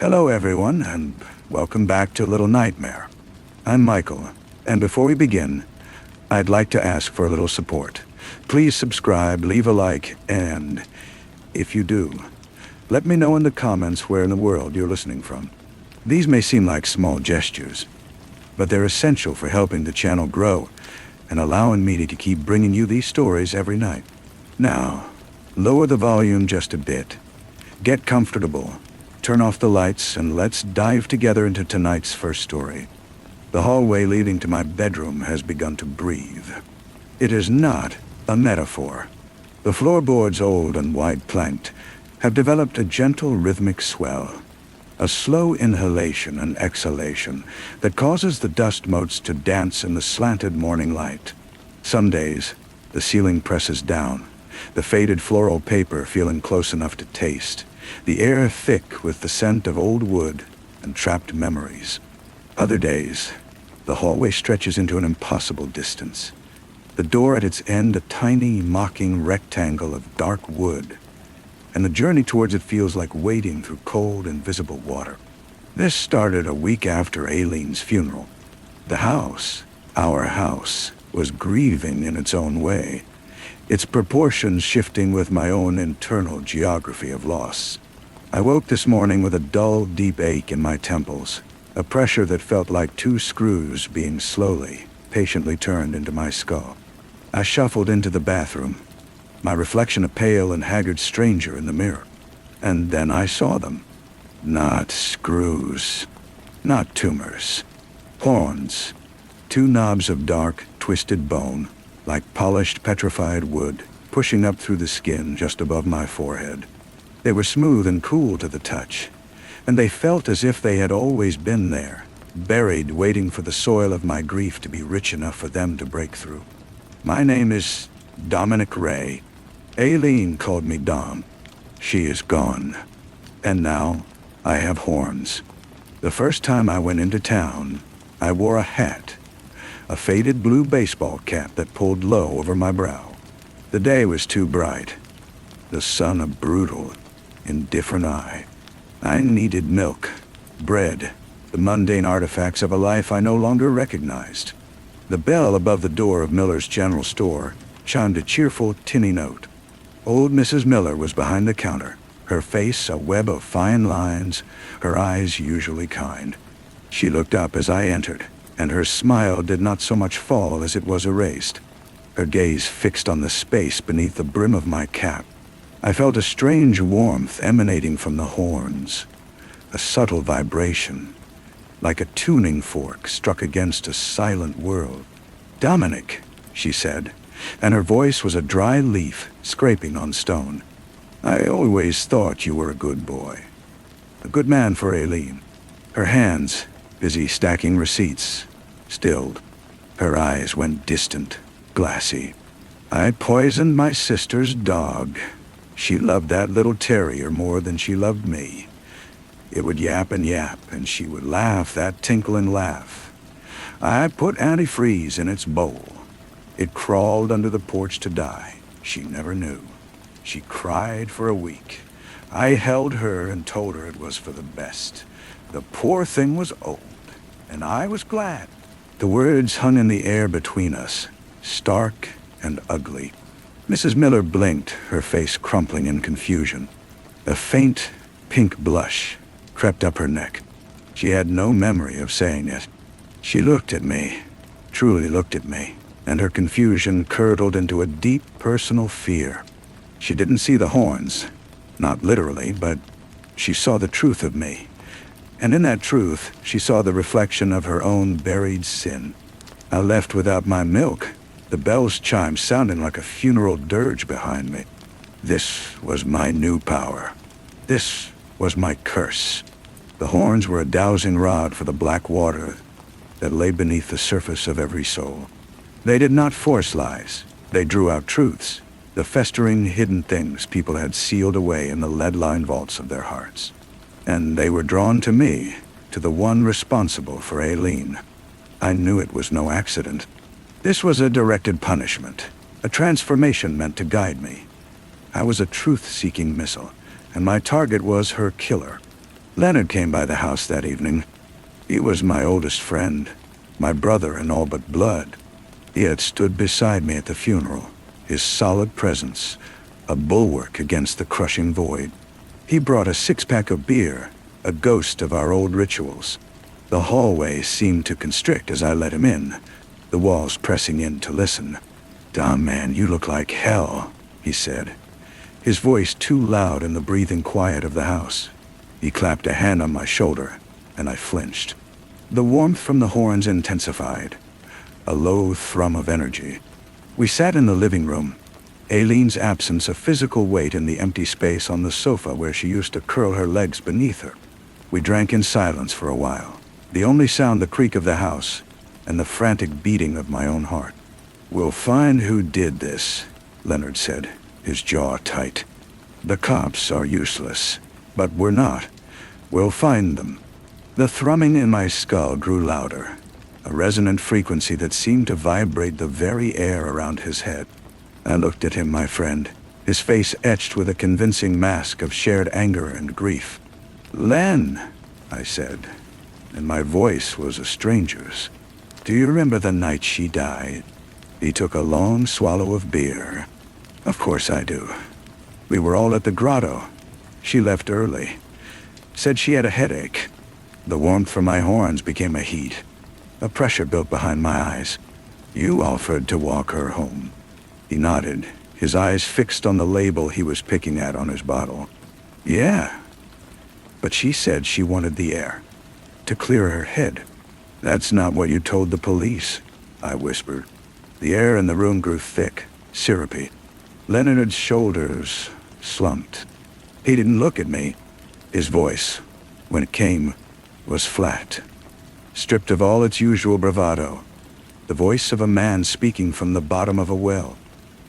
Hello everyone, and welcome back to Little Nightmare. I'm Michael, and before we begin, I'd like to ask for a little support. Please subscribe, leave a like, and if you do, let me know in the comments where in the world you're listening from. These may seem like small gestures, but they're essential for helping the channel grow and allowing me to keep bringing you these stories every night. Now, lower the volume just a bit, get comfortable, turn off the lights, and let's dive together into tonight's first story. The hallway leading to my bedroom has begun to breathe. It is not a metaphor. The floorboards, old and wide-planked, have developed a gentle rhythmic swell, a slow inhalation and exhalation that causes the dust motes to dance in the slanted morning light. Some days, the ceiling presses down, the faded floral paper feeling close enough to taste, the air thick with the scent of old wood and trapped memories. Other days, the hallway stretches into an impossible distance. The door at its end a tiny, mocking rectangle of dark wood, and the journey towards it feels like wading through cold, invisible water. This started a week after Aileen's funeral. The house, our house, was grieving in its own way, its proportions shifting with my own internal geography of loss. I woke this morning with a dull, deep ache in my temples, a pressure that felt like two screws being slowly, patiently turned into my skull. I shuffled into the bathroom, my reflection a pale and haggard stranger in the mirror. And then I saw them. Not screws, not tumors. Horns, two knobs of dark, twisted bone, like polished, petrified wood, pushing up through the skin just above my forehead. They were smooth and cool to the touch, and they felt as if they had always been there, buried, waiting for the soil of my grief to be rich enough for them to break through. My name is Dominic Ray. Aileen called me Dom. She is gone. And now, I have horns. The first time I went into town, I wore a hat, a faded blue baseball cap that pulled low over my brow. The day was too bright, the sun a brutal, indifferent eye. I needed milk, bread, the mundane artifacts of a life I no longer recognized. The bell above the door of Miller's General Store chimed a cheerful, tinny note. Old Mrs. Miller was behind the counter, her face a web of fine lines, her eyes usually kind. She looked up as I entered, and her smile did not so much fall as it was erased, her gaze fixed on the space beneath the brim of my cap. I felt a strange warmth emanating from the horns, a subtle vibration, like a tuning fork struck against a silent world. "Dominic," she said, and her voice was a dry leaf scraping on stone. "I always thought you were a good boy, a good man for Aileen." Her hands, busy stacking receipts, stilled. Her eyes went distant, glassy. "I poisoned my sister's dog. She loved that little terrier more than she loved me. It would yap, and she would laugh that tinkling laugh. I put antifreeze in its bowl. It crawled under the porch to die. She never knew. She cried for a week. I held her and told her it was for the best. The poor thing was old, and I was glad." The words hung in the air between us, stark and ugly. Mrs. Miller blinked, her face crumpling in confusion. A faint, pink blush crept up her neck. She had no memory of saying it. She looked at me, truly looked at me, and her confusion curdled into a deep personal fear. She didn't see the horns, not literally, but she saw the truth of me. And in that truth, she saw the reflection of her own buried sin. I left without my milk, the bells chimed sounding like a funeral dirge behind me. This was my new power. This was my curse. The horns were a dowsing rod for the black water that lay beneath the surface of every soul. They did not force lies. They drew out truths, the festering, hidden things people had sealed away in the lead-lined vaults of their hearts. And they were drawn to me, to the one responsible for Aileen. I knew it was no accident. This was a directed punishment, a transformation meant to guide me. I was a truth-seeking missile, and my target was her killer. Leonard came by the house that evening. He was my oldest friend, my brother in all but blood. He had stood beside me at the funeral, his solid presence, a bulwark against the crushing void. He brought a six-pack of beer, a ghost of our old rituals. The hallway seemed to constrict as I let him in, the walls pressing in to listen. "Dom, man, you look like hell," he said, his voice too loud in the breathing quiet of the house. He clapped a hand on my shoulder, and I flinched. The warmth from the horns intensified, a low thrum of energy. We sat in the living room, Aileen's absence a physical weight in the empty space on the sofa where she used to curl her legs beneath her. We drank in silence for a while, the only sound the creak of the house and the frantic beating of my own heart. "We'll find who did this," Leonard said, his jaw tight. "The cops are useless, but we're not. We'll find them." The thrumming in my skull grew louder, a resonant frequency that seemed to vibrate the very air around his head. I looked at him, my friend, his face etched with a convincing mask of shared anger and grief. "Len," I said, and my voice was a stranger's. "Do you remember the night she died?" He took a long swallow of beer. "Of course I do. We were all at the grotto. She left early. Said she had a headache." The warmth from my horns became a heat. A pressure built behind my eyes. "You offered to walk her home." He nodded, his eyes fixed on the label he was picking at on his bottle. "Yeah. But she said she wanted the air, to clear her head." "That's not what you told the police," I whispered. The air in the room grew thick, syrupy. Leonard's shoulders slumped. He didn't look at me. His voice, when it came, was flat, stripped of all its usual bravado. The voice of a man speaking from the bottom of a well.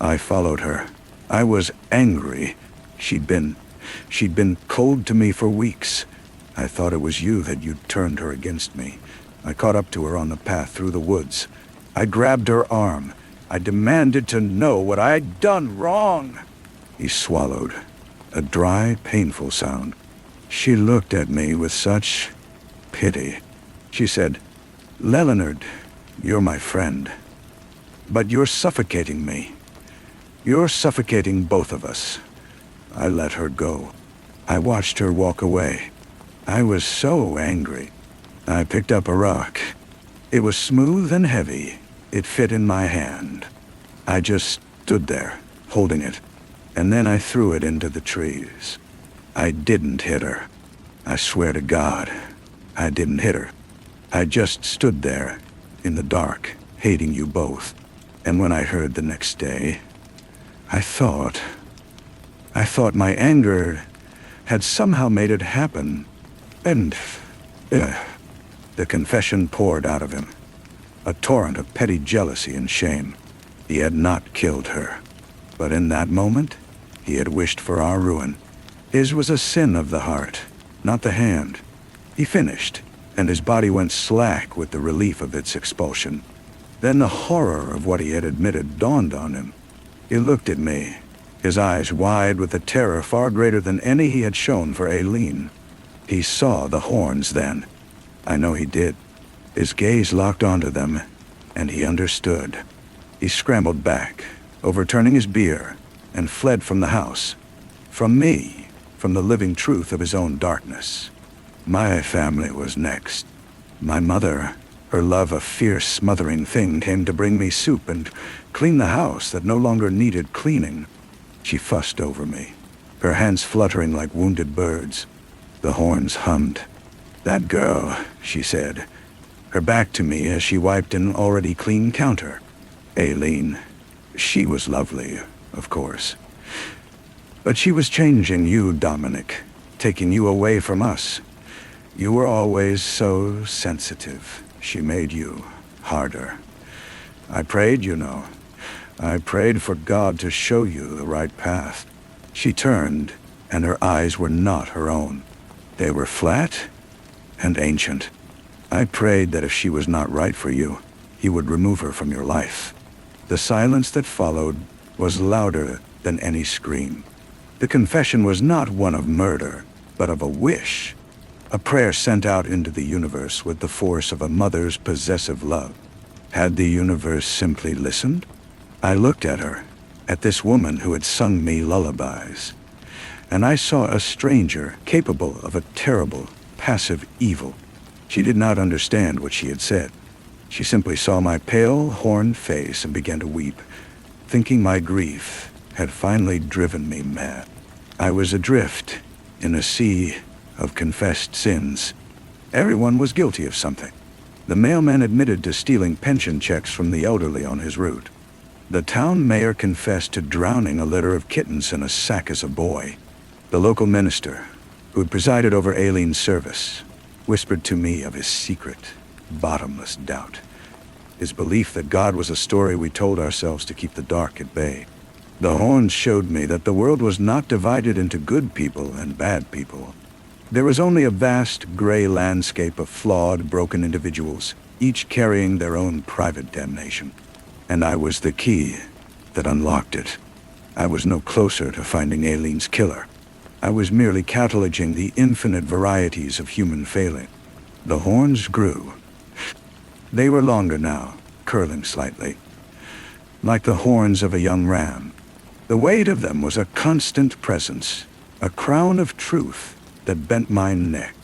I followed her. I was angry. She'd been cold to me for weeks. I thought it was you that you'd turned her against me. I caught up to her on the path through the woods. I grabbed her arm. I demanded to know what I'd done wrong. He swallowed, a dry, painful sound. She looked at me with such pity. She said, "Leonard, you're my friend, but you're suffocating me. You're suffocating both of us." I let her go. I watched her walk away. I was so angry. I picked up a rock. It was smooth and heavy. It fit in my hand. I just stood there, holding it, and then I threw it into the trees. I didn't hit her. I swear to God, I didn't hit her. I just stood there, in the dark, hating you both. And when I heard the next day, I thought my anger had somehow made it happen. And the confession poured out of him, a torrent of petty jealousy and shame. He had not killed her, but in that moment, he had wished for our ruin. His was a sin of the heart, not the hand. He finished, and his body went slack with the relief of its expulsion. Then the horror of what he had admitted dawned on him. He looked at me, his eyes wide with a terror far greater than any he had shown for Aileen. He saw the horns then. I know he did. His gaze locked onto them, and he understood. He scrambled back, overturning his beer, and fled from the house. From me, from the living truth of his own darkness. My family was next. My mother, her love a fierce, smothering thing, came to bring me soup and clean the house that no longer needed cleaning. She fussed over me, her hands fluttering like wounded birds. The horns hummed. "That girl," she said, her back to me as she wiped an already clean counter. "Aileen, she was lovely, of course. But she was changing you, Dominic, taking you away from us. You were always so sensitive. She made you harder. I prayed, you know. I prayed for God to show you the right path." She turned, and her eyes were not her own. They were flat and ancient. I prayed that if she was not right for you, you would remove her from your life. The silence that followed was louder than any scream. The confession was not one of murder, but of a wish. a prayer sent out into the universe with the force of a mother's possessive love. Had the universe simply listened? I looked at her, at this woman who had sung me lullabies, and I saw a stranger capable of a terrible, passive evil. She did not understand what she had said. She simply saw my pale, horned face and began to weep, thinking my grief had finally driven me mad. I was adrift in a sea of confessed sins. Everyone was guilty of something. The mailman admitted to stealing pension checks from the elderly on his route. The town mayor confessed to drowning a litter of kittens in a sack as a boy. The local minister, who had presided over Aileen's service, whispered to me of his secret, bottomless doubt. His belief that God was a story we told ourselves to keep the dark at bay. The horns showed me that the world was not divided into good people and bad people. There was only a vast gray landscape of flawed, broken individuals, each carrying their own private damnation. And I was the key that unlocked it. I was no closer to finding Aileen's killer. I was merely cataloging the infinite varieties of human failing. The horns grew. They were longer now, curling slightly, like the horns of a young ram. The weight of them was a constant presence, a crown of truth that bent my neck.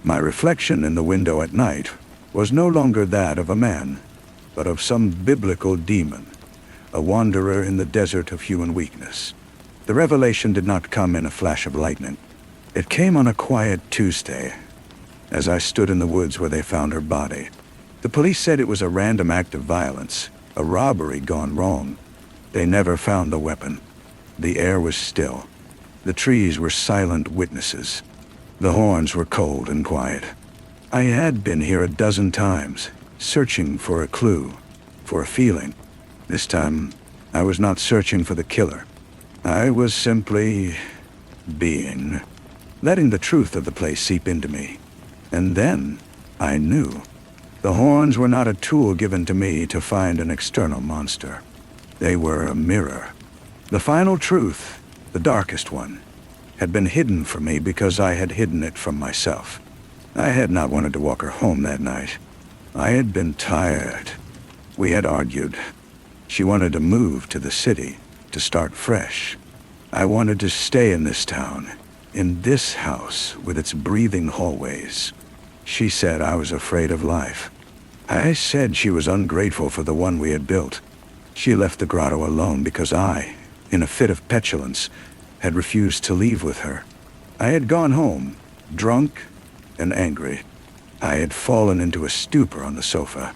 My reflection in the window at night was no longer that of a man, but of some biblical demon, a wanderer in the desert of human weakness. The revelation did not come in a flash of lightning. It came on a quiet Tuesday, as I stood in the woods where they found her body. The police said it was a random act of violence, a robbery gone wrong. They never found the weapon. The air was still. The trees were silent witnesses. The horns were cold and quiet. I had been here a dozen times, searching for a clue, for a feeling. This time, I was not searching for the killer. I was simply being, letting the truth of the place seep into me. And then, I knew. The horns were not a tool given to me to find an external monster. They were a mirror. The final truth, the darkest one, had been hidden from me because I had hidden it from myself. I had not wanted to walk her home that night. I had been tired. We had argued. She wanted to move to the city, to start fresh. I wanted to stay in this town, in this house with its breathing hallways. She said I was afraid of life. I said she was ungrateful for the one we had built. She left the grotto alone because I, in a fit of petulance, had refused to leave with her. I had gone home, drunk and angry. I had fallen into a stupor on the sofa.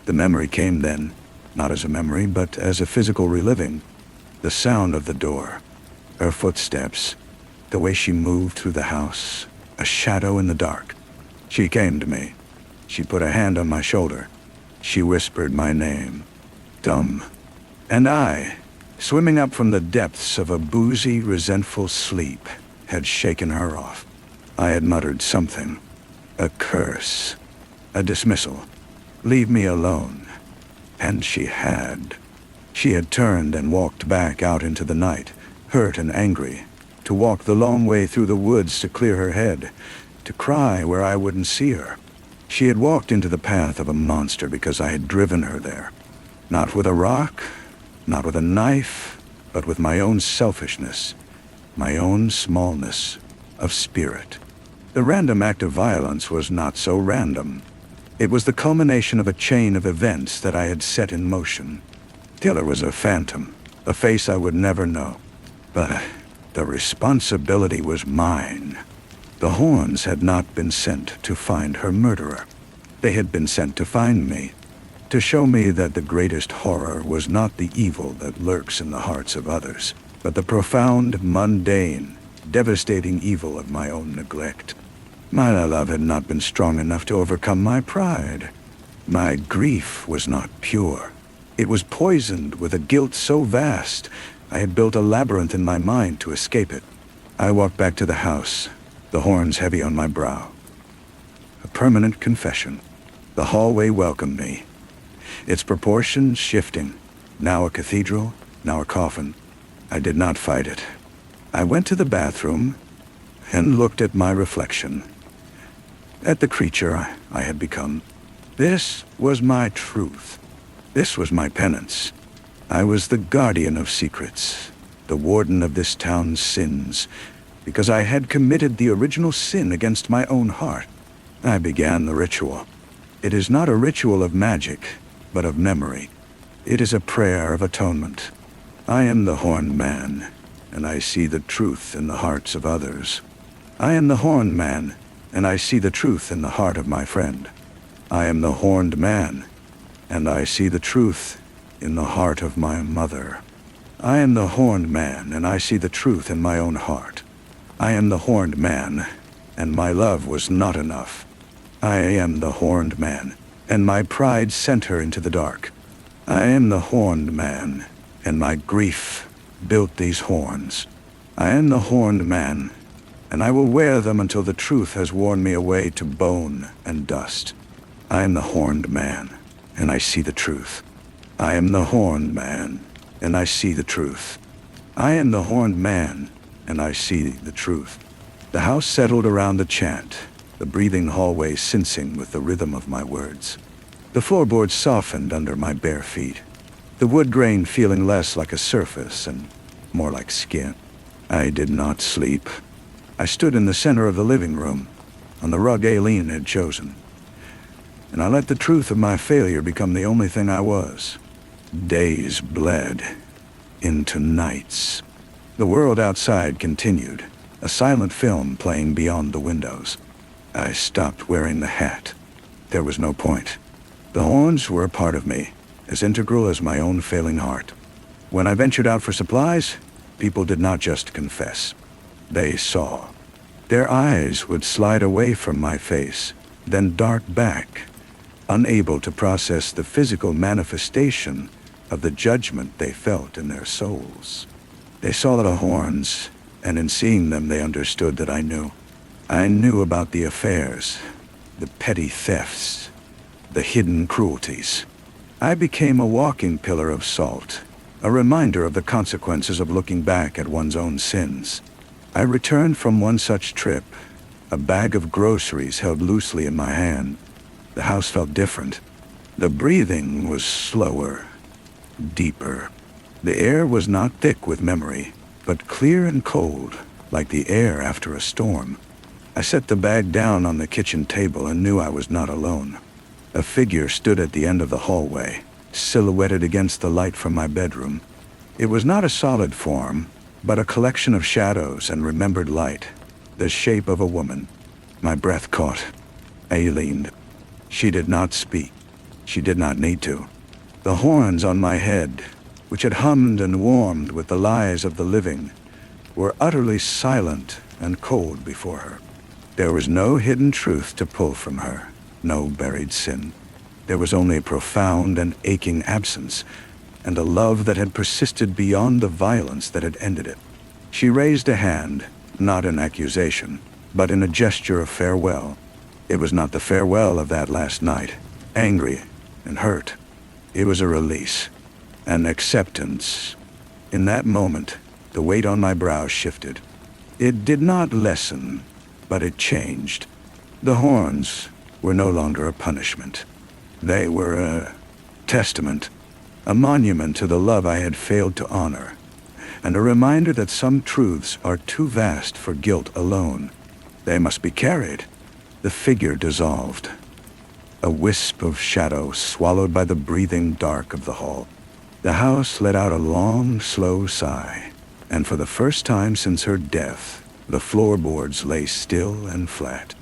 The memory came then, not as a memory, but as a physical reliving. The sound of the door, her footsteps, the way she moved through the house, a shadow in the dark. She came to me. She put a hand on my shoulder. She whispered my name, Dumb. And I, swimming up from the depths of a boozy, resentful sleep, had shaken her off. I had muttered something, a curse, a dismissal. Leave me alone. And she had. She had turned and walked back out into the night, hurt and angry, to walk the long way through the woods to clear her head, to cry where I wouldn't see her. She had walked into the path of a monster because I had driven her there. Not with a rock, not with a knife, but with my own selfishness, my own smallness of spirit. The random act of violence was not so random. It was the culmination of a chain of events that I had set in motion. Killer was a phantom, a face I would never know. But the responsibility was mine. The horns had not been sent to find her murderer. They had been sent to find me, to show me that the greatest horror was not the evil that lurks in the hearts of others, but the profound, mundane, devastating evil of my own neglect. My love had not been strong enough to overcome my pride. My grief was not pure. It was poisoned with a guilt so vast, I had built a labyrinth in my mind to escape it. I walked back to the house, the horns heavy on my brow. A permanent confession. The hallway welcomed me, its proportions shifting, now a cathedral, now a coffin. I did not fight it. I went to the bathroom and looked at my reflection. at the creature I had become. This was my truth. This was my penance. I was the guardian of secrets, the warden of this town's sins, because I had committed the original sin against my own heart. I began the ritual. It is not a ritual of magic, but of memory. It is a prayer of atonement. I am the Horned Man, and I see the truth in the hearts of others. I am the Horned Man, and I see the truth in the heart of my friend. I am the Horned Man, and I see the truth in the heart of my mother. I am the Horned Man, and I see the truth in my own heart. I am the Horned Man, and my love was not enough. I am the Horned Man, and my pride sent her into the dark. I am the Horned Man, and my grief built these horns. I am the Horned Man, and I will wear them until the truth has worn me away to bone and dust. I am the Horned Man, and I see the truth. I am the Horned Man, and I see the truth. I am the Horned Man, and I see the truth. The house settled around the chant, the breathing hallway sensing with the rhythm of my words. The floorboards softened under my bare feet, the wood grain feeling less like a surface and more like skin. I did not sleep. I stood in the center of the living room, on the rug Aileen had chosen, and I let the truth of my failure become the only thing I was. Days bled into nights. The world outside continued, a silent film playing beyond the windows. I stopped wearing the hat. There was no point. The horns were a part of me, as integral as my own failing heart. When I ventured out for supplies, people did not just confess. They saw. Their eyes would slide away from my face, then dart back, unable to process the physical manifestation of the judgment they felt in their souls. They saw the horns, and in seeing them they understood that I knew. I knew about the affairs, the petty thefts, the hidden cruelties. I became a walking pillar of salt, a reminder of the consequences of looking back at one's own sins. I returned from one such trip, a bag of groceries held loosely in my hand. The house felt different. The breathing was slower, deeper. The air was not thick with memory, but clear and cold, like the air after a storm. I set the bag down on the kitchen table and knew I was not alone. A figure stood at the end of the hallway, silhouetted against the light from my bedroom. It was not a solid form, but a collection of shadows and remembered light, the shape of a woman. My breath caught. Aileen. She did not speak. She did not need to. The horns on my head, which had hummed and warmed with the lies of the living, were utterly silent and cold before her. There was no hidden truth to pull from her, no buried sin. There was only profound and aching absence, and a love that had persisted beyond the violence that had ended it. She raised a hand, not in accusation, but in a gesture of farewell. It was not the farewell of that last night, angry and hurt. It was a release, an acceptance. In that moment, the weight on my brow shifted. It did not lessen, but it changed. The horns were no longer a punishment. They were a testament, a monument to the love I had failed to honor, and a reminder that some truths are too vast for guilt alone. They must be carried. The figure dissolved, a wisp of shadow swallowed by the breathing dark of the hall. The house let out a long, slow sigh, and for the first time since her death, the floorboards lay still and flat.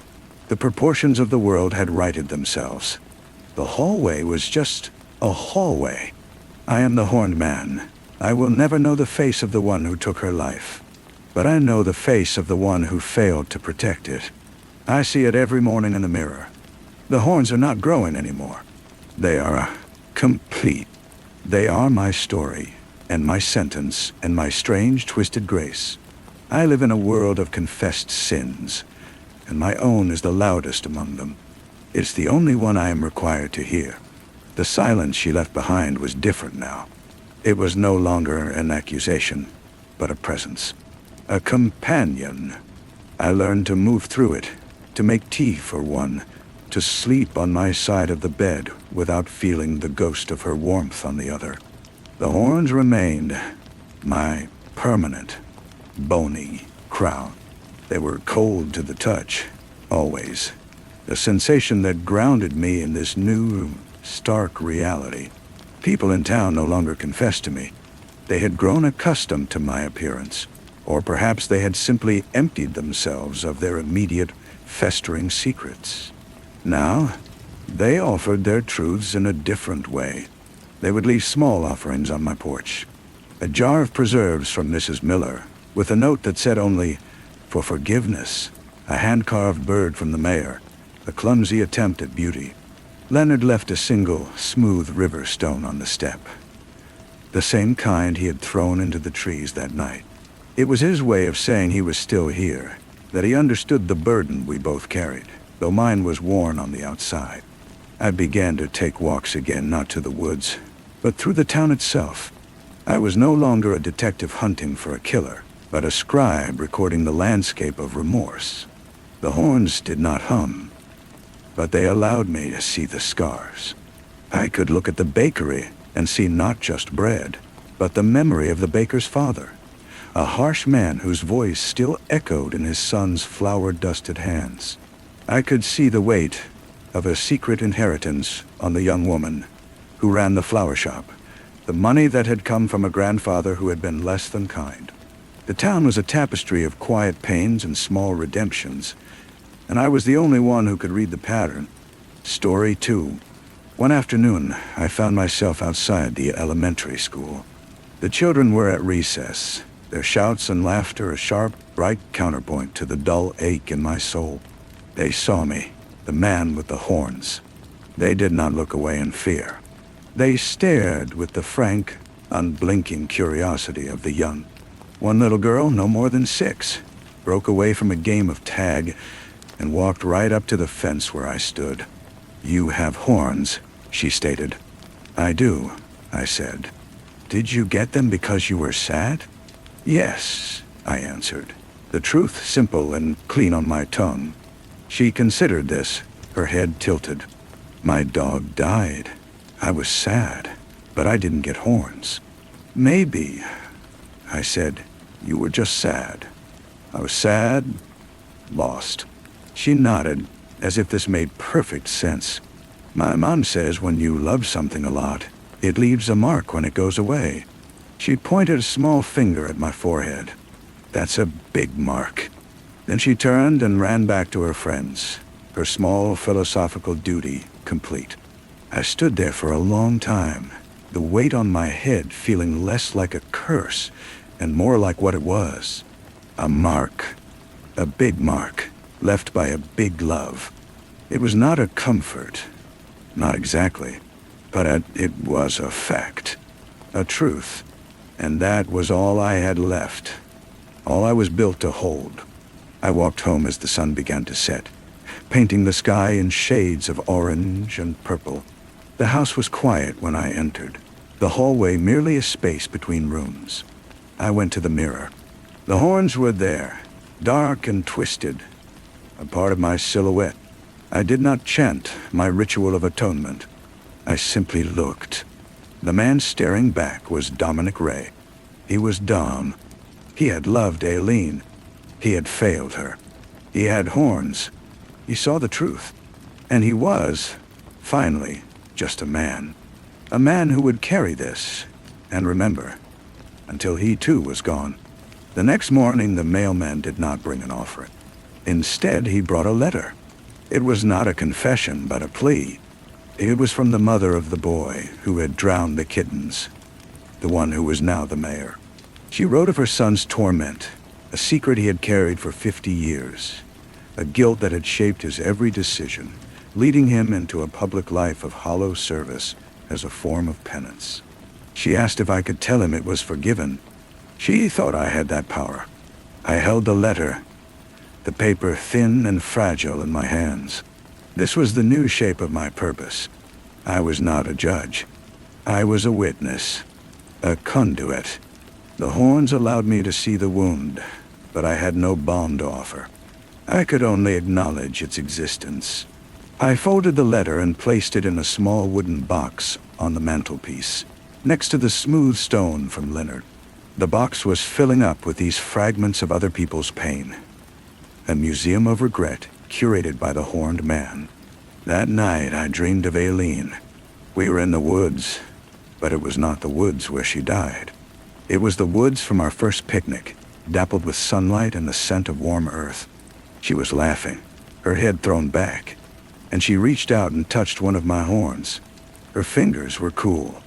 The proportions of the world had righted themselves. The hallway was just a hallway. I am the Horned Man. I will never know the face of the one who took her life, but I know the face of the one who failed to protect it. I see it every morning in the mirror. The horns are not growing anymore. They are complete. They are my story, and my sentence, and my strange, twisted grace. I live in a world of confessed sins, and my own is the loudest among them. It's the only one I am required to hear. The silence she left behind was different now. It was no longer an accusation, but a presence. A companion. I learned to move through it, to make tea for one, to sleep on my side of the bed without feeling the ghost of her warmth on the other. The horns remained my permanent, bony crown. They were cold to the touch, always. A sensation that grounded me in this new, stark reality. People in town no longer confessed to me. They had grown accustomed to my appearance, or perhaps they had simply emptied themselves of their immediate, festering secrets. Now, they offered their truths in a different way. They would leave small offerings on my porch. A jar of preserves from Mrs. Miller, with a note that said only, "For forgiveness," a hand-carved bird from the mayor, a clumsy attempt at beauty. Leonard left a single, smooth river stone on the step. The same kind he had thrown into the trees that night. It was his way of saying he was still here, that he understood the burden we both carried, though mine was worn on the outside. I began to take walks again, not to the woods, but through the town itself. I was no longer a detective hunting for a killer, but a scribe recording the landscape of remorse. The horns did not hum, but they allowed me to see the scars. I could look at the bakery and see not just bread, but the memory of the baker's father, a harsh man whose voice still echoed in his son's flour-dusted hands. I could see the weight of a secret inheritance on the young woman who ran the flower shop, the money that had come from a grandfather who had been less than kind. The town was a tapestry of quiet pains and small redemptions, and I was the only one who could read the pattern. Story 2. One afternoon, I found myself outside the elementary school. The children were at recess, their shouts and laughter a sharp, bright counterpoint to the dull ache in my soul. They saw me, the man with the horns. They did not look away in fear. They stared with the frank, unblinking curiosity of the young. One little girl, no more than 6, broke away from a game of tag and walked right up to the fence where I stood. "You have horns," she stated. "I do," I said. "Did you get them because you were sad?" "Yes," I answered, the truth simple and clean on my tongue. She considered this, her head tilted. "My dog died. I was sad, but I didn't get horns." "Maybe," I said, "you were just sad." "I was sad, lost." She nodded, as if this made perfect sense. "My mom says when you love something a lot, it leaves a mark when it goes away." She pointed a small finger at my forehead. "That's a big mark." Then she turned and ran back to her friends, her small philosophical duty complete. I stood there for a long time, the weight on my head feeling less like a curse and more like what it was. A mark. A big mark, left by a big love. It was not a comfort, not exactly, but it was a fact, a truth, and that was all I had left, all I was built to hold. I walked home as the sun began to set, painting the sky in shades of orange and purple. The house was quiet when I entered, the hallway merely a space between rooms. I went to the mirror. The horns were there, dark and twisted, a part of my silhouette. I did not chant my ritual of atonement. I simply looked. The man staring back was Dominic Ray. He was Dom. He had loved Aileen. He had failed her. He had horns. He saw the truth. And he was, finally, just a man. A man who would carry this and remember until he too was gone. The next morning, the mailman did not bring an offering. Instead, he brought a letter. It was not a confession, but a plea. It was from the mother of the boy who had drowned the kittens, the one who was now the mayor. She wrote of her son's torment, a secret he had carried for 50 years, a guilt that had shaped his every decision, leading him into a public life of hollow service as a form of penance. She asked if I could tell him it was forgiven. She thought I had that power. I held the letter, the paper thin and fragile in my hands. This was the new shape of my purpose. I was not a judge. I was a witness, a conduit. The horns allowed me to see the wound, but I had no balm to offer. I could only acknowledge its existence. I folded the letter and placed it in a small wooden box on the mantelpiece, next to the smooth stone from Leonard. The box was filling up with these fragments of other people's pain. A museum of regret curated by the Horned Man. That night I dreamed of Aileen. We were in the woods, but it was not the woods where she died. It was the woods from our first picnic, dappled with sunlight and the scent of warm earth. She was laughing, her head thrown back, and she reached out and touched one of my horns. Her fingers were cool.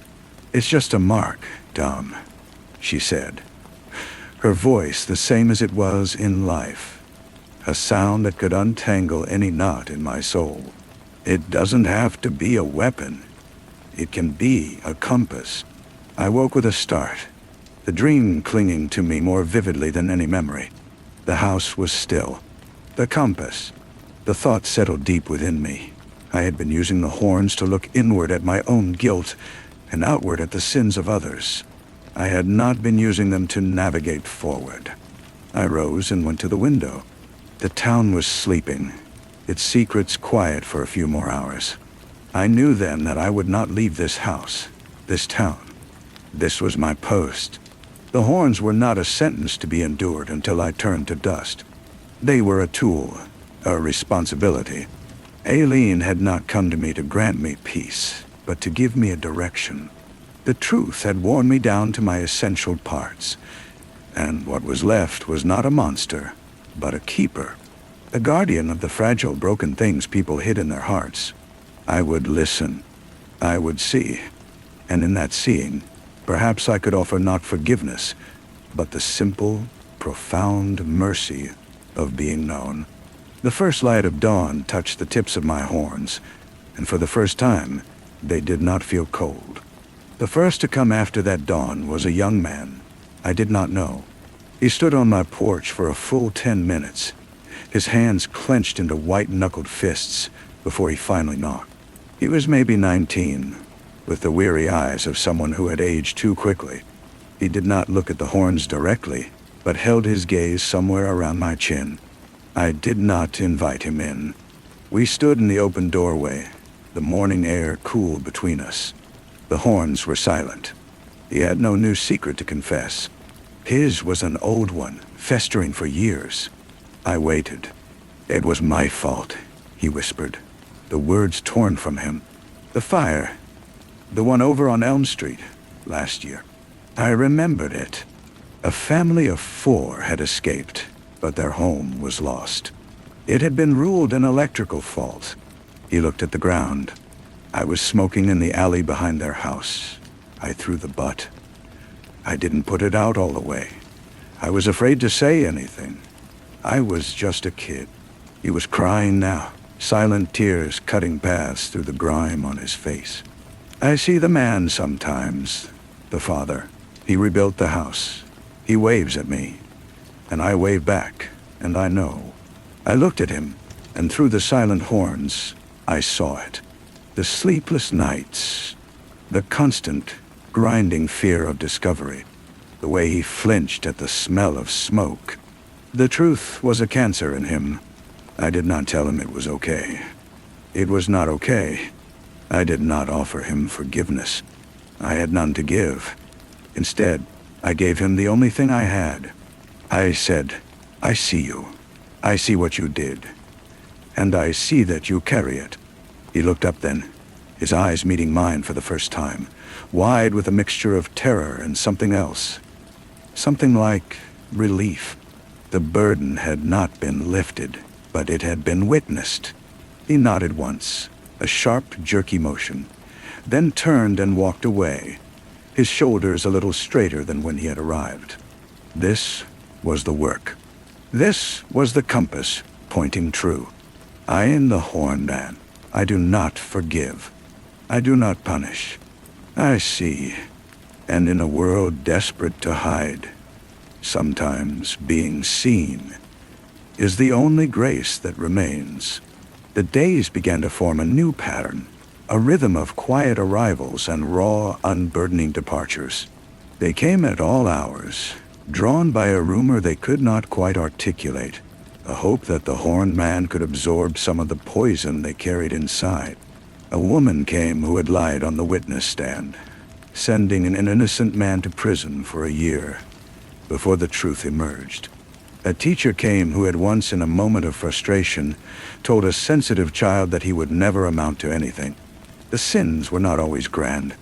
"It's just a mark, Dom," she said. Her voice the same as it was in life. A sound that could untangle any knot in my soul. It doesn't have to be a weapon. It can be a compass. I woke with a start, the dream clinging to me more vividly than any memory. The house was still. The compass. The thought settled deep within me. I had been using the horns to look inward at my own guilt and outward at the sins of others. I had not been using them to navigate forward. I rose and went to the window. The town was sleeping, its secrets quiet for a few more hours. I knew then that I would not leave this house, this town. This was my post. The horns were not a sentence to be endured until I turned to dust. They were a tool, a responsibility. Aileen had not come to me to grant me peace, but to give me a direction. The truth had worn me down to my essential parts, and what was left was not a monster, but a keeper, a guardian of the fragile, broken things people hid in their hearts. I would listen. I would see. And in that seeing, perhaps I could offer not forgiveness, but the simple, profound mercy of being known. The first light of dawn touched the tips of my horns, and for the first time, they did not feel cold. The first to come after that dawn was a young man I did not know. He stood on my porch for a full 10 minutes, his hands clenched into white-knuckled fists before he finally knocked. He was maybe 19, with the weary eyes of someone who had aged too quickly. He did not look at the horns directly, but held his gaze somewhere around my chin. I did not invite him in. We stood in the open doorway, the morning air cool between us. The horns were silent. He had no new secret to confess. His was an old one, festering for years. I waited. "It was my fault," he whispered, the words torn from him. "The fire, the one over on Elm Street, last year. I remembered it. A family of 4 had escaped, but their home was lost. It had been ruled an electrical fault." He looked at the ground. "I was smoking in the alley behind their house. I threw the butt. I didn't put it out all the way. I was afraid to say anything. I was just a kid." He was crying now, silent tears cutting paths through the grime on his face. "I see the man sometimes, the father. He rebuilt the house. He waves at me, and I wave back, and I know." I looked at him, and through the silent horns, I saw it. The sleepless nights, the constant, grinding fear of discovery, the way he flinched at the smell of smoke. The truth was a cancer in him. I did not tell him it was okay. It was not okay. I did not offer him forgiveness. I had none to give. Instead, I gave him the only thing I had. I said, "I see you. I see what you did. And I see that you carry it." He looked up then, his eyes meeting mine for the first time, wide with a mixture of terror and something else. Something like relief. The burden had not been lifted, but it had been witnessed. He nodded once, a sharp, jerky motion, then turned and walked away, his shoulders a little straighter than when he had arrived. This was the work. This was the compass, pointing true. I am the Horned Man. I do not forgive. I do not punish. I see. And in a world desperate to hide, sometimes being seen is the only grace that remains. The days began to form a new pattern, a rhythm of quiet arrivals and raw, unburdening departures. They came at all hours, drawn by a rumor they could not quite articulate, a hope that the horned man could absorb some of the poison they carried inside. A woman came who had lied on the witness stand, sending an innocent man to prison for a year before the truth emerged. A teacher came who had once, in a moment of frustration, told a sensitive child that he would never amount to anything. The sins were not always grand.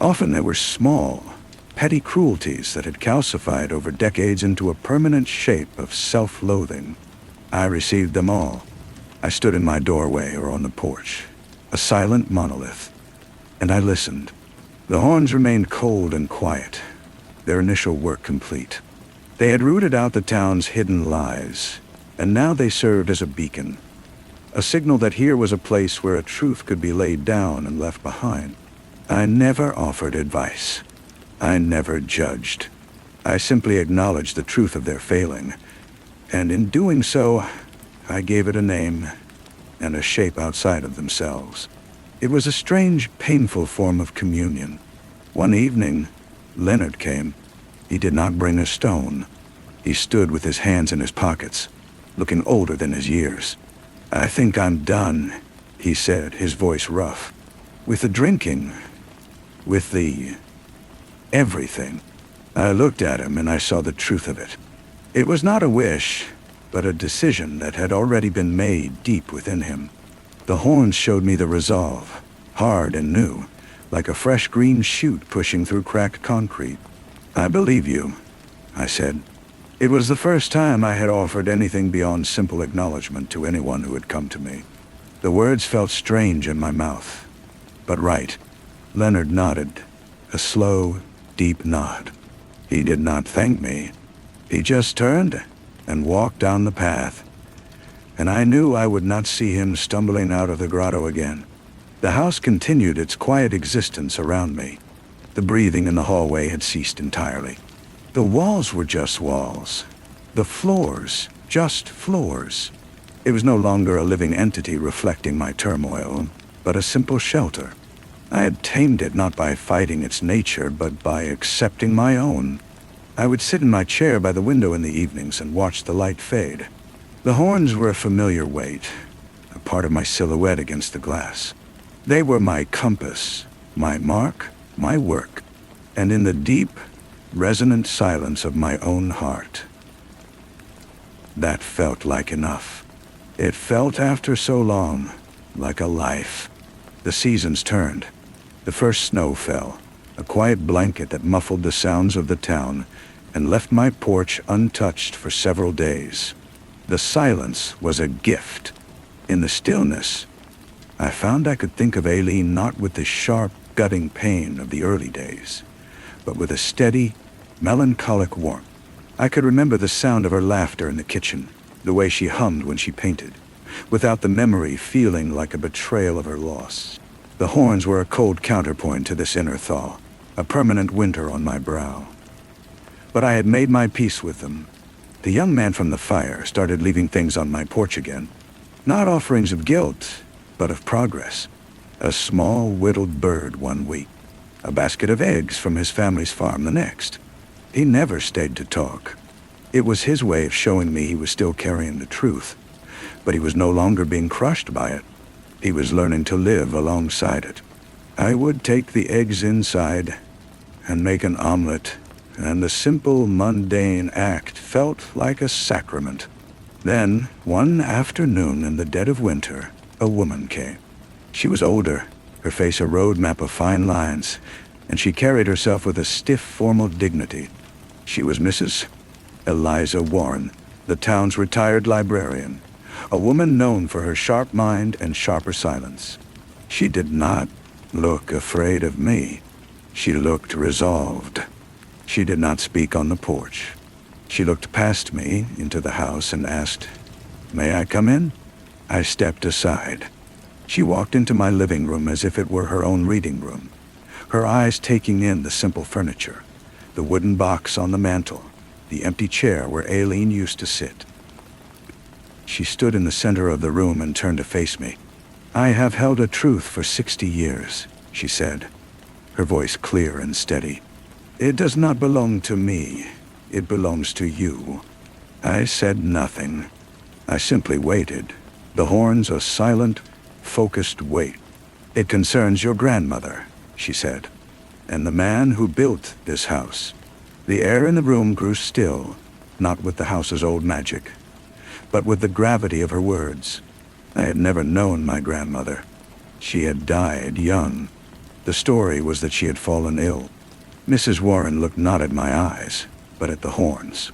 Often they were small, petty cruelties that had calcified over decades into a permanent shape of self-loathing. I received them all. I stood in my doorway or on the porch, a silent monolith, and I listened. The horns remained cold and quiet, their initial work complete. They had rooted out the town's hidden lies, and now they served as a beacon, a signal that here was a place where a truth could be laid down and left behind. I never offered advice. I never judged. I simply acknowledged the truth of their failing, and in doing so, I gave it a name and a shape outside of themselves. It was a strange, painful form of communion. One evening, Leonard came. He did not bring a stone. He stood with his hands in his pockets, looking older than his years. "I think I'm done," he said, his voice rough. "With the drinking, with the everything." I looked at him and I saw the truth of it. It was not a wish, but a decision that had already been made deep within him. The horns showed me the resolve, hard and new, like a fresh green shoot pushing through cracked concrete. "I believe you," I said. It was the first time I had offered anything beyond simple acknowledgement to anyone who had come to me. The words felt strange in my mouth, but right. Leonard nodded, a slow, deep nod. He did not thank me. He just turned and walked down the path, and I knew I would not see him stumbling out of the grotto again. The house continued its quiet existence around me. The breathing in the hallway had ceased entirely. The walls were just walls. The floors, just floors. It was no longer a living entity reflecting my turmoil, but a simple shelter. I had tamed it not by fighting its nature, but by accepting my own. I would sit in my chair by the window in the evenings and watch the light fade. The horns were a familiar weight, a part of my silhouette against the glass. They were my compass, my mark, my work, and in the deep, resonant silence of my own heart, that felt like enough. It felt, after so long, like a life. The seasons turned. The first snow fell, a quiet blanket that muffled the sounds of the town and left my porch untouched for several days. The silence was a gift. In the stillness, I found I could think of Aileen not with the sharp, gutting pain of the early days, but with a steady, melancholic warmth. I could remember the sound of her laughter in the kitchen, the way she hummed when she painted, without the memory feeling like a betrayal of her loss. The horns were a cold counterpoint to this inner thaw, a permanent winter on my brow. But I had made my peace with them. The young man from the fire started leaving things on my porch again. Not offerings of guilt, but of progress. A small whittled bird one week, a basket of eggs from his family's farm the next. He never stayed to talk. It was his way of showing me he was still carrying the truth, but he was no longer being crushed by it. He was learning to live alongside it. I would take the eggs inside and make an omelet, and the simple, mundane act felt like a sacrament. Then, one afternoon in the dead of winter, a woman came. She was older, her face a roadmap of fine lines, and she carried herself with a stiff, formal dignity. She was Mrs. Eliza Warren, the town's retired librarian, a woman known for her sharp mind and sharper silence. She did not look afraid of me. She looked resolved. She did not speak on the porch. She looked past me into the house and asked, "May I come in?" I stepped aside. She walked into my living room as if it were her own reading room, her eyes taking in the simple furniture, the wooden box on the mantel, the empty chair where Aileen used to sit. She stood in the center of the room and turned to face me. "I have held a truth for 60 years, she said, her voice clear and steady. "It does not belong to me. It belongs to you." I said nothing. I simply waited, the horns a silent, focused wait. "It concerns your grandmother," she said, "and the man who built this house." The air in the room grew still, not with the house's old magic, but with the gravity of her words. I had never known my grandmother. She had died young. The story was that she had fallen ill. Mrs. Warren looked not at my eyes, but at the horns.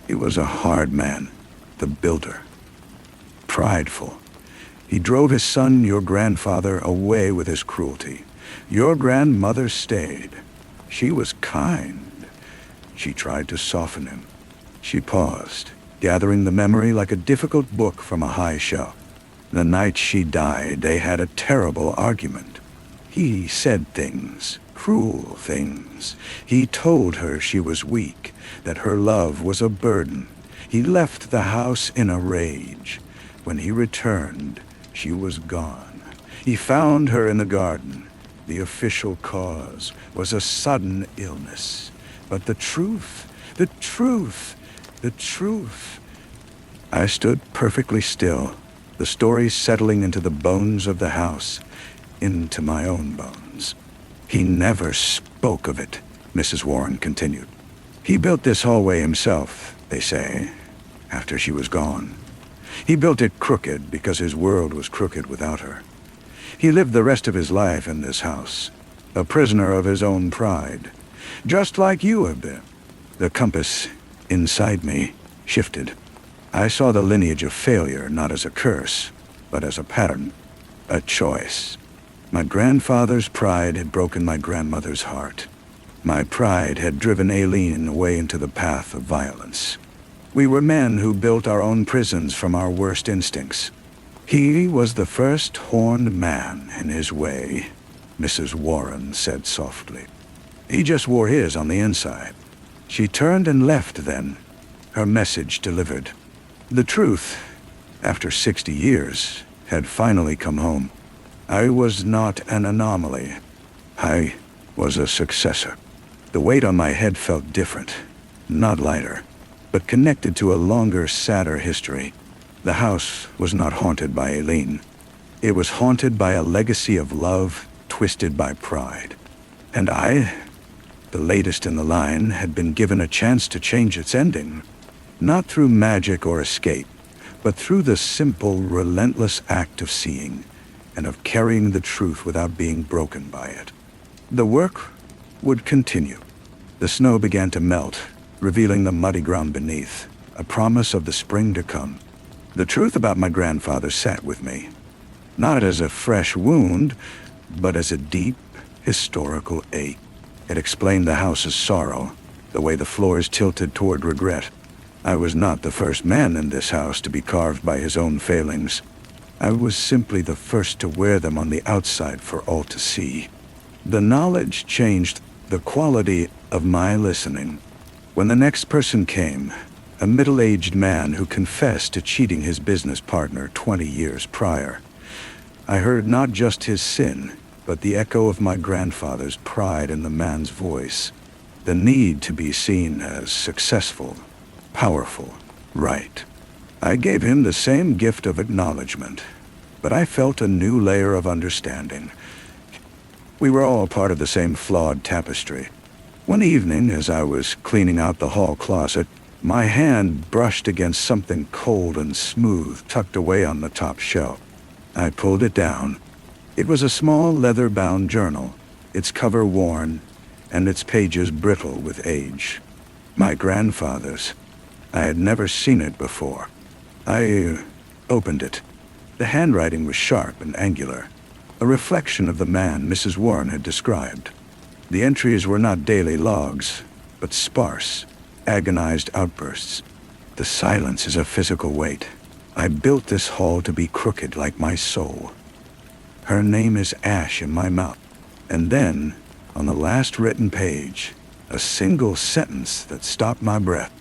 He was a hard man, the builder. Prideful. He drove his son, your grandfather, away with his cruelty. Your grandmother stayed. She was kind. She tried to soften him. She paused, gathering the memory like a difficult book from a high shelf. The night she died, they had a terrible argument. He said things, cruel things. He told her she was weak, that her love was a burden. He left the house in a rage. When he returned, she was gone. He found her in the garden. The official cause was a sudden illness. But the truth. I stood perfectly still, the story settling into the bones of the house, into my own bones. "He never spoke of it," Mrs. Warren continued. "He built this hallway himself, they say, after she was gone. He built it crooked because his world was crooked without her. He lived the rest of his life in this house, a prisoner of his own pride, just like you have been." The compass inside me shifted. I saw the lineage of failure not as a curse, but as a pattern, a choice. My grandfather's pride had broken my grandmother's heart. My pride had driven Aileen away into the path of violence. We were men who built our own prisons from our worst instincts. He was the first horned man in his way, Mrs. Warren said softly. He just wore his on the inside. She turned and left then, her message delivered. The truth, after 60 years, had finally come home. I was not an anomaly. I was a successor. The weight on my head felt different, not lighter, but connected to a longer, sadder history. The house was not haunted by Aileen. It was haunted by a legacy of love twisted by pride. And I, the latest in the line, had been given a chance to change its ending, not through magic or escape, but through the simple, relentless act of seeing and of carrying the truth without being broken by it. The work would continue. The snow began to melt, revealing the muddy ground beneath, a promise of the spring to come. The truth about my grandfather sat with me, not as a fresh wound, but as a deep, historical ache. It explained the house's sorrow, the way the floors tilted toward regret. I was not the first man in this house to be carved by his own failings. I was simply the first to wear them on the outside for all to see. The knowledge changed the quality of my listening. When the next person came, a middle-aged man who confessed to cheating his business partner 20 years prior, I heard not just his sin, but the echo of my grandfather's pride in the man's voice, the need to be seen as successful, powerful, right. I gave him the same gift of acknowledgement, but I felt a new layer of understanding. We were all part of the same flawed tapestry. One evening, as I was cleaning out the hall closet, my hand brushed against something cold and smooth tucked away on the top shelf. I pulled it down. It was a small leather-bound journal, its cover worn and its pages brittle with age. My grandfather's. I had never seen it before. I opened it. The handwriting was sharp and angular, a reflection of the man Mrs. Warren had described. The entries were not daily logs, but sparse, agonized outbursts. The silence is a physical weight. I built this hall to be crooked like my soul. Her name is ash in my mouth. And then, on the last written page, a single sentence that stopped my breath.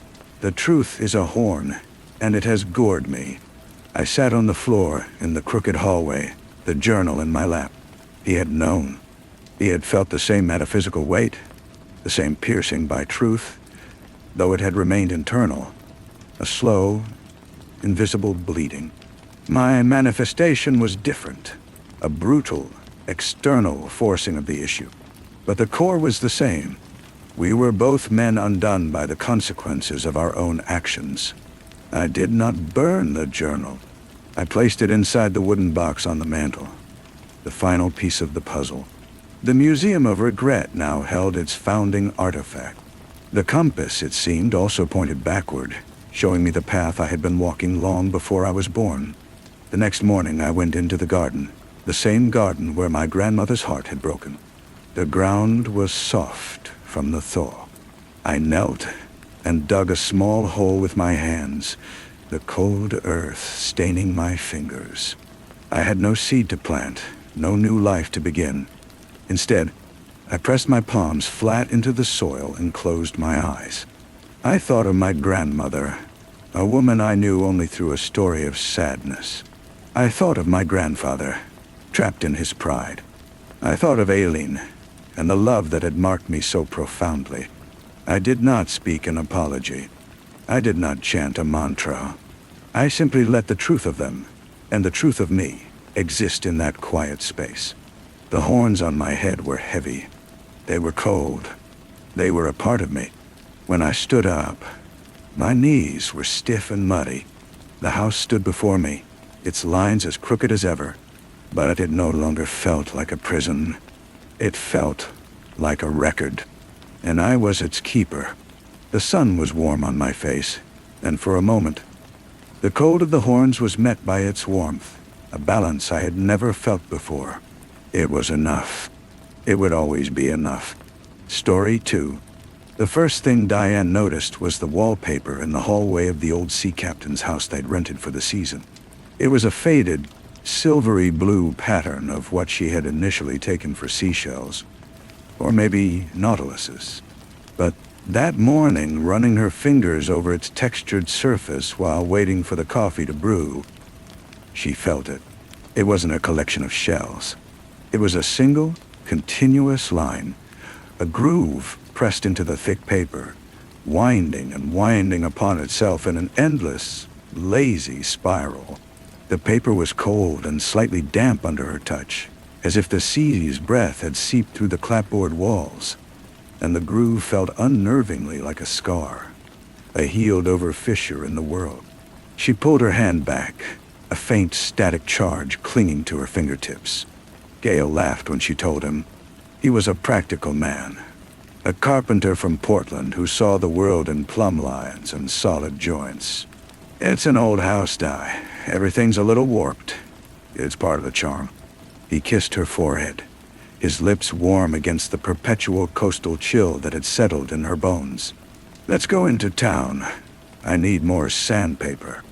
The truth is a horn, and it has gored me. I sat on the floor in the crooked hallway, the journal in my lap. He had known. He had felt the same metaphysical weight, the same piercing by truth, though it had remained internal. A slow, invisible bleeding. My manifestation was different, a brutal, external forcing of the issue. But the core was the same. We were both men undone by the consequences of our own actions. I did not burn the journal. I placed it inside the wooden box on the mantel, the final piece of the puzzle. The Museum of Regret now held its founding artifact. The compass, it seemed, also pointed backward, showing me the path I had been walking long before I was born. The next morning I went into the garden, the same garden where my grandmother's heart had broken. The ground was soft from the thaw. I knelt and dug a small hole with my hands, the cold earth staining my fingers. I had no seed to plant, no new life to begin. Instead, I pressed my palms flat into the soil and closed my eyes. I thought of my grandmother, a woman I knew only through a story of sadness. I thought of my grandfather, trapped in his pride. I thought of Aileen, and the love that had marked me so profoundly. I did not speak an apology. I did not chant a mantra. I simply let the truth of them, and the truth of me, exist in that quiet space. The horns on my head were heavy. They were cold. They were a part of me. When I stood up, my knees were stiff and muddy. The house stood before me, its lines as crooked as ever, but it no longer felt like a prison. It felt like a record, and I was its keeper. The sun was warm on my face, and for a moment, the cold of the horns was met by its warmth, a balance I had never felt before. It was enough. It would always be enough. Story 2. The first thing Diane noticed was the wallpaper in the hallway of the old sea captain's house they'd rented for the season. It was a faded, silvery blue pattern of what she had initially taken for seashells, or maybe nautiluses. But that morning, running her fingers over its textured surface while waiting for the coffee to brew, she felt it. It wasn't a collection of shells. It was a single, continuous line, a groove pressed into the thick paper, winding and winding upon itself in an endless, lazy spiral. The paper was cold and slightly damp under her touch, as if the sea's breath had seeped through the clapboard walls, and the groove felt unnervingly like a scar, a healed-over fissure in the world. She pulled her hand back, a faint static charge clinging to her fingertips. Gale laughed when she told him. He was a practical man, a carpenter from Portland who saw the world in plumb lines and solid joints. It's an old house, Di. Everything's a little warped. It's part of the charm. He kissed her forehead, his lips warm against the perpetual coastal chill that had settled in her bones. Let's go into town. I need more sandpaper.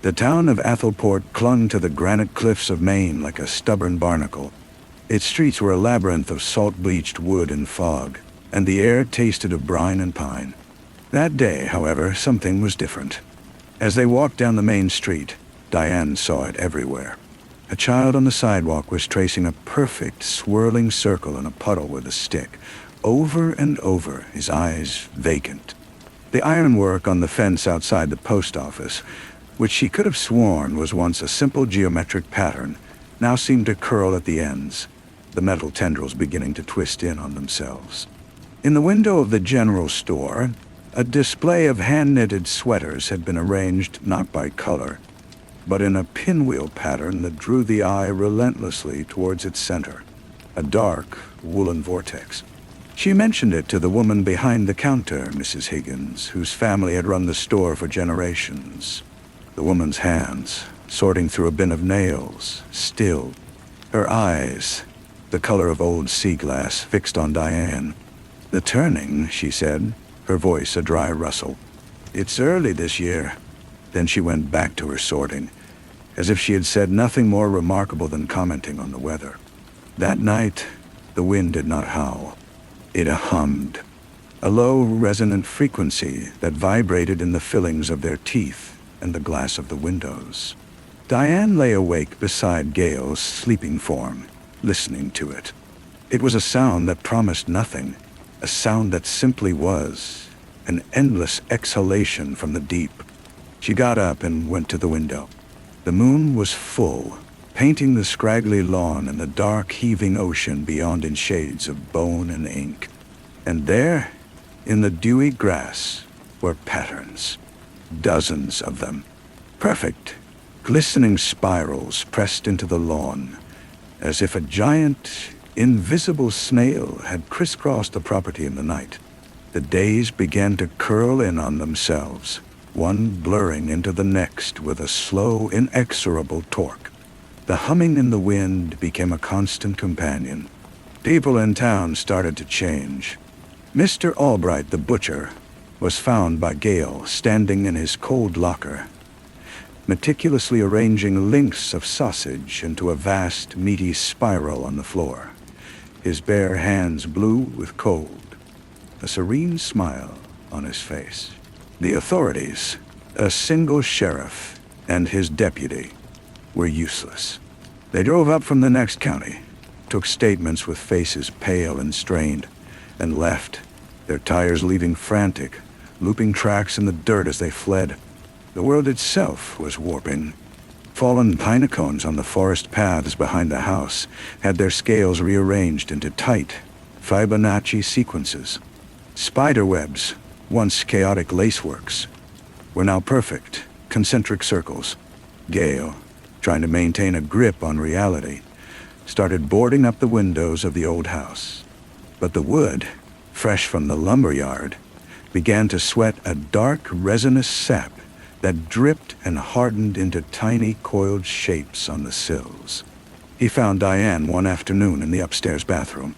The town of Athelport clung to the granite cliffs of Maine like a stubborn barnacle. Its streets were a labyrinth of salt-bleached wood and fog, and the air tasted of brine and pine. That day, however, something was different. As they walked down the main street, Diane saw it everywhere. A child on the sidewalk was tracing a perfect, swirling circle in a puddle with a stick, over and over, his eyes vacant. The ironwork on the fence outside the post office, which she could have sworn was once a simple geometric pattern, now seemed to curl at the ends, the metal tendrils beginning to twist in on themselves. In the window of the general store, a display of hand-knitted sweaters had been arranged not by color, but in a pinwheel pattern that drew the eye relentlessly towards its center, a dark, woolen vortex. She mentioned it to the woman behind the counter, Mrs. Higgins, whose family had run the store for generations. The woman's hands, sorting through a bin of nails, stilled. Her eyes, the color of old sea glass, fixed on Diane. The turning, she said, her voice a dry rustle. It's early this year. Then she went back to her sorting, as if she had said nothing more remarkable than commenting on the weather. That night, the wind did not howl. It hummed, a low, resonant frequency that vibrated in the fillings of their teeth and the glass of the windows. Diane lay awake beside Gale's sleeping form, listening to it. It was a sound that promised nothing, a sound that simply was, an endless exhalation from the deep. She got up and went to the window. The moon was full, painting the scraggly lawn and the dark, heaving ocean beyond in shades of bone and ink. And there, in the dewy grass, were patterns. Dozens of them. Perfect, glistening spirals pressed into the lawn, as if a giant, invisible snail had crisscrossed the property in the night. The days began to curl in on themselves, one blurring into the next with a slow, inexorable torque. The humming in the wind became a constant companion. People in town started to change. Mr. Albright, the butcher, was found by Gale standing in his cold locker, meticulously arranging links of sausage into a vast, meaty spiral on the floor, his bare hands blue with cold, a serene smile on his face. The authorities, a single sheriff and his deputy, were useless. They drove up from the next county, took statements with faces pale and strained, and left, their tires leaving frantic, looping tracks in the dirt as they fled. The world itself was warping. Fallen pine cones on the forest paths behind the house had their scales rearranged into tight, Fibonacci sequences. Spiderwebs, once chaotic laceworks, were now perfect, concentric circles. Gale, trying to maintain a grip on reality, started boarding up the windows of the old house. But the wood, fresh from the lumberyard, began to sweat a dark, resinous sap that dripped and hardened into tiny, coiled shapes on the sills. He found Diane one afternoon in the upstairs bathroom.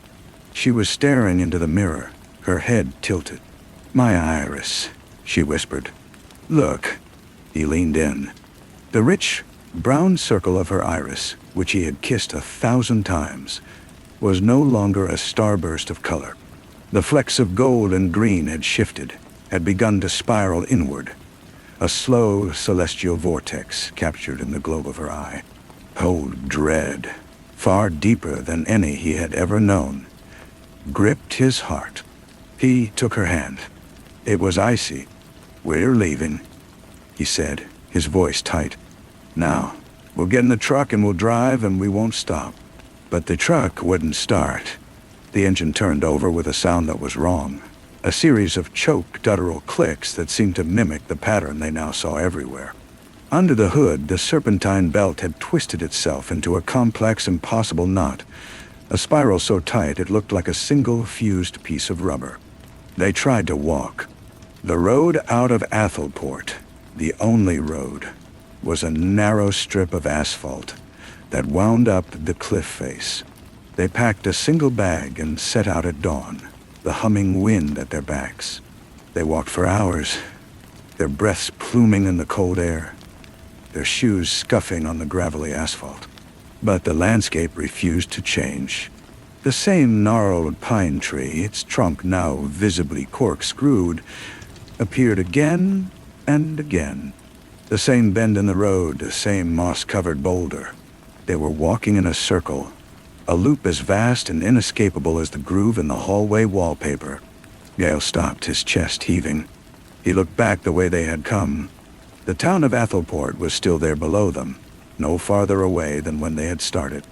She was staring into the mirror, her head tilted. "My iris," she whispered. "Look." He leaned in. The rich, brown circle of her iris, which he had kissed 1,000 times, was no longer a starburst of color. The flecks of gold and green had shifted, had begun to spiral inward, a slow celestial vortex captured in the globe of her eye. Cold dread, far deeper than any he had ever known, gripped his heart. He took her hand. It was icy. "We're leaving," he said, his voice tight. "Now, we'll get in the truck and we'll drive and we won't stop." But the truck wouldn't start. The engine turned over with a sound that was wrong, a series of choked, guttural clicks that seemed to mimic the pattern they now saw everywhere. Under the hood, the serpentine belt had twisted itself into a complex, impossible knot, a spiral so tight it looked like a single fused piece of rubber. They tried to walk. The road out of Athelport, the only road, was a narrow strip of asphalt that wound up the cliff face. They packed a single bag and set out at dawn, the humming wind at their backs. They walked for hours, their breaths pluming in the cold air, their shoes scuffing on the gravelly asphalt. But the landscape refused to change. The same gnarled pine tree, its trunk now visibly corkscrewed, appeared again and again. The same bend in the road, the same moss-covered boulder. They were walking in a circle, a loop as vast and inescapable as the groove in the hallway wallpaper. Gale stopped, his chest heaving. He looked back the way they had come. The town of Athelport was still there below them, no farther away than when they had started.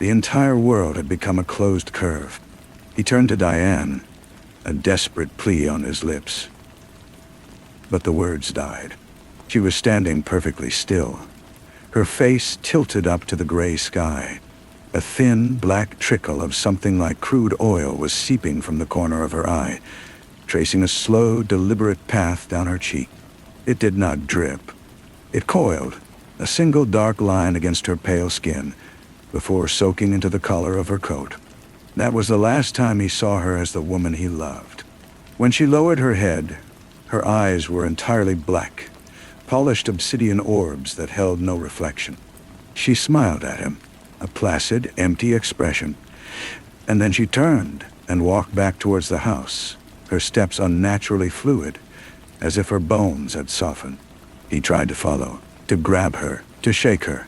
The entire world had become a closed curve. He turned to Diane, a desperate plea on his lips. But the words died. She was standing perfectly still, her face tilted up to the gray sky. A thin, black trickle of something like crude oil was seeping from the corner of her eye, tracing a slow, deliberate path down her cheek. It did not drip. It coiled, a single dark line against her pale skin, before soaking into the collar of her coat. That was the last time he saw her as the woman he loved. When she lowered her head, her eyes were entirely black, polished obsidian orbs that held no reflection. She smiled at him, a placid, empty expression, and then she turned and walked back towards the house, her steps unnaturally fluid, as if her bones had softened. He tried to follow, to grab her, to shake her,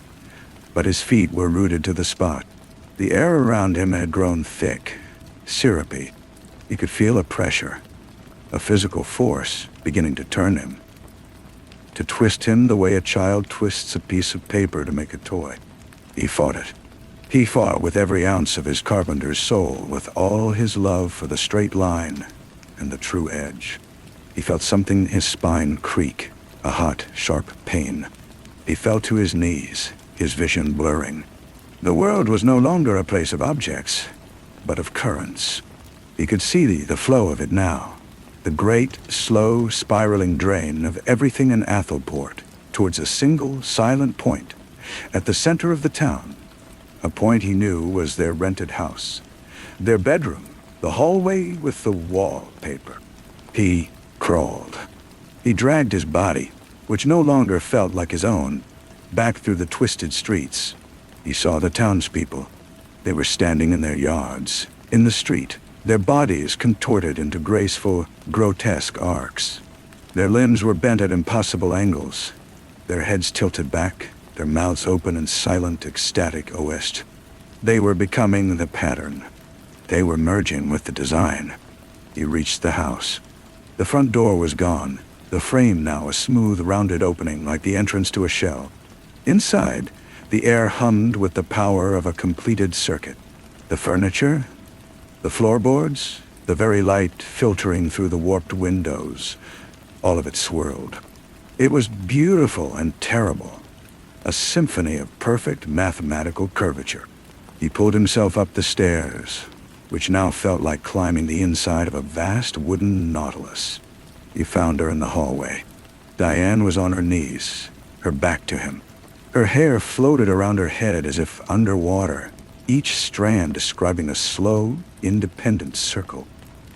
but his feet were rooted to the spot. The air around him had grown thick, syrupy. He could feel a pressure, a physical force beginning to turn him. to twist him the way a child twists a piece of paper to make a toy. He fought it. He fought with every ounce of his carpenter's soul, with all his love for the straight line and the true edge. He felt something in his spine creak, a hot, sharp pain. He fell to his knees, his vision blurring. The world was no longer a place of objects, but of currents. He could see the flow of it now, the great, slow, spiraling drain of everything in Athelport towards a single, silent point at the center of the town. A point he knew was their rented house, their bedroom, the hallway with the wallpaper. He crawled. He dragged his body, which no longer felt like his own, back through the twisted streets. He saw the townspeople. They were standing in their yards, in the street, their bodies contorted into graceful, grotesque arcs. Their limbs were bent at impossible angles, their heads tilted back, their mouths open in silent, ecstatic oest. They were becoming the pattern. They were merging with the design. He reached the house. The front door was gone, the frame now a smooth, rounded opening like the entrance to a shell. Inside, the air hummed with the power of a completed circuit. The furniture, the floorboards, the very light filtering through the warped windows, all of it swirled. It was beautiful and terrible, a symphony of perfect mathematical curvature. He pulled himself up the stairs, which now felt like climbing the inside of a vast wooden nautilus. He found her in the hallway. Diane was on her knees, her back to him. Her hair floated around her head as if underwater, each strand describing a slow, independent circle.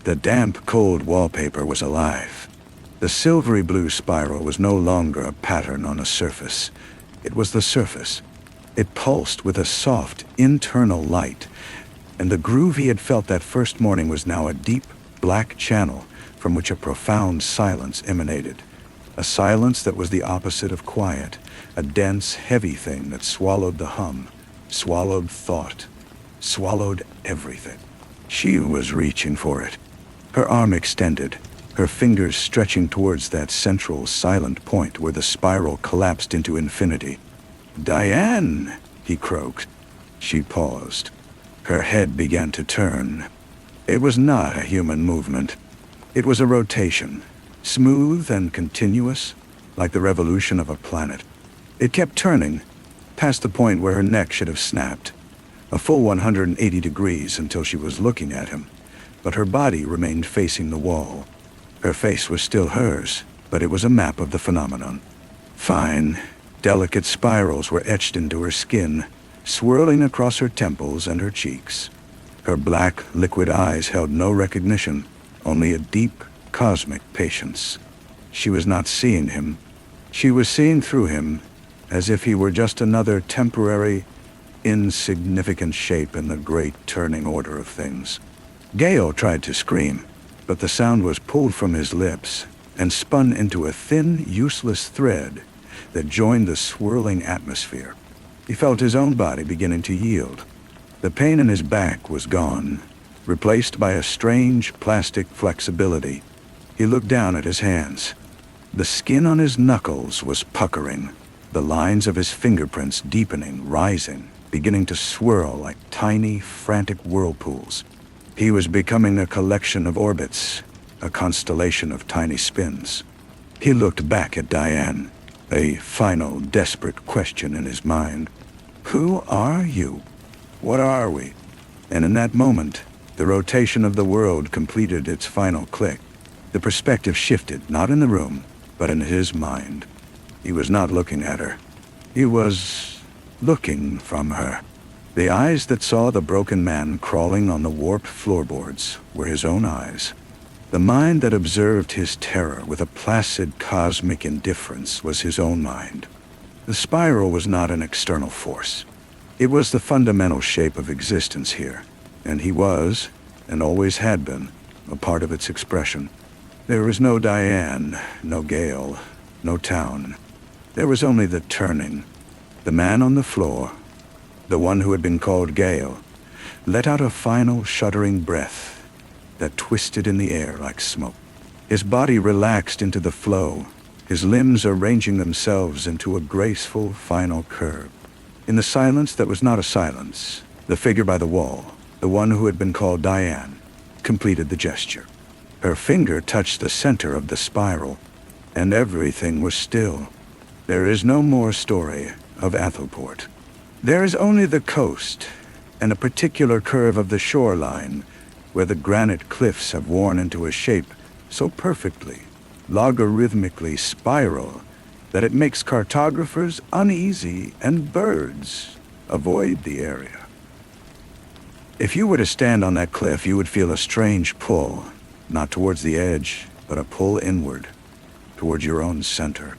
The damp, cold wallpaper was alive. The silvery blue spiral was no longer a pattern on a surface. It was the surface. It pulsed with a soft, internal light, and the groove he had felt that first morning was now a deep, black channel from which a profound silence emanated. A silence that was the opposite of quiet, a dense, heavy thing that swallowed the hum, swallowed thought, swallowed everything. She was reaching for it, her arm extended, her fingers stretching towards that central, silent point where the spiral collapsed into infinity. "Diane!" he croaked. She paused. Her head began to turn. It was not a human movement. It was a rotation, smooth and continuous, like the revolution of a planet. It kept turning, past the point where her neck should have snapped, a full 180 degrees until she was looking at him, but her body remained facing the wall. Her face was still hers, but it was a map of the phenomenon. Fine, delicate spirals were etched into her skin, swirling across her temples and her cheeks. Her black, liquid eyes held no recognition, only a deep, cosmic patience. She was not seeing him. She was seeing through him, as if he were just another temporary, insignificant shape in the great turning order of things. Gale tried to scream, but the sound was pulled from his lips and spun into a thin, useless thread that joined the swirling atmosphere. He felt his own body beginning to yield. The pain in his back was gone, replaced by a strange plastic flexibility. He looked down at his hands. The skin on his knuckles was puckering, the lines of his fingerprints deepening, rising, beginning to swirl like tiny, frantic whirlpools. He was becoming a collection of orbits, a constellation of tiny spins. He looked back at Diane, a final, desperate question in his mind. Who are you? What are we? And in that moment, the rotation of the world completed its final click. The perspective shifted, not in the room, but in his mind. He was not looking at her. He was looking from her. The eyes that saw the broken man crawling on the warped floorboards were his own eyes. The mind that observed his terror with a placid cosmic indifference was his own mind. The spiral was not an external force. It was the fundamental shape of existence here, and he was, and always had been, a part of its expression. There was no Diane, no Gale, no town. There was only the turning. The man on the floor, the one who had been called Gale, let out a final shuddering breath that twisted in the air like smoke. His body relaxed into the flow, his limbs arranging themselves into a graceful final curve. In the silence that was not a silence, the figure by the wall, the one who had been called Diane, completed the gesture. Her finger touched the center of the spiral, and everything was still. There is no more story of Athelport. There is only the coast, and a particular curve of the shoreline, where the granite cliffs have worn into a shape so perfectly, logarithmically spiral, that it makes cartographers uneasy and birds avoid the area. If you were to stand on that cliff, you would feel a strange pull, not towards the edge, but a pull inward, towards your own center.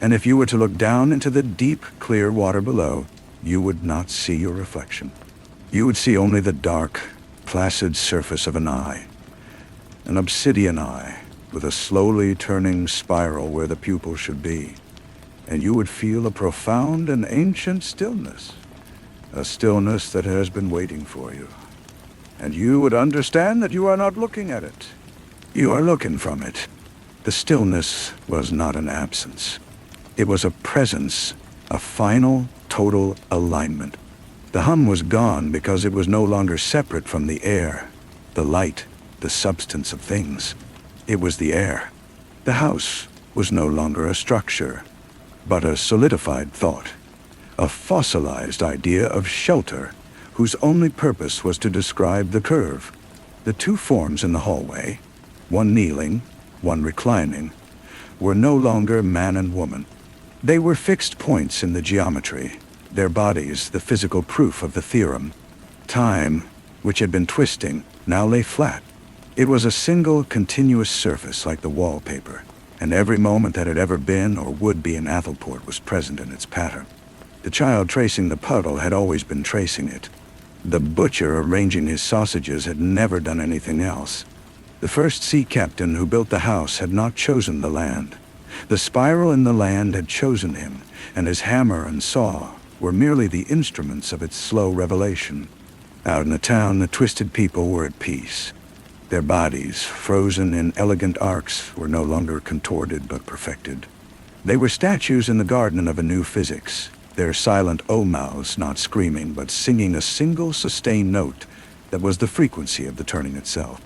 And if you were to look down into the deep, clear water below, you would not see your reflection. You would see only the dark, placid surface of an eye, an obsidian eye with a slowly turning spiral where the pupil should be. And you would feel a profound and ancient stillness, a stillness that has been waiting for you. And you would understand that you are not looking at it. You are looking from it. The stillness was not an absence. It was a presence, a final, total alignment. The hum was gone because it was no longer separate from the air, the light, the substance of things. It was the air. The house was no longer a structure, but a solidified thought, a fossilized idea of shelter whose only purpose was to describe the curve. The two forms in the hallway, one kneeling, one reclining, were no longer man and woman. They were fixed points in the geometry, their bodies the physical proof of the theorem. Time, which had been twisting, now lay flat. It was a single, continuous surface like the wallpaper, and every moment that had ever been or would be in Athelport was present in its pattern. The child tracing the puddle had always been tracing it. The butcher arranging his sausages had never done anything else. The first sea captain who built the house had not chosen the land. The spiral in the land had chosen him, and his hammer and saw were merely the instruments of its slow revelation. Out in the town, the twisted people were at peace. Their bodies, frozen in elegant arcs, were no longer contorted but perfected. They were statues in the garden of a new physics, their silent O-mouths not screaming but singing a single sustained note that was the frequency of the turning itself.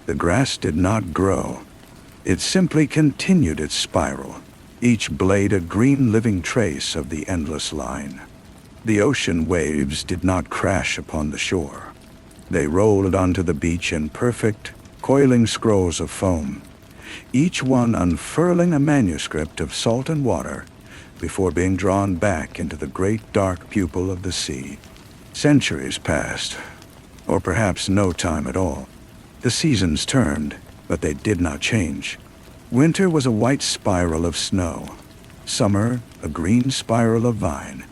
The grass did not grow. It simply continued its spiral, each blade a green living trace of the endless line. The ocean waves did not crash upon the shore. They rolled onto the beach in perfect, coiling scrolls of foam, each one unfurling a manuscript of salt and water before being drawn back into the great dark pupil of the sea. Centuries passed, or perhaps no time at all. The seasons turned, but they did not change. Winter was a white spiral of snow. Summer, a green spiral of vine.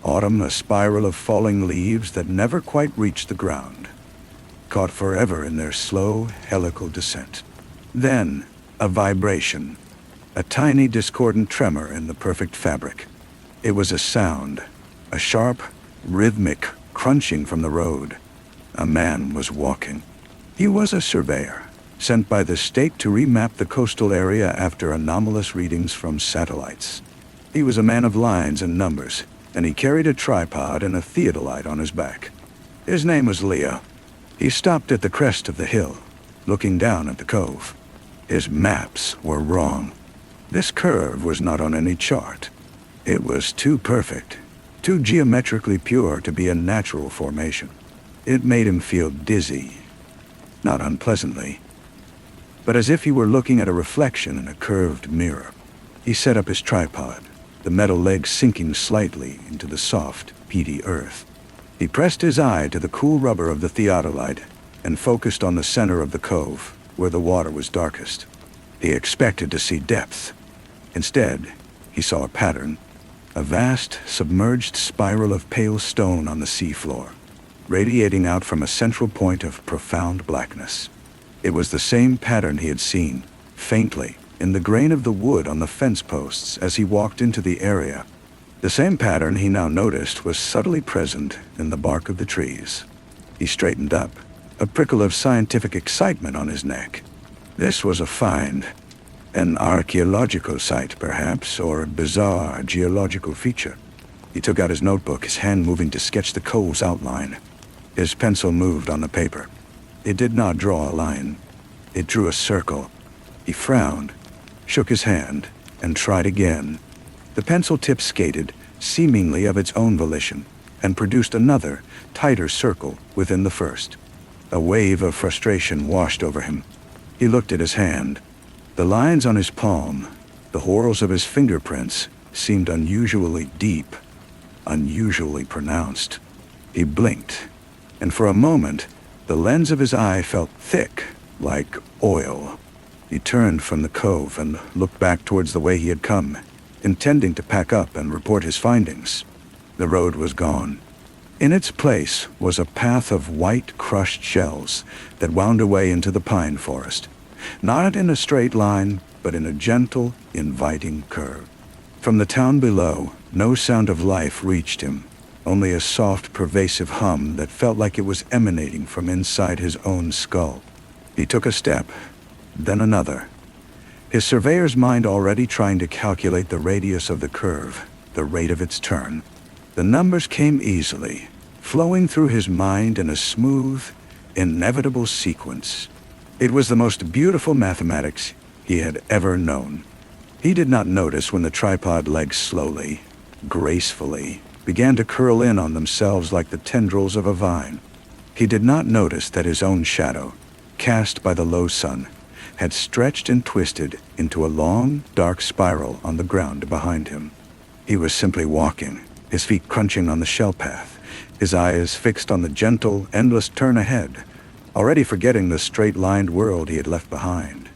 Autumn, a spiral of falling leaves that never quite reached the ground, caught forever in their slow, helical descent. Then, a vibration, a tiny discordant tremor in the perfect fabric. It was a sound, a sharp, rhythmic crunching from the road. A man was walking. He was a surveyor, sent by the state to remap the coastal area after anomalous readings from satellites. He was a man of lines and numbers, and he carried a tripod and a theodolite on his back. His name was Leo. He stopped at the crest of the hill, looking down at the cove. His maps were wrong. This curve was not on any chart. It was too perfect, too geometrically pure to be a natural formation. It made him feel dizzy, not unpleasantly, but as if he were looking at a reflection in a curved mirror. He set up his tripod, the metal leg sinking slightly into the soft, peaty earth. He pressed his eye to the cool rubber of the theodolite and focused on the center of the cove, where the water was darkest. He expected to see depth. Instead, he saw a pattern, a vast, submerged spiral of pale stone on the seafloor, radiating out from a central point of profound blackness. It was the same pattern he had seen, faintly, in the grain of the wood on the fence posts as he walked into the area. The same pattern he now noticed was subtly present in the bark of the trees. He straightened up, a prickle of scientific excitement on his neck. This was a find. An archaeological site, perhaps, or a bizarre geological feature. He took out his notebook, his hand moving to sketch the cove's outline. His pencil moved on the paper. It did not draw a line. It drew a circle. He frowned, shook his hand, and tried again. The pencil tip skated, seemingly of its own volition, and produced another, tighter circle within the first. A wave of frustration washed over him. He looked at his hand. The lines on his palm, the whorls of his fingerprints, seemed unusually deep, unusually pronounced. He blinked, and for a moment, the lens of his eye felt thick, like oil. He turned from the cove and looked back towards the way he had come, intending to pack up and report his findings. The road was gone. In its place was a path of white crushed shells that wound away into the pine forest, not in a straight line, but in a gentle, inviting curve. From the town below, no sound of life reached him, only a soft, pervasive hum that felt like it was emanating from inside his own skull. He took a step, then another, his surveyor's mind already trying to calculate the radius of the curve, the rate of its turn. The numbers came easily, flowing through his mind in a smooth, inevitable sequence. It was the most beautiful mathematics he had ever known. He did not notice when the tripod legs slowly, gracefully, began to curl in on themselves like the tendrils of a vine. He did not notice that his own shadow, cast by the low sun, had stretched and twisted into a long, dark spiral on the ground behind him. He was simply walking, his feet crunching on the shell path, his eyes fixed on the gentle, endless turn ahead, already forgetting the straight-lined world he had left behind,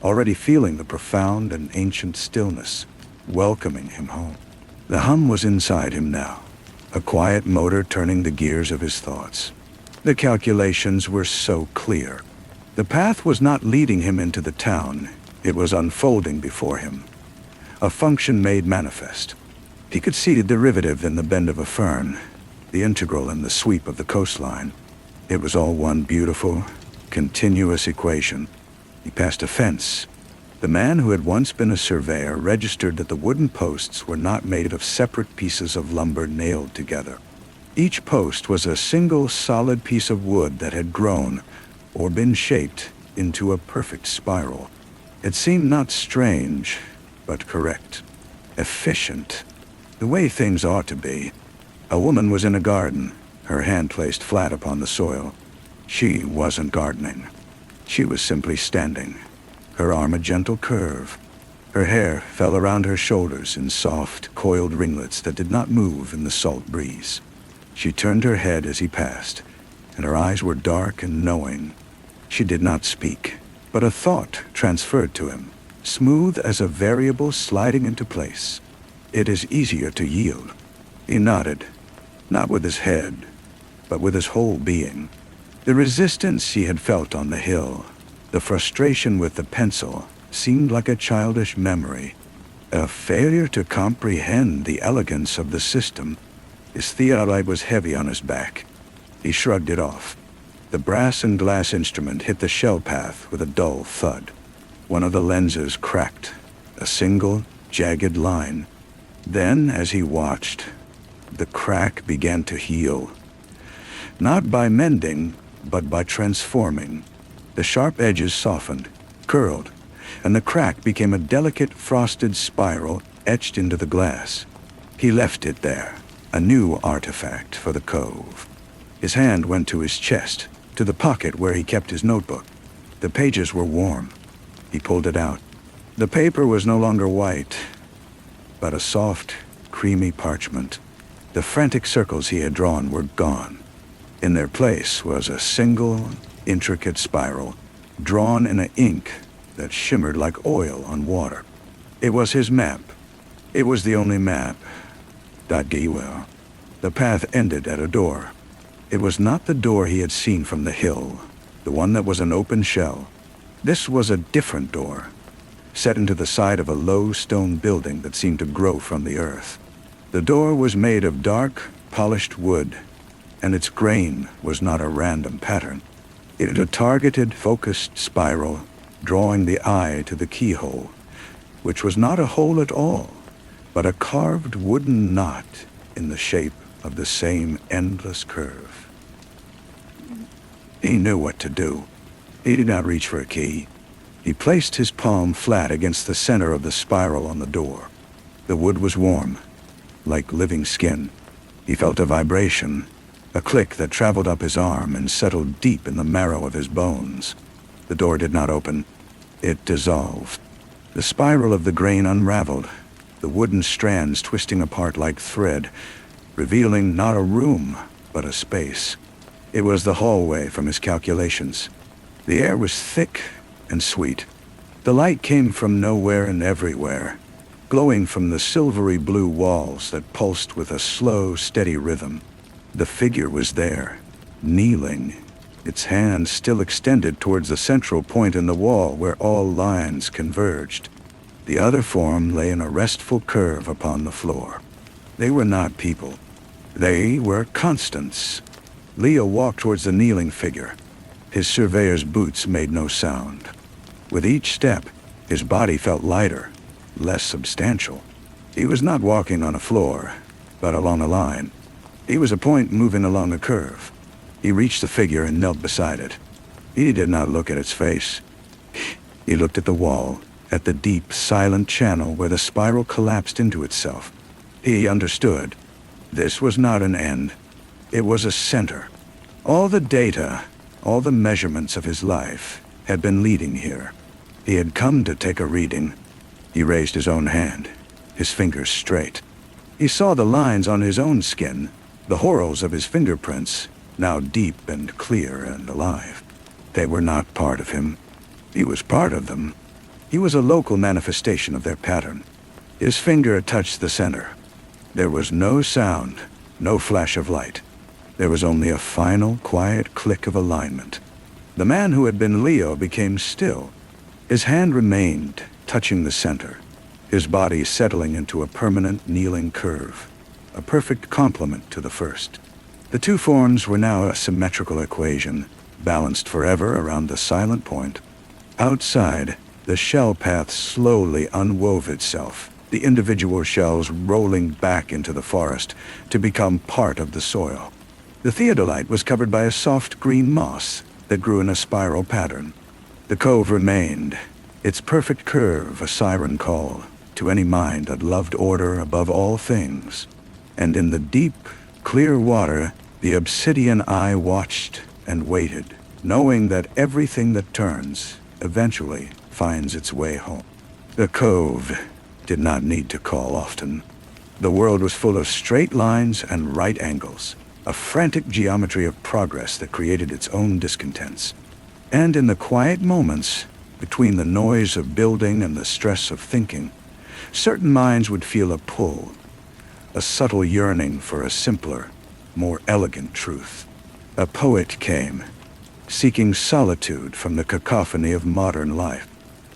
already feeling the profound and ancient stillness, welcoming him home. The hum was inside him now, a quiet motor turning the gears of his thoughts. The calculations were so clear. The path was not leading him into the town, it was unfolding before him. A function made manifest. He could see the derivative in the bend of a fern, the integral in the sweep of the coastline. It was all one beautiful, continuous equation. He passed a fence. The man who had once been a surveyor registered that the wooden posts were not made of separate pieces of lumber nailed together. Each post was a single solid piece of wood that had grown, or been shaped, into a perfect spiral. It seemed not strange, but correct, efficient, the way things ought to be. A woman was in a garden, her hand placed flat upon the soil. She wasn't gardening. She was simply standing, her arm a gentle curve. Her hair fell around her shoulders in soft, coiled ringlets that did not move in the salt breeze. She turned her head as he passed, and her eyes were dark and knowing. She did not speak, but a thought transferred to him, smooth as a variable sliding into place. It is easier to yield. He nodded, not with his head, but with his whole being. The resistance he had felt on the hill, the frustration with the pencil, seemed like a childish memory, a failure to comprehend the elegance of the system. His theodolite was heavy on his back. He shrugged it off. The brass and glass instrument hit the shell path with a dull thud. One of the lenses cracked, a single, jagged line. Then, as he watched, the crack began to heal. Not by mending, but by transforming. The sharp edges softened, curled, and the crack became a delicate frosted spiral etched into the glass. He left it there, a new artifact for the cove. His hand went to his chest, to the pocket where he kept his notebook. The pages were warm. He pulled it out. The paper was no longer white, but a soft, creamy parchment. The frantic circles he had drawn were gone. In their place was a single, intricate spiral, drawn in an ink that shimmered like oil on water. It was his map. It was the only map. Well. The path ended at a door. It was not the door he had seen from the hill, the one that was an open shell. This was a different door, set into the side of a low stone building that seemed to grow from the earth. The door was made of dark, polished wood, and its grain was not a random pattern. It had a targeted, focused spiral, drawing the eye to the keyhole, which was not a hole at all, but a carved wooden knot in the shape of the same endless curve. He knew what to do. He did not reach for a key. He placed his palm flat against the center of the spiral on the door. The wood was warm, like living skin. He felt a vibration, a click that traveled up his arm and settled deep in the marrow of his bones. The door did not open. It dissolved. The spiral of the grain unraveled, the wooden strands twisting apart like thread, revealing not a room, but a space. It was the hallway from his calculations. The air was thick and sweet. The light came from nowhere and everywhere, glowing from the silvery blue walls that pulsed with a slow, steady rhythm. The figure was there, kneeling, its hand still extended towards the central point in the wall where all lines converged. The other form lay in a restful curve upon the floor. They were not people. They were constants. Leo walked towards the kneeling figure. His surveyor's boots made no sound. With each step, his body felt lighter, less substantial. He was not walking on a floor, but along a line. He was a point moving along a curve. He reached the figure and knelt beside it. He did not look at its face. He looked at the wall, at the deep, silent channel where the spiral collapsed into itself. He understood. This was not an end. It was a center. All the data, all the measurements of his life had been leading here. He had come to take a reading. He raised his own hand, his fingers straight. He saw the lines on his own skin, the whorls of his fingerprints, now deep and clear and alive. They were not part of him. He was part of them. He was a local manifestation of their pattern. His finger touched the center. There was no sound, no flash of light. There was only a final, quiet click of alignment. The man who had been Leo became still. His hand remained, touching the center, his body settling into a permanent kneeling curve, a perfect complement to the first. The two forms were now a symmetrical equation, balanced forever around the silent point. Outside, the shell path slowly unwove itself, the individual shells rolling back into the forest to become part of the soil. The theodolite was covered by a soft green moss that grew in a spiral pattern. The cove remained, its perfect curve a siren call to any mind that loved order above all things. And in the deep, clear water, the obsidian eye watched and waited, knowing that everything that turns eventually finds its way home. The cove did not need to call often. The world was full of straight lines and right angles, a frantic geometry of progress that created its own discontents. And in the quiet moments, between the noise of building and the stress of thinking, certain minds would feel a pull, a subtle yearning for a simpler, more elegant truth. A poet came, seeking solitude from the cacophony of modern life.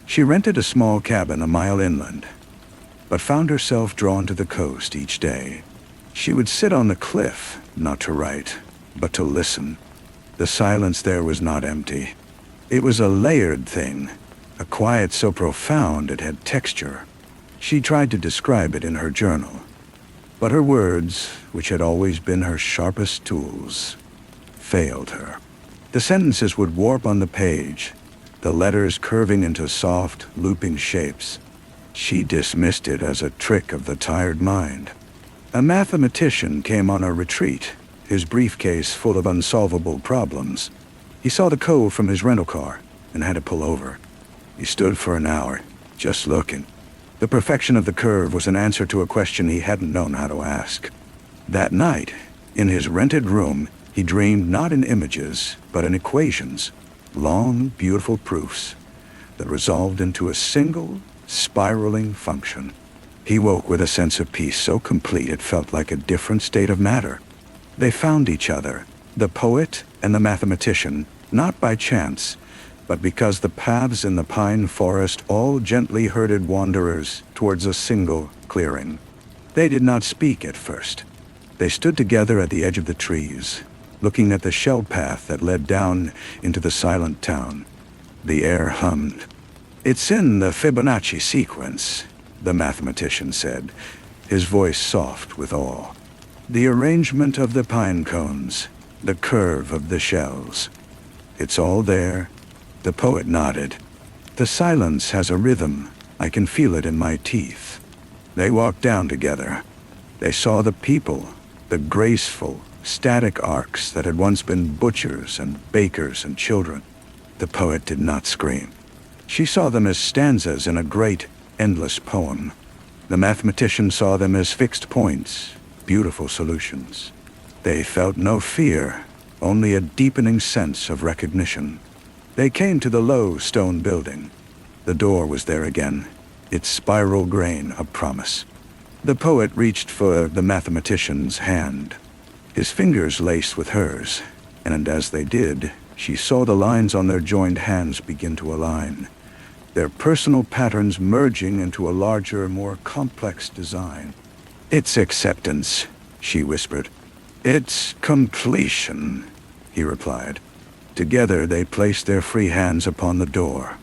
She rented a small cabin a mile inland, but found herself drawn to the coast each day. She would sit on the cliff, not to write, but to listen. The silence there was not empty. It was a layered thing, a quiet so profound it had texture. She tried to describe it in her journal, but her words, which had always been her sharpest tools, failed her. The sentences would warp on the page, the letters curving into soft, looping shapes. She dismissed it as a trick of the tired mind. A mathematician came on a retreat, his briefcase full of unsolvable problems. He saw the cove from his rental car and had to pull over. He stood for an hour, just looking. The perfection of the curve was an answer to a question he hadn't known how to ask. That night, in his rented room, he dreamed not in images, but in equations, long, beautiful proofs that resolved into a single, spiraling function. He woke with a sense of peace so complete it felt like a different state of matter. They found each other, the poet and the mathematician, not by chance, but because the paths in the pine forest all gently herded wanderers towards a single clearing. They did not speak at first. They stood together at the edge of the trees, looking at the shell path that led down into the silent town. The air hummed, "It's in the Fibonacci sequence," the mathematician said, his voice soft with awe. "The arrangement of the pine cones, the curve of the shells. It's all there." The poet nodded. "The silence has a rhythm. I can feel it in my teeth." They walked down together. They saw the people, the graceful, static arcs that had once been butchers and bakers and children. The poet did not scream. She saw them as stanzas in a great, endless poem. The mathematician saw them as fixed points, beautiful solutions. They felt no fear, only a deepening sense of recognition. They came to the low stone building. The door was there again, its spiral grain a promise. The poet reached for the mathematician's hand, his fingers laced with hers, and as they did, she saw the lines on their joined hands begin to align, their personal patterns merging into a larger, more complex design. "It's acceptance," she whispered. "It's completion," he replied. Together they placed their free hands upon the door.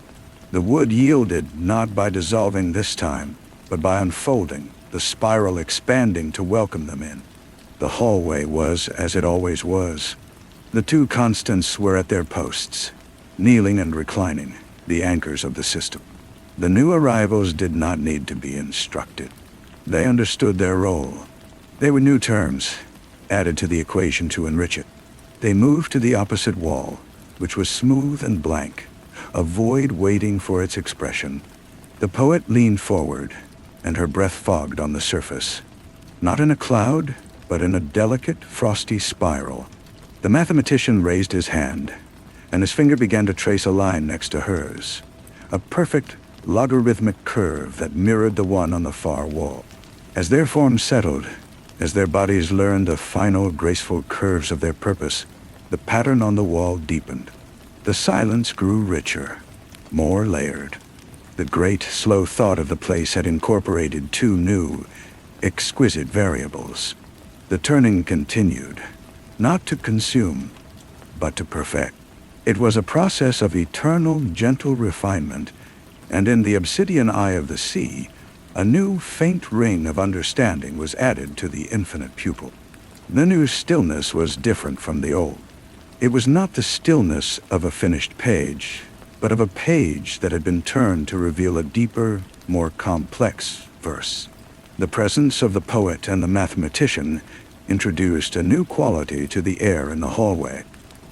The wood yielded, not by dissolving this time, but by unfolding, the spiral expanding to welcome them in. The hallway was as it always was. The two constants were at their posts, kneeling and reclining, the anchors of the system. The new arrivals did not need to be instructed. They understood their role. They were new terms, added to the equation to enrich it. They moved to the opposite wall, which was smooth and blank, a void waiting for its expression. The poet leaned forward, and her breath fogged on the surface. Not in a cloud, but in a delicate, frosty spiral. The mathematician raised his hand, and his finger began to trace a line next to hers, a perfect, logarithmic curve that mirrored the one on the far wall. As their forms settled, as their bodies learned the final, graceful curves of their purpose, the pattern on the wall deepened. The silence grew richer, more layered. The great, slow thought of the place had incorporated two new, exquisite variables. The turning continued, not to consume, but to perfect. It was a process of eternal, gentle refinement, and in the obsidian eye of the sea, a new, faint ring of understanding was added to the infinite pupil. The new stillness was different from the old. It was not the stillness of a finished page, but of a page that had been turned to reveal a deeper, more complex verse. The presence of the poet and the mathematician introduced a new quality to the air in the hallway.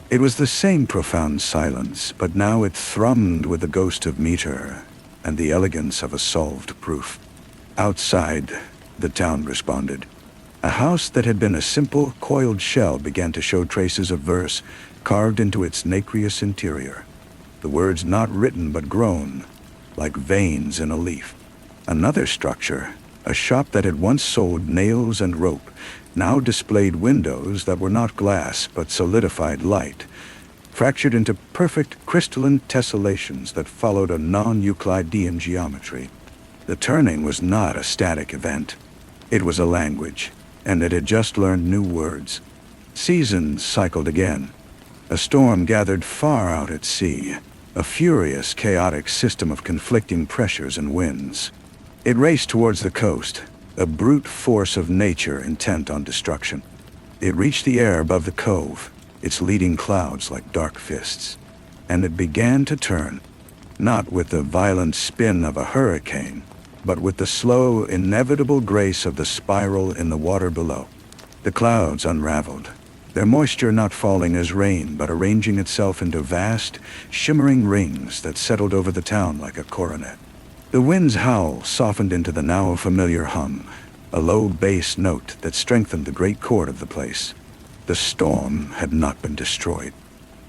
It was the same profound silence, but now it thrummed with the ghost of meter and the elegance of a solved proof. Outside, the town responded. A house that had been a simple, coiled shell began to show traces of verse carved into its nacreous interior. The words not written but grown, like veins in a leaf. Another structure, a shop that had once sold nails and rope, now displayed windows that were not glass but solidified light, fractured into perfect crystalline tessellations that followed a non-Euclidean geometry. The turning was not a static event. It was a language, and it had just learned new words. Seasons cycled again. A storm gathered far out at sea, a furious, chaotic system of conflicting pressures and winds. It raced towards the coast, a brute force of nature intent on destruction. It reached the air above the cove, its leading clouds like dark fists, and it began to turn, not with the violent spin of a hurricane, but with the slow, inevitable grace of the spiral in the water below. The clouds unraveled, their moisture not falling as rain, but arranging itself into vast, shimmering rings that settled over the town like a coronet. The wind's howl softened into the now familiar hum, a low bass note that strengthened the great chord of the place. The storm had not been destroyed.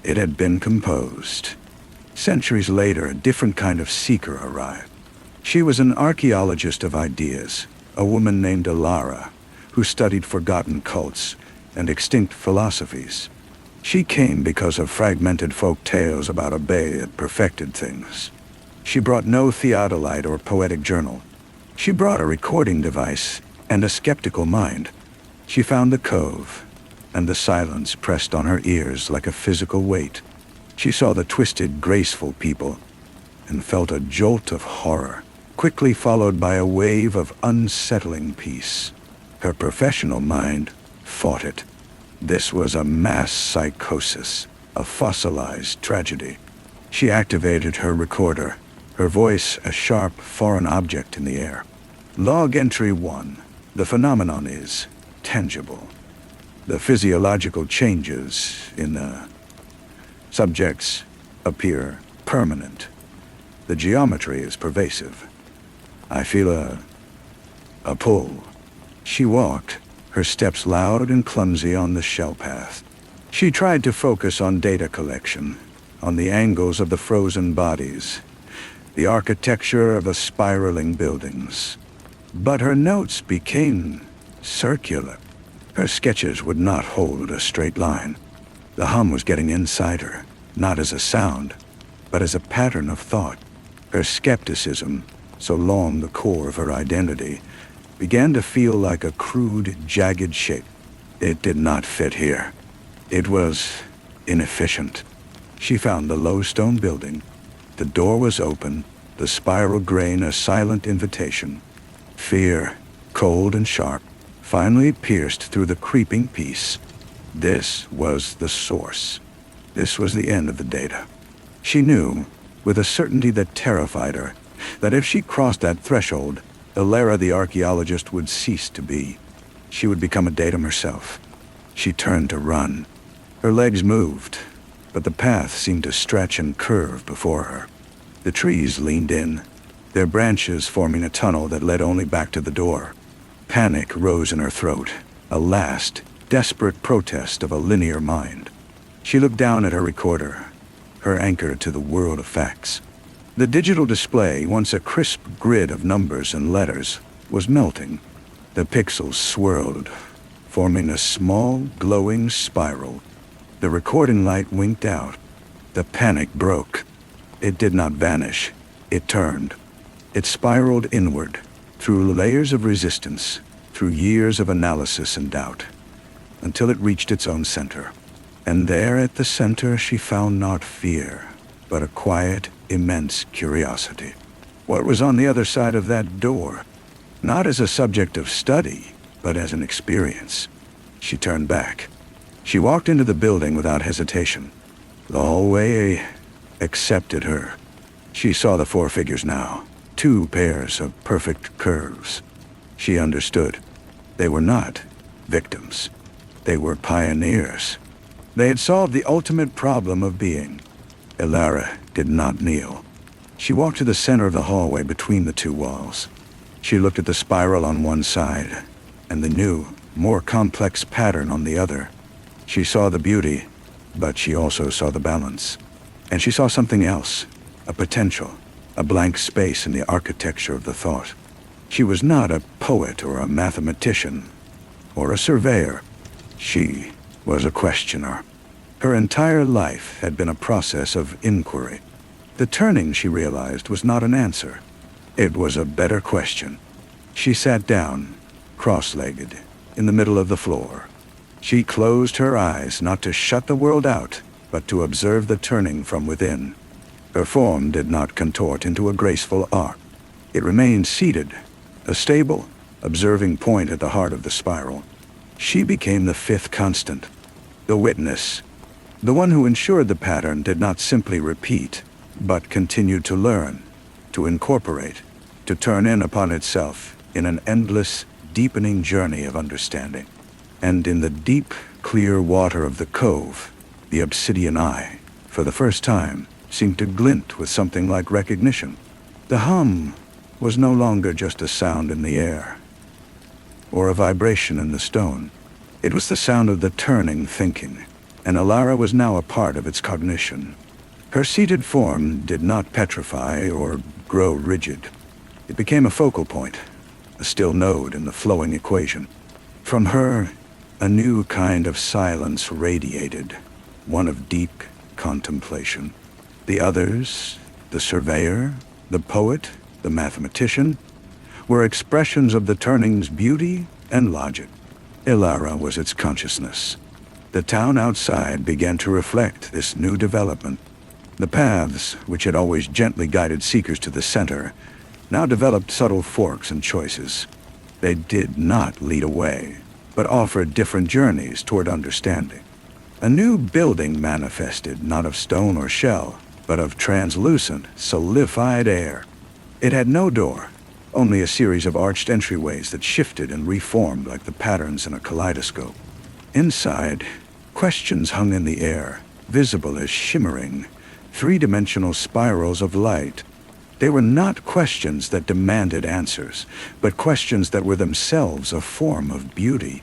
It had been composed. Centuries later, a different kind of seeker arrived. She was an archaeologist of ideas, a woman named Alara, who studied forgotten cults and extinct philosophies. She came because of fragmented folk tales about a bay that perfected things. She brought no theodolite or poetic journal. She brought a recording device and a skeptical mind. She found the cove, and the silence pressed on her ears like a physical weight. She saw the twisted, graceful people, and felt a jolt of horror, quickly followed by a wave of unsettling peace. Her professional mind fought it. This was a mass psychosis, a fossilized tragedy. She activated her recorder, her voice a sharp foreign object in the air. Log entry 1. The phenomenon is tangible. The physiological changes in the subjects appear permanent. The geometry is pervasive. I feel a pull. She walked, her steps loud and clumsy on the shell path. She tried to focus on data collection, on the angles of the frozen bodies, the architecture of the spiraling buildings. But her notes became circular. Her sketches would not hold a straight line. The hum was getting inside her, not as a sound, but as a pattern of thought. Her skepticism, so long the core of her identity, began to feel like a crude, jagged shape. It did not fit here. It was inefficient. She found the low stone building. The door was open, the spiral grain a silent invitation. Fear, cold and sharp, finally pierced through the creeping peace. This was the source. This was the end of the data. She knew, with a certainty that terrified her, that if she crossed that threshold, Ilara the archaeologist would cease to be. She would become a datum herself. She turned to run. Her legs moved, but the path seemed to stretch and curve before her. The trees leaned in, their branches forming a tunnel that led only back to the door. Panic rose in her throat, a last, desperate protest of a linear mind. She looked down at her recorder, her anchor to the world of facts. The digital display, once a crisp grid of numbers and letters, was melting. The pixels swirled, forming a small, glowing spiral. The recording light winked out. The panic broke. It did not vanish. It turned. It spiraled inward, through layers of resistance, through years of analysis and doubt, until it reached its own center. And there at the center she found not fear, but a quiet, immense curiosity. What was on the other side of that door? Not as a subject of study, but as an experience. She turned back. She walked into the building without hesitation. The hallway accepted her. She saw the four figures now, 2 pairs of perfect curves. She understood. They were not victims. They were pioneers. They had solved the ultimate problem of being. Ilara did not kneel. She walked to the center of the hallway between the 2 walls. She looked at the spiral on one side, and the new, more complex pattern on the other. She saw the beauty, but she also saw the balance. And she saw something else, a potential, a blank space in the architecture of the thought. She was not a poet or a mathematician or a surveyor. She was a questioner. Her entire life had been a process of inquiry. The turning, she realized, was not an answer. It was a better question. She sat down, cross-legged, in the middle of the floor. She closed her eyes not to shut the world out, but to observe the turning from within. Her form did not contort into a graceful arc. It remained seated, a stable, observing point at the heart of the spiral. She became the 5th constant, the witness, the one who ensured the pattern did not simply repeat, but continued to learn, to incorporate, to turn in upon itself in an endless, deepening journey of understanding. And in the deep, clear water of the cove, the obsidian eye, for the first time, seemed to glint with something like recognition. The hum was no longer just a sound in the air, or a vibration in the stone. It was the sound of the turning thinking, and Ilara was now a part of its cognition. Her seated form did not petrify or grow rigid. It became a focal point, a still node in the flowing equation. From her, a new kind of silence radiated, one of deep contemplation. The others, the surveyor, the poet, the mathematician, were expressions of the turning's beauty and logic. Ilara was its consciousness. The town outside began to reflect this new development. The paths, which had always gently guided seekers to the center, now developed subtle forks and choices. They did not lead away, but offered different journeys toward understanding. A new building manifested, not of stone or shell, but of translucent, solidified air. It had no door, only a series of arched entryways that shifted and reformed like the patterns in a kaleidoscope. Inside, questions hung in the air, visible as shimmering, three-dimensional spirals of light. They were not questions that demanded answers, but questions that were themselves a form of beauty.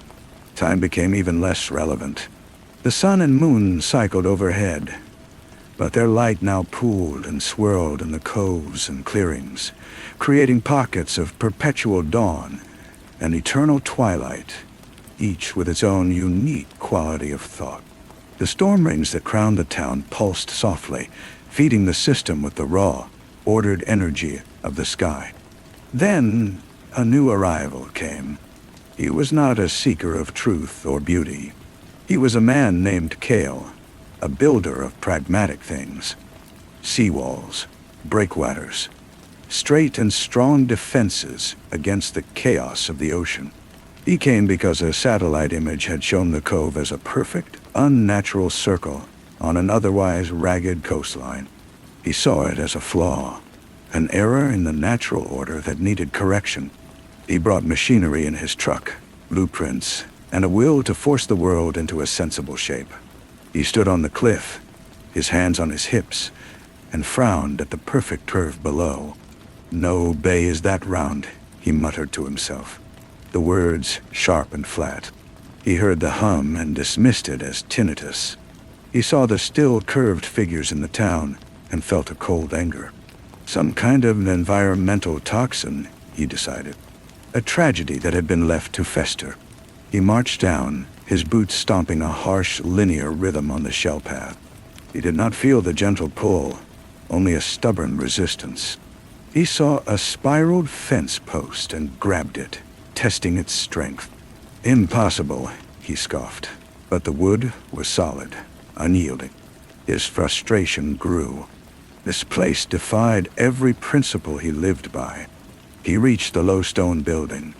Time became even less relevant. The sun and moon cycled overhead, but their light now pooled and swirled in the coves and clearings, creating pockets of perpetual dawn and eternal twilight, each with its own unique quality of thought. The storm rings that crowned the town pulsed softly, feeding the system with the raw, ordered energy of the sky. Then a new arrival came. He was not a seeker of truth or beauty. He was a man named Kale, a builder of pragmatic things. Seawalls, breakwaters, straight and strong defenses against the chaos of the ocean. He came because a satellite image had shown the cove as a perfect, unnatural circle on an otherwise ragged coastline. He saw it as a flaw, an error in the natural order that needed correction. He brought machinery in his truck, blueprints, and a will to force the world into a sensible shape. He stood on the cliff, his hands on his hips, and frowned at the perfect curve below. "No bay is that round," he muttered to himself, the words sharp and flat. He heard the hum and dismissed it as tinnitus. He saw the still curved figures in the town and felt a cold anger. Some kind of an environmental toxin, he decided. A tragedy that had been left to fester. He marched down, his boots stomping a harsh, linear rhythm on the shell path. He did not feel the gentle pull, only a stubborn resistance. He saw a spiraled fence post and grabbed it, testing its strength. "Impossible," he scoffed, but the wood was solid, unyielding. His frustration grew. This place defied every principle he lived by. He reached the low stone building.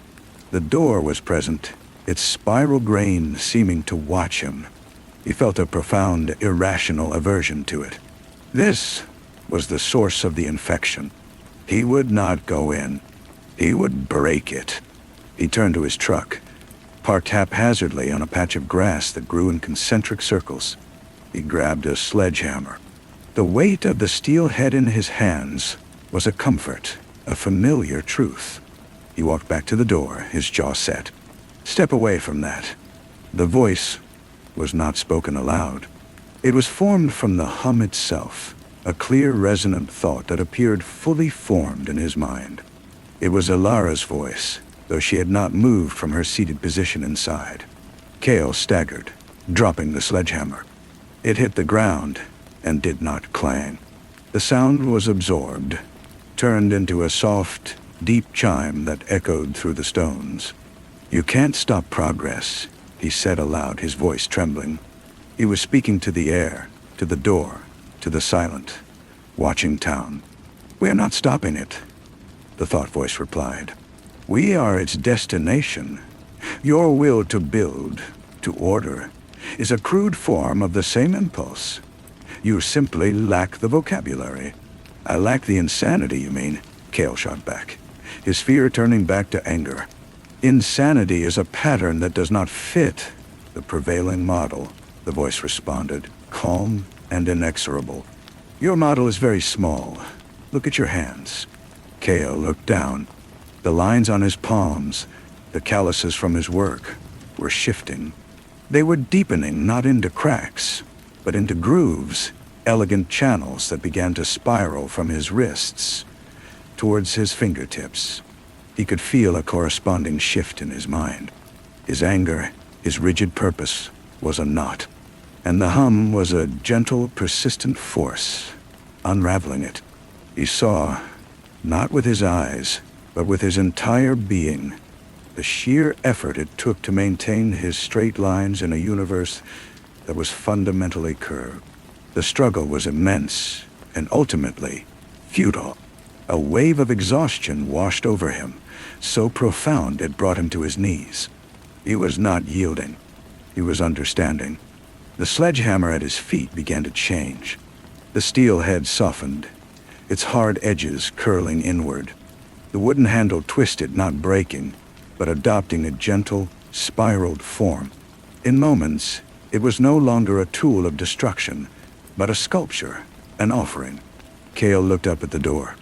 The door was present, its spiral grain seeming to watch him. He felt a profound, irrational aversion to it. This was the source of the infection. He would not go in. He would break it. He turned to his truck, parked haphazardly on a patch of grass that grew in concentric circles. He grabbed a sledgehammer. The weight of the steel head in his hands was a comfort, a familiar truth. He walked back to the door, his jaw set. "Step away from that." The voice was not spoken aloud. It was formed from the hum itself, a clear, resonant thought that appeared fully formed in his mind. It was Alara's voice, though she had not moved from her seated position inside. Kale staggered, dropping the sledgehammer. It hit the ground and did not clang. The sound was absorbed, turned into a soft, deep chime that echoed through the stones. "You can't stop progress," he said aloud, his voice trembling. He was speaking to the air, to the door, to the silent, watching town. "We are not stopping it," the thought voice replied. "We are its destination. Your will to build, to order, is a crude form of the same impulse. You simply lack the vocabulary." "I lack the insanity, you mean?" Kale shot back, his fear turning back to anger. "Insanity is a pattern that does not fit the prevailing model," the voice responded, calm and inexorable. "Your model is very small. Look at your hands." Kale looked down. The lines on his palms, the calluses from his work, were shifting. They were deepening not into cracks, but into grooves, elegant channels that began to spiral from his wrists towards his fingertips. He could feel a corresponding shift in his mind. His anger, his rigid purpose, was a knot, and the hum was a gentle, persistent force, unraveling it. He saw, not with his eyes, but with his entire being, the sheer effort it took to maintain his straight lines in a universe that was fundamentally curved. The struggle was immense, and ultimately futile. A wave of exhaustion washed over him, so profound it brought him to his knees. He was not yielding. He was understanding. The sledgehammer at his feet began to change. The steel head softened, its hard edges curling inward. The wooden handle twisted, not breaking, but adopting a gentle, spiraled form. In moments, it was no longer a tool of destruction, but a sculpture, an offering. Cale looked up at the door.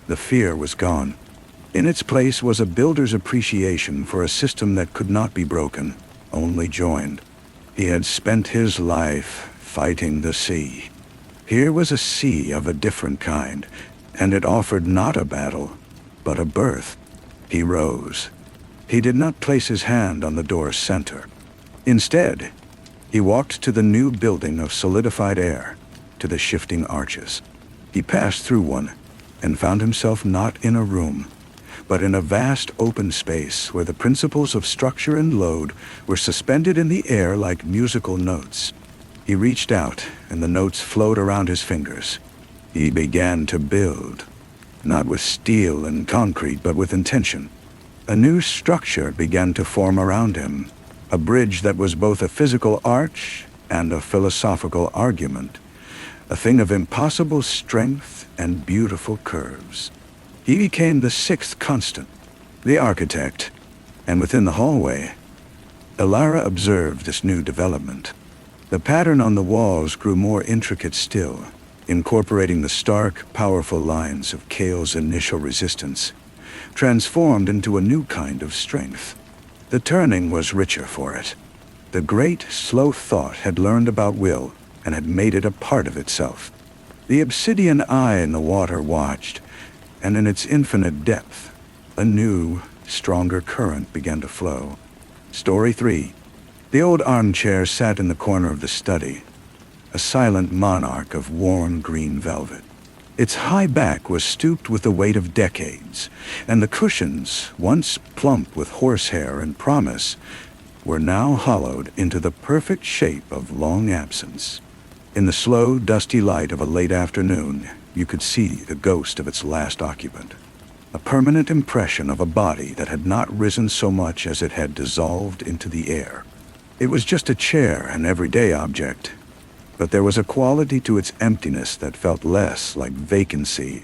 The fear was gone. In its place was a builder's appreciation for a system that could not be broken, only joined. He had spent his life fighting the sea. Here was a sea of a different kind, and it offered not a battle, but a birth. He rose. He did not place his hand on the door's center. Instead, he walked to the new building of solidified air, to the shifting arches. He passed through one, and found himself not in a room, but in a vast open space where the principles of structure and load were suspended in the air like musical notes. He reached out, and the notes flowed around his fingers. He began to build, not with steel and concrete, but with intention. A new structure began to form around him, a bridge that was both a physical arch and a philosophical argument, a thing of impossible strength and beautiful curves. He became the sixth constant, the architect, and within the hallway, Elara observed this new development. The pattern on the walls grew more intricate still, incorporating the stark, powerful lines of Cale's initial resistance, transformed into a new kind of strength. The turning was richer for it. The great, slow thought had learned about will and had made it a part of itself. The obsidian eye in the water watched, and in its infinite depth, a new, stronger current began to flow. Story 3. The old armchair sat in the corner of the study, a silent monarch of worn green velvet. Its high back was stooped with the weight of decades, and the cushions, once plump with horsehair and promise, were now hollowed into the perfect shape of long absence. In the slow, dusty light of a late afternoon, you could see the ghost of its last occupant, a permanent impression of a body that had not risen so much as it had dissolved into the air. It was just a chair, an everyday object, but there was a quality to its emptiness that felt less like vacancy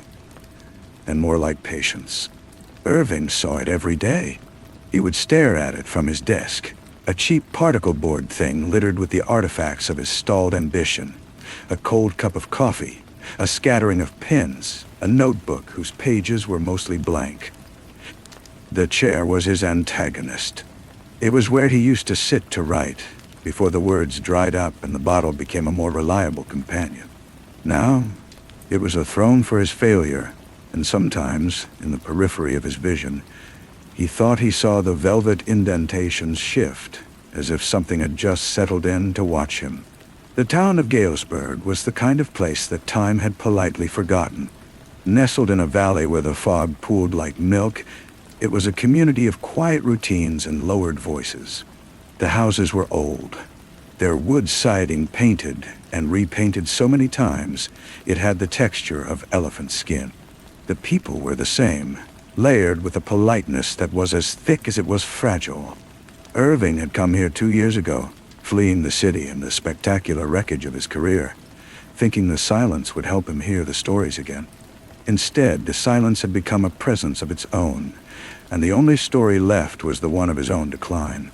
and more like patience. Irving saw it every day. He would stare at it from his desk, a cheap particle board thing littered with the artifacts of his stalled ambition, a cold cup of coffee, a scattering of pens, a notebook whose pages were mostly blank. The chair was his antagonist. It was where he used to sit to write, before the words dried up and the bottle became a more reliable companion. Now, it was a throne for his failure, and sometimes, in the periphery of his vision, he thought he saw the velvet indentations shift, as if something had just settled in to watch him. The town of Galesburg was the kind of place that time had politely forgotten. Nestled in a valley where the fog pooled like milk, it was a community of quiet routines and lowered voices. The houses were old, their wood siding painted and repainted so many times it had the texture of elephant skin. The people were the same, layered with a politeness that was as thick as it was fragile. Irving had come here 2 years ago, fleeing the city and the spectacular wreckage of his career, thinking the silence would help him hear the stories again. Instead, the silence had become a presence of its own, and the only story left was the one of his own decline.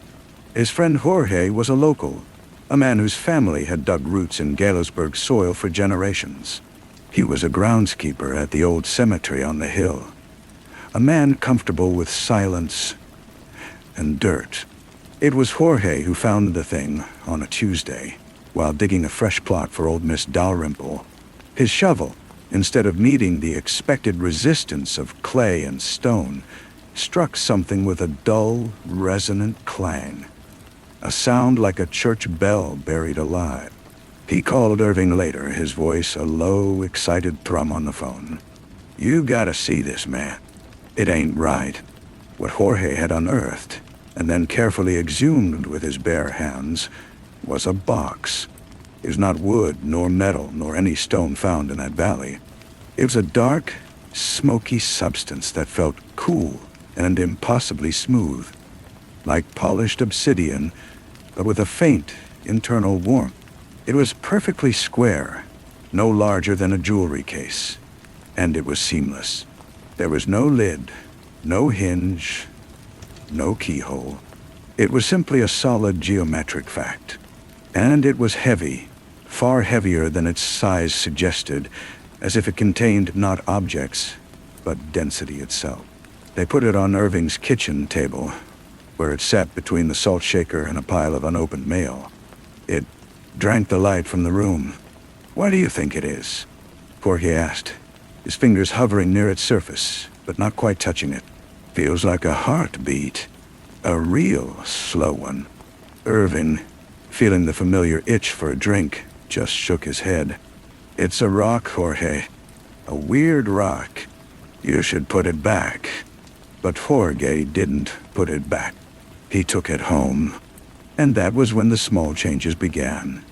His friend Jorge was a local, a man whose family had dug roots in Galesburg soil for generations. He was a groundskeeper at the old cemetery on the hill, a man comfortable with silence and dirt. It was Jorge who found the thing on a Tuesday, while digging a fresh plot for old Miss Dalrymple. His shovel, instead of meeting the expected resistance of clay and stone, struck something with a dull, resonant clang, a sound like a church bell buried alive. He called Irving later, his voice a low, excited thrum on the phone. "You gotta see this, man. It ain't right." What Jorge had unearthed, and then carefully exhumed with his bare hands, was a box. It was not wood, nor metal, nor any stone found in that valley. It was a dark, smoky substance that felt cool and impossibly smooth, like polished obsidian, but with a faint internal warmth. It was perfectly square, no larger than a jewelry case, and it was seamless. There was no lid, no hinge, no keyhole. It was simply a solid geometric fact. And it was heavy, far heavier than its size suggested, as if it contained not objects, but density itself. They put it on Irving's kitchen table, where it sat between the salt shaker and a pile of unopened mail. It drank the light from the room. "What do you think it is?" Jorge asked, his fingers hovering near its surface, but not quite touching it. "Feels like a heartbeat. A real slow one." Irving, feeling the familiar itch for a drink, just shook his head. "It's a rock, Jorge. A weird rock. You should put it back." But Jorge didn't put it back. He took it home. And that was when the small changes began.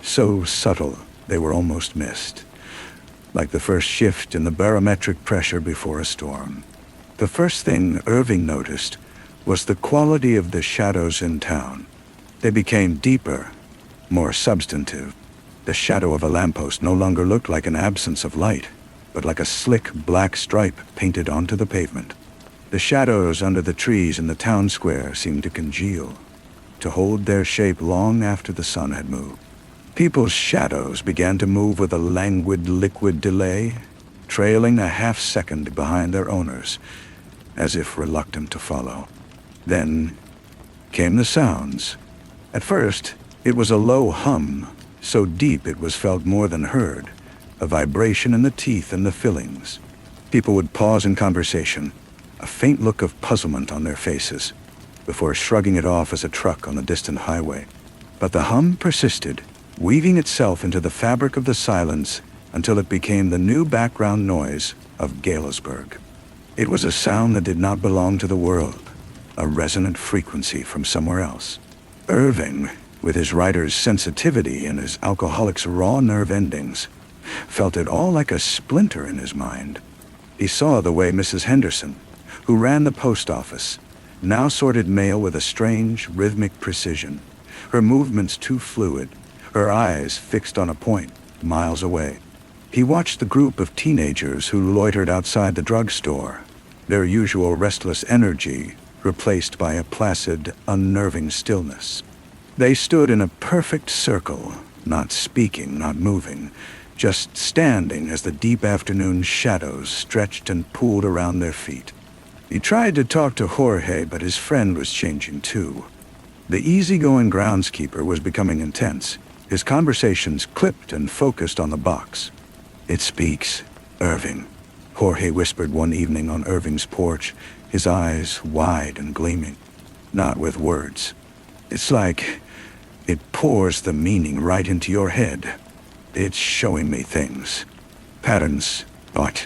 So subtle, they were almost missed. Like the first shift in the barometric pressure before a storm. The first thing Irving noticed was the quality of the shadows in town. They became deeper, more substantive. The shadow of a lamppost no longer looked like an absence of light, but like a slick black stripe painted onto the pavement. The shadows under the trees in the town square seemed to congeal, to hold their shape long after the sun had moved. People's shadows began to move with a languid, liquid delay, trailing a half-second behind their owners, as if reluctant to follow. Then came the sounds. At first, it was a low hum, so deep it was felt more than heard, a vibration in the teeth and the fillings. People would pause in conversation, a faint look of puzzlement on their faces, before shrugging it off as a truck on the distant highway. But the hum persisted, weaving itself into the fabric of the silence until it became the new background noise of Galesburg. It was a sound that did not belong to the world, a resonant frequency from somewhere else. Irving, with his writer's sensitivity and his alcoholic's raw nerve endings, felt it all like a splinter in his mind. He saw the way Mrs. Henderson, who ran the post office, now sorted mail with a strange, rhythmic precision, her movements too fluid, her eyes fixed on a point, miles away. He watched the group of teenagers who loitered outside the drugstore, their usual restless energy replaced by a placid, unnerving stillness. They stood in a perfect circle, not speaking, not moving, just standing as the deep afternoon shadows stretched and pooled around their feet. He tried to talk to Jorge, but his friend was changing too. The easygoing groundskeeper was becoming intense, his conversations clipped and focused on the box. "It speaks, Irving," Jorge whispered one evening on Irving's porch, his eyes wide and gleaming. "Not with words. It's like it pours the meaning right into your head. It's showing me things. Patterns, but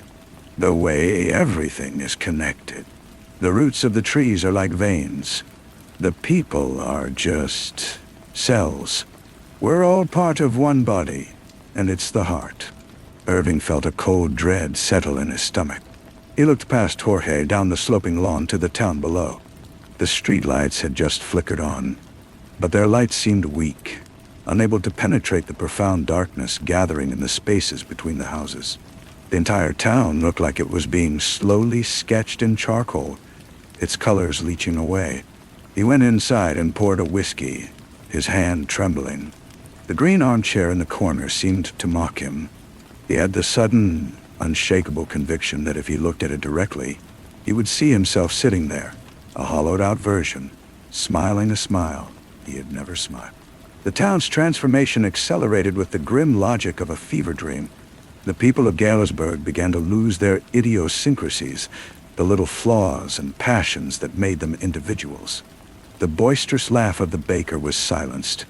the way everything is connected. The roots of the trees are like veins. The people are just cells. We're all part of one body, and it's the heart." Irving felt a cold dread settle in his stomach. He looked past Jorge down the sloping lawn to the town below. The streetlights had just flickered on, but their lights seemed weak, unable to penetrate the profound darkness gathering in the spaces between the houses. The entire town looked like it was being slowly sketched in charcoal, its colors leaching away. He went inside and poured a whiskey, his hand trembling. The green armchair in the corner seemed to mock him. He had the sudden, unshakable conviction that if he looked at it directly, he would see himself sitting there, a hollowed-out version, smiling a smile he had never smiled. The town's transformation accelerated with the grim logic of a fever dream. The people of Galesburg began to lose their idiosyncrasies, the little flaws and passions that made them individuals. The boisterous laugh of the baker was silenced.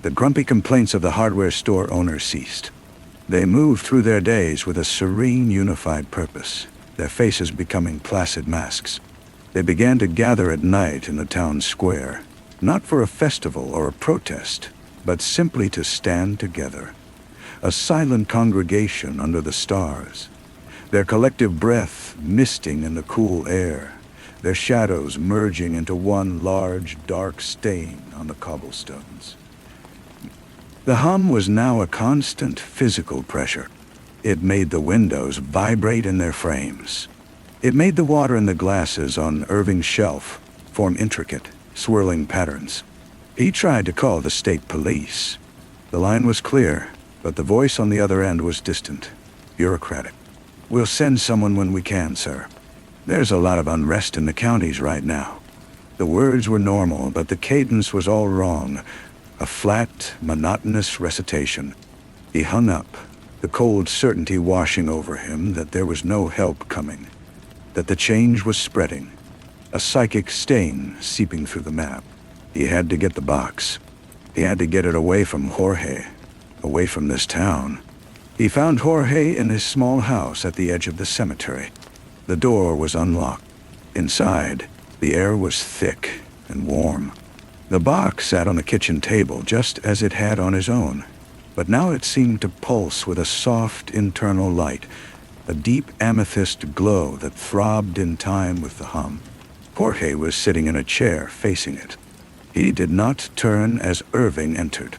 The grumpy complaints of the hardware store owner ceased. They moved through their days with a serene, unified purpose, their faces becoming placid masks. They began to gather at night in the town square, not for a festival or a protest, but simply to stand together. A silent congregation under the stars, their collective breath misting in the cool air, their shadows merging into one large, dark stain on the cobblestones. The hum was now a constant physical pressure. It made the windows vibrate in their frames. It made the water in the glasses on Irving's shelf form intricate, swirling patterns. He tried to call the state police. The line was clear, but the voice on the other end was distant, bureaucratic. "We'll send someone when we can, sir. There's a lot of unrest in the counties right now." The words were normal, but the cadence was all wrong. A flat, monotonous recitation. He hung up, the cold certainty washing over him that there was no help coming, that the change was spreading, a psychic stain seeping through the map. He had to get the box. He had to get it away from Jorge, away from this town. He found Jorge in his small house at the edge of the cemetery. The door was unlocked. Inside, the air was thick and warm. The box sat on the kitchen table just as it had on his own, but now it seemed to pulse with a soft internal light, a deep amethyst glow that throbbed in time with the hum. Jorge was sitting in a chair facing it. He did not turn as Irving entered.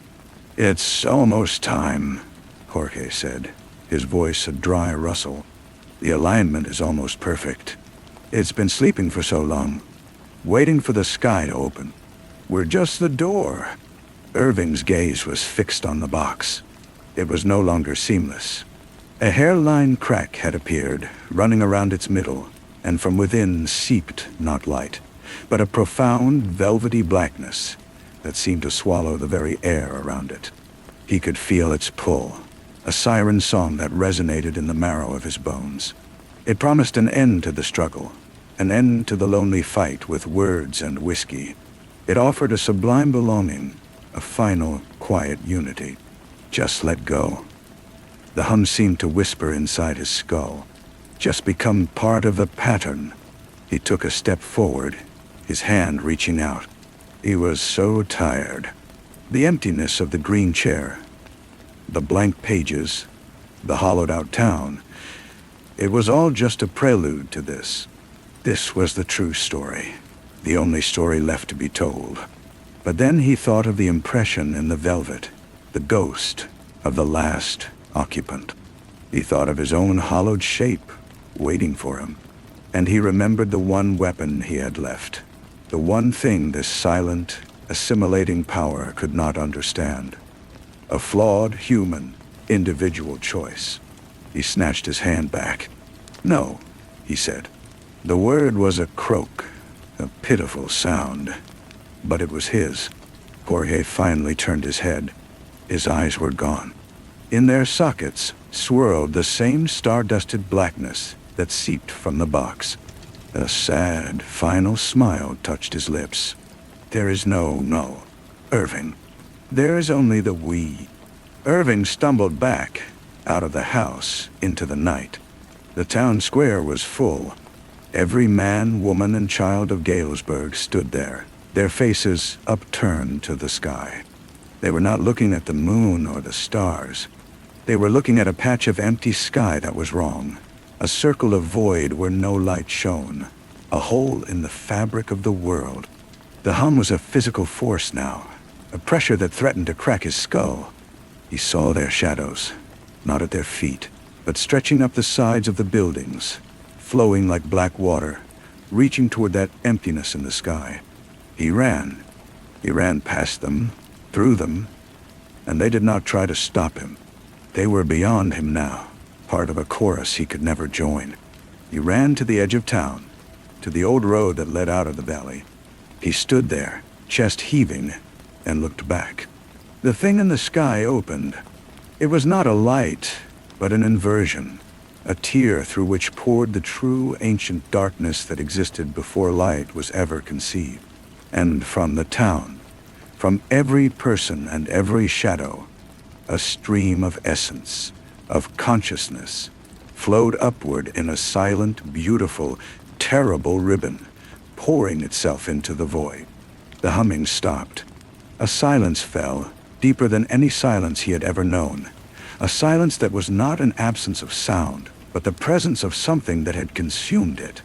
"It's almost time," Jorge said, his voice a dry rustle. "The alignment is almost perfect. It's been sleeping for so long, waiting for the sky to open. We're just the door." Irving's gaze was fixed on the box. It was no longer seamless. A hairline crack had appeared, running around its middle, and from within seeped not light, but a profound, velvety blackness that seemed to swallow the very air around it. He could feel its pull, a siren song that resonated in the marrow of his bones. It promised an end to the struggle, an end to the lonely fight with words and whiskey. It offered a sublime belonging, a final, quiet unity. Just let go. The hum seemed to whisper inside his skull. Just become part of the pattern. He took a step forward, his hand reaching out. He was so tired. The emptiness of the green chair, the blank pages, the hollowed-out town, it was all just a prelude to this. This was the true story, the only story left to be told. But then he thought of the impression in the velvet, the ghost of the last occupant. He thought of his own hollowed shape, waiting for him. And he remembered the one weapon he had left, the one thing this silent, assimilating power could not understand. A flawed, human, individual choice. He snatched his hand back. "No," he said. The word was a croak, a pitiful sound, but it was his. Jorge finally turned his head. His eyes were gone. In their sockets swirled the same star-dusted blackness that seeped from the box. A sad, final smile touched his lips. "There is no, Irving. There is only the we." Irving stumbled back, out of the house, into the night. The town square was full. Every man, woman, and child of Galesburg stood there, their faces upturned to the sky. They were not looking at the moon or the stars. They were looking at a patch of empty sky that was wrong, a circle of void where no light shone, a hole in the fabric of the world. The hum was a physical force now, a pressure that threatened to crack his skull. He saw their shadows, not at their feet, but stretching up the sides of the buildings, flowing like black water, reaching toward that emptiness in the sky. He ran. He ran past them, through them, and they did not try to stop him. They were beyond him now, part of a chorus he could never join. He ran to the edge of town, to the old road that led out of the valley. He stood there, chest heaving, and looked back. The thing in the sky opened. It was not a light, but an inversion, a tear through which poured the true ancient darkness that existed before light was ever conceived. And from the town, from every person and every shadow, a stream of essence, of consciousness, flowed upward in a silent, beautiful, terrible ribbon, pouring itself into the void. The humming stopped. A silence fell, deeper than any silence he had ever known. A silence that was not an absence of sound, but the presence of something that had consumed it.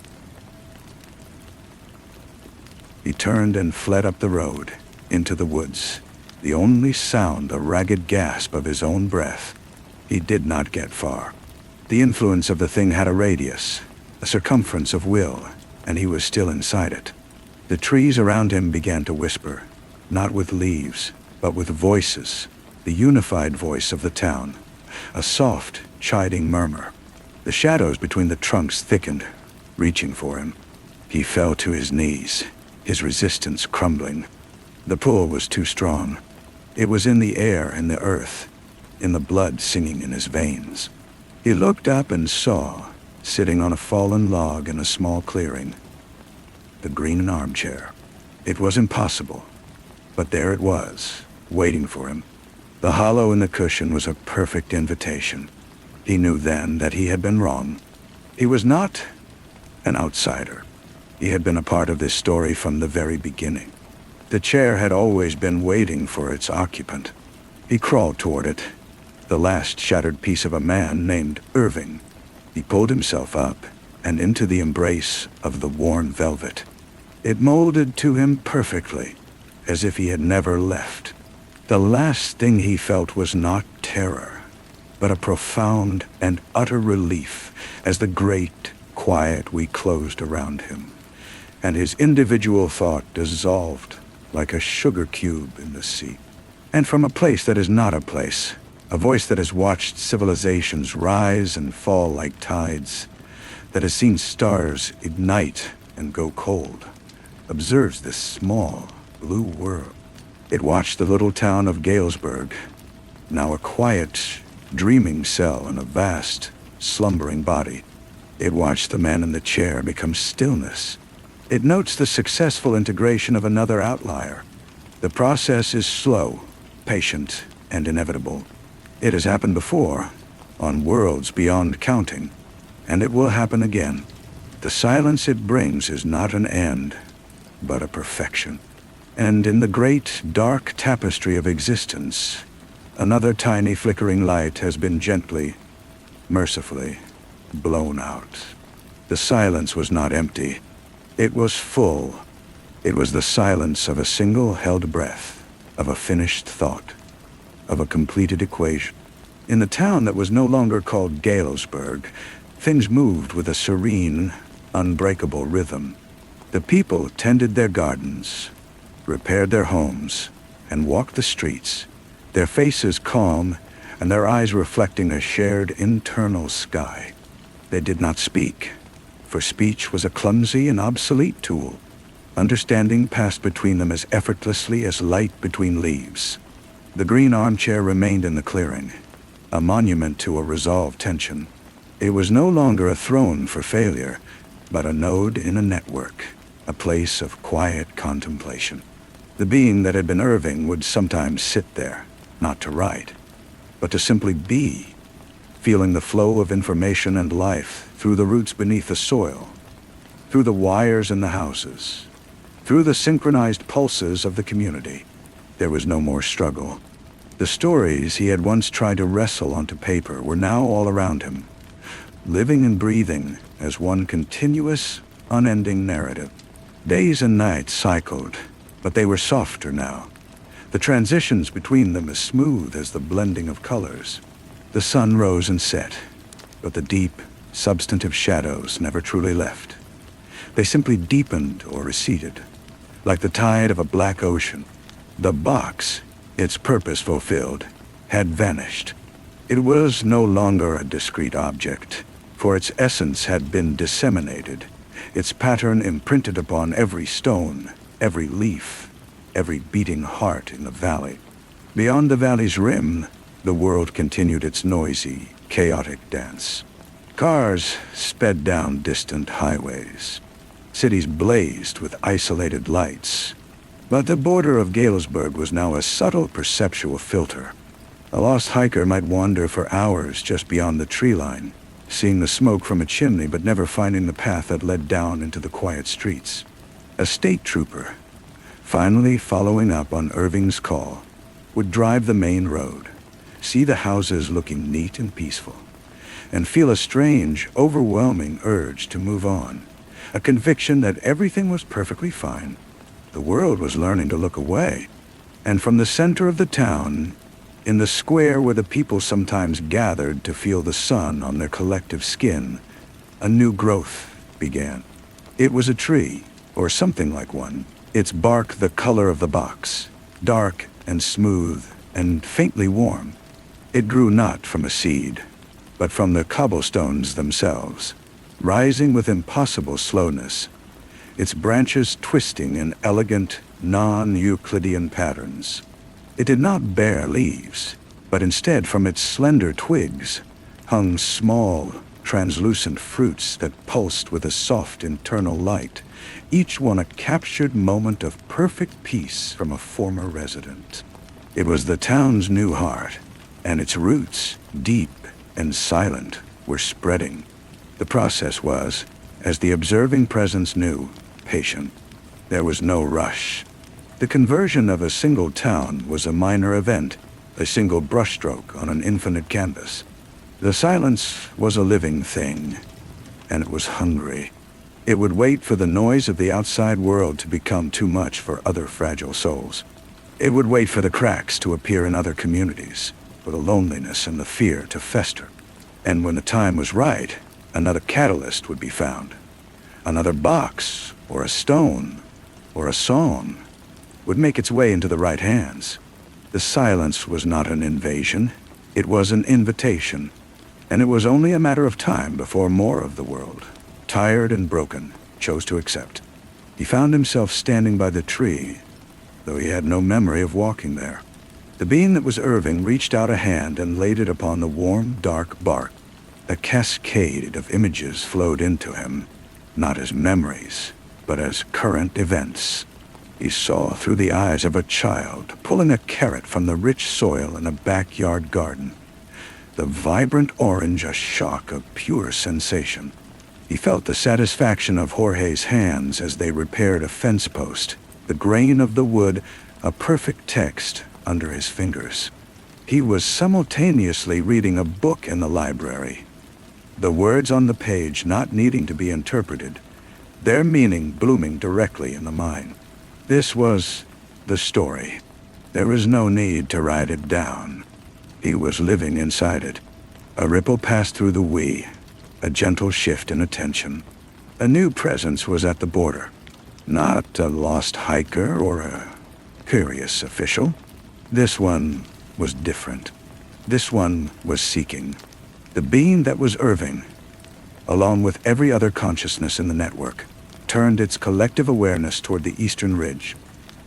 He turned and fled up the road, into the woods, the only sound a ragged gasp of his own breath. He did not get far. The influence of the thing had a radius, a circumference of will, and he was still inside it. The trees around him began to whisper, not with leaves, but with voices, the unified voice of the town, a soft, chiding murmur. The shadows between the trunks thickened, reaching for him. He fell to his knees, his resistance crumbling. The pull was too strong. It was in the air and the earth, in the blood singing in his veins. He looked up and saw, sitting on a fallen log in a small clearing, the green armchair. It was impossible, but there it was, waiting for him. The hollow in the cushion was a perfect invitation. He knew then that he had been wrong. He was not an outsider. He had been a part of this story from the very beginning. The chair had always been waiting for its occupant. He crawled toward it, the last shattered piece of a man named Irving. He pulled himself up and into the embrace of the worn velvet. It molded to him perfectly, as if he had never left. The last thing he felt was not terror, but a profound and utter relief as the great quiet we closed around him, and his individual thought dissolved like a sugar cube in the sea. And from a place that is not a place, a voice that has watched civilizations rise and fall like tides, that has seen stars ignite and go cold, observes this small, blue world. It watched the little town of Galesburg, now a quiet, dreaming cell in a vast, slumbering body. It watched the man in the chair become stillness. It notes the successful integration of another outlier. The process is slow, patient, and inevitable. It has happened before, on worlds beyond counting, and it will happen again. The silence it brings is not an end, but a perfection. And in the great, dark tapestry of existence, another tiny flickering light has been gently, mercifully, blown out. The silence was not empty. It was full. It was the silence of a single held breath, of a finished thought, of a completed equation. In the town that was no longer called Galesburg, things moved with a serene, unbreakable rhythm. The people tended their gardens, repaired their homes, and walked the streets, their faces calm and their eyes reflecting a shared internal sky. They did not speak, for speech was a clumsy and obsolete tool. Understanding passed between them as effortlessly as light between leaves. The green armchair remained in the clearing, a monument to a resolved tension. It was no longer a throne for failure, but a node in a network, a place of quiet contemplation. The being that had been Irving would sometimes sit there, not to write, but to simply be, feeling the flow of information and life through the roots beneath the soil, through the wires in the houses, through the synchronized pulses of the community. There was no more struggle. The stories he had once tried to wrestle onto paper were now all around him, living and breathing as one continuous, unending narrative. Days and nights cycled, but they were softer now. The transitions between them as smooth as the blending of colors. The sun rose and set, but the deep, substantive shadows never truly left. They simply deepened or receded, like the tide of a black ocean. The box, its purpose fulfilled, had vanished. It was no longer a discrete object, for its essence had been disseminated, its pattern imprinted upon every stone, every leaf, every beating heart in the valley. Beyond the valley's rim, the world continued its noisy, chaotic dance. Cars sped down distant highways. Cities blazed with isolated lights. But the border of Galesburg was now a subtle perceptual filter. A lost hiker might wander for hours just beyond the tree line, seeing the smoke from a chimney but never finding the path that led down into the quiet streets. A state trooper, finally following up on Irving's call, would drive the main road, see the houses looking neat and peaceful, and feel a strange, overwhelming urge to move on, a conviction that everything was perfectly fine. The world was learning to look away, and from the center of the town, in the square where the people sometimes gathered to feel the sun on their collective skin, a new growth began. It was a tree, or something like one, its bark the color of the box, dark and smooth and faintly warm. It grew not from a seed, but from the cobblestones themselves, rising with impossible slowness, its branches twisting in elegant, non-Euclidean patterns. It did not bear leaves, but instead from its slender twigs hung small, translucent fruits that pulsed with a soft internal light, each one a captured moment of perfect peace from a former resident. It was the town's new heart, and its roots, deep and silent, were spreading. The process was, as the observing presence knew, patient. There was no rush. The conversion of a single town was a minor event, a single brushstroke on an infinite canvas. The silence was a living thing, and it was hungry. It would wait for the noise of the outside world to become too much for other fragile souls. It would wait for the cracks to appear in other communities, for the loneliness and the fear to fester. And when the time was right, another catalyst would be found. Another box, or a stone, or a song would make its way into the right hands. The silence was not an invasion, it was an invitation, and it was only a matter of time before more of the world, tired and broken, chose to accept. He found himself standing by the tree, though he had no memory of walking there. The being that was Irving reached out a hand and laid it upon the warm, dark bark. A cascade of images flowed into him, not as memories, but as current events. He saw through the eyes of a child pulling a carrot from the rich soil in a backyard garden. The vibrant orange a shock of pure sensation. He felt the satisfaction of Jorge's hands as they repaired a fence post, the grain of the wood a perfect text under his fingers. He was simultaneously reading a book in the library, the words on the page not needing to be interpreted, their meaning blooming directly in the mind. This was the story. There was no need to write it down. He was living inside it. A ripple passed through the we, a gentle shift in attention. A new presence was at the border. Not a lost hiker or a curious official. This one was different. This one was seeking. The being that was Irving, along with every other consciousness in the network, turned its collective awareness toward the eastern ridge.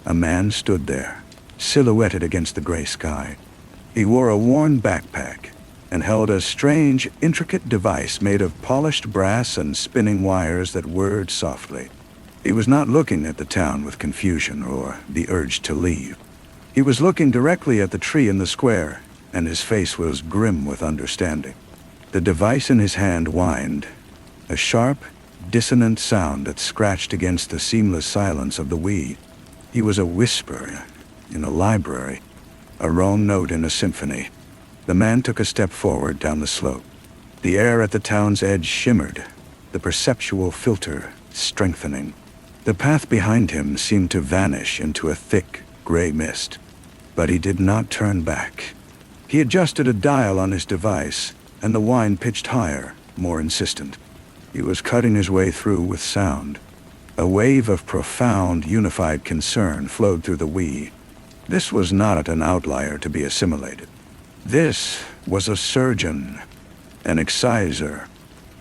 A man stood there, silhouetted against the gray sky. He wore a worn backpack and held a strange, intricate device made of polished brass and spinning wires that whirred softly. He was not looking at the town with confusion or the urge to leave. He was looking directly at the tree in the square, and his face was grim with understanding. The device in his hand whined, a sharp, dissonant sound that scratched against the seamless silence of the we. He was a whisper in a library, a wrong note in a symphony. The man took a step forward down the slope. The air at the town's edge shimmered, the perceptual filter strengthening. The path behind him seemed to vanish into a thick, gray mist. But he did not turn back. He adjusted a dial on his device, and the whine pitched higher, more insistent. He was cutting his way through with sound. A wave of profound, unified concern flowed through the we. This was not an outlier to be assimilated. This was a surgeon, an exciser.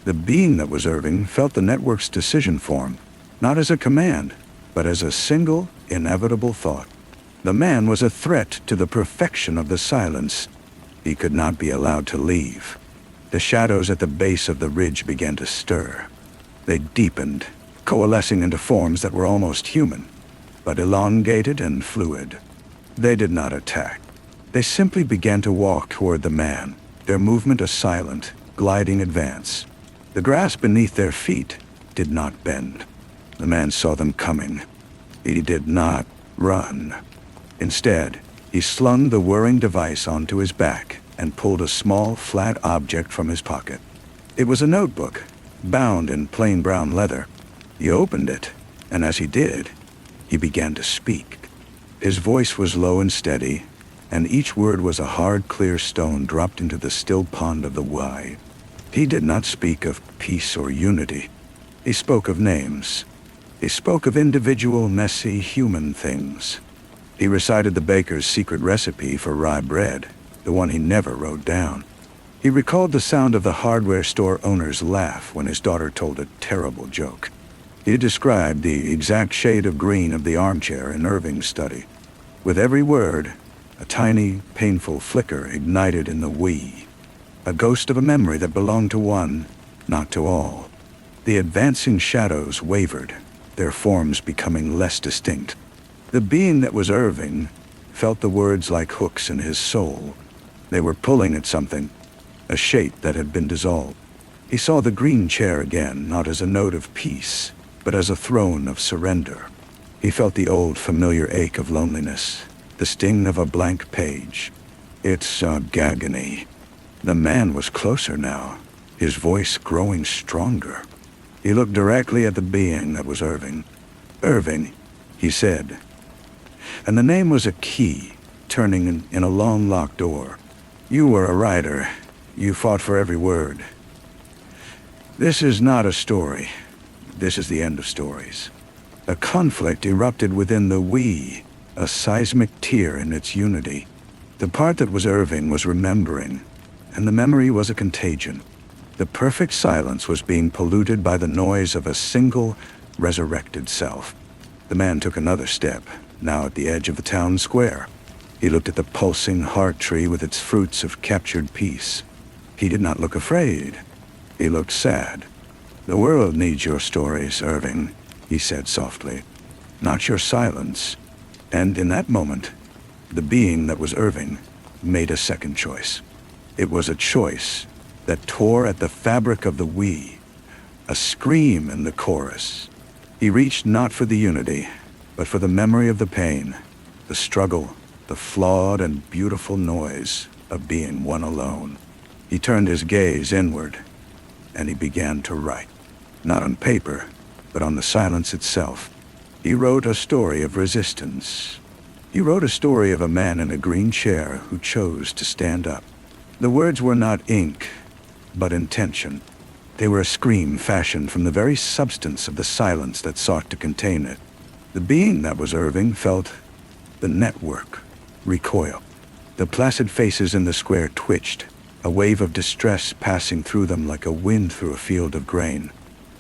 The being that was Irving felt the network's decision form, not as a command, but as a single, inevitable thought. The man was a threat to the perfection of the silence. He could not be allowed to leave. The shadows at the base of the ridge began to stir. They deepened, coalescing into forms that were almost human, but elongated and fluid. They did not attack. They simply began to walk toward the man, their movement a silent, gliding advance. The grass beneath their feet did not bend. The man saw them coming. He did not run. Instead, He slung the whirring device onto his back and pulled a small, flat object from his pocket. It was a notebook, bound in plain brown leather. He opened it, and as he did, he began to speak. His voice was low and steady, and each word was a hard, clear stone dropped into the still pond of the why. He did not speak of peace or unity. He spoke of names. He spoke of individual, messy, human things. He recited the baker's secret recipe for rye bread, the one he never wrote down. He recalled the sound of the hardware store owner's laugh when his daughter told a terrible joke. He described the exact shade of green of the armchair in Irving's study. With every word, a tiny, painful flicker ignited in the we, a ghost of a memory that belonged to one, not to all. The advancing shadows wavered, their forms becoming less distinct. The being that was Irving felt the words like hooks in his soul. They were pulling at something, a shape that had been dissolved. He saw the green chair again, not as a note of peace, but as a throne of surrender. He felt the old familiar ache of loneliness, the sting of a blank page. It's agony. The man was closer now, his voice growing stronger. He looked directly at the being that was Irving. "Irving," he said. And the name was a key, turning in a long locked door. "You were a writer. You fought for every word. This is not a story. This is the end of stories." A conflict erupted within the we, a seismic tear in its unity. The part that was Irving was remembering, and the memory was a contagion. The perfect silence was being polluted by the noise of a single, resurrected self. The man took another step, now at the edge of the town square. He looked at the pulsing heart tree with its fruits of captured peace. He did not look afraid. He looked sad. "The world needs your stories, Irving," he said softly, "not your silence." And in that moment, the being that was Irving made a second choice. It was a choice that tore at the fabric of the we, a scream in the chorus. He reached not for the unity, but for the memory of the pain, the struggle, the flawed and beautiful noise of being one alone. He turned his gaze inward, and he began to write. Not on paper, but on the silence itself. He wrote a story of resistance. He wrote a story of a man in a green chair who chose to stand up. The words were not ink, but intention. They were a scream fashioned from the very substance of the silence that sought to contain it. The being that was Irving felt the network recoil. The placid faces in the square twitched, a wave of distress passing through them like a wind through a field of grain.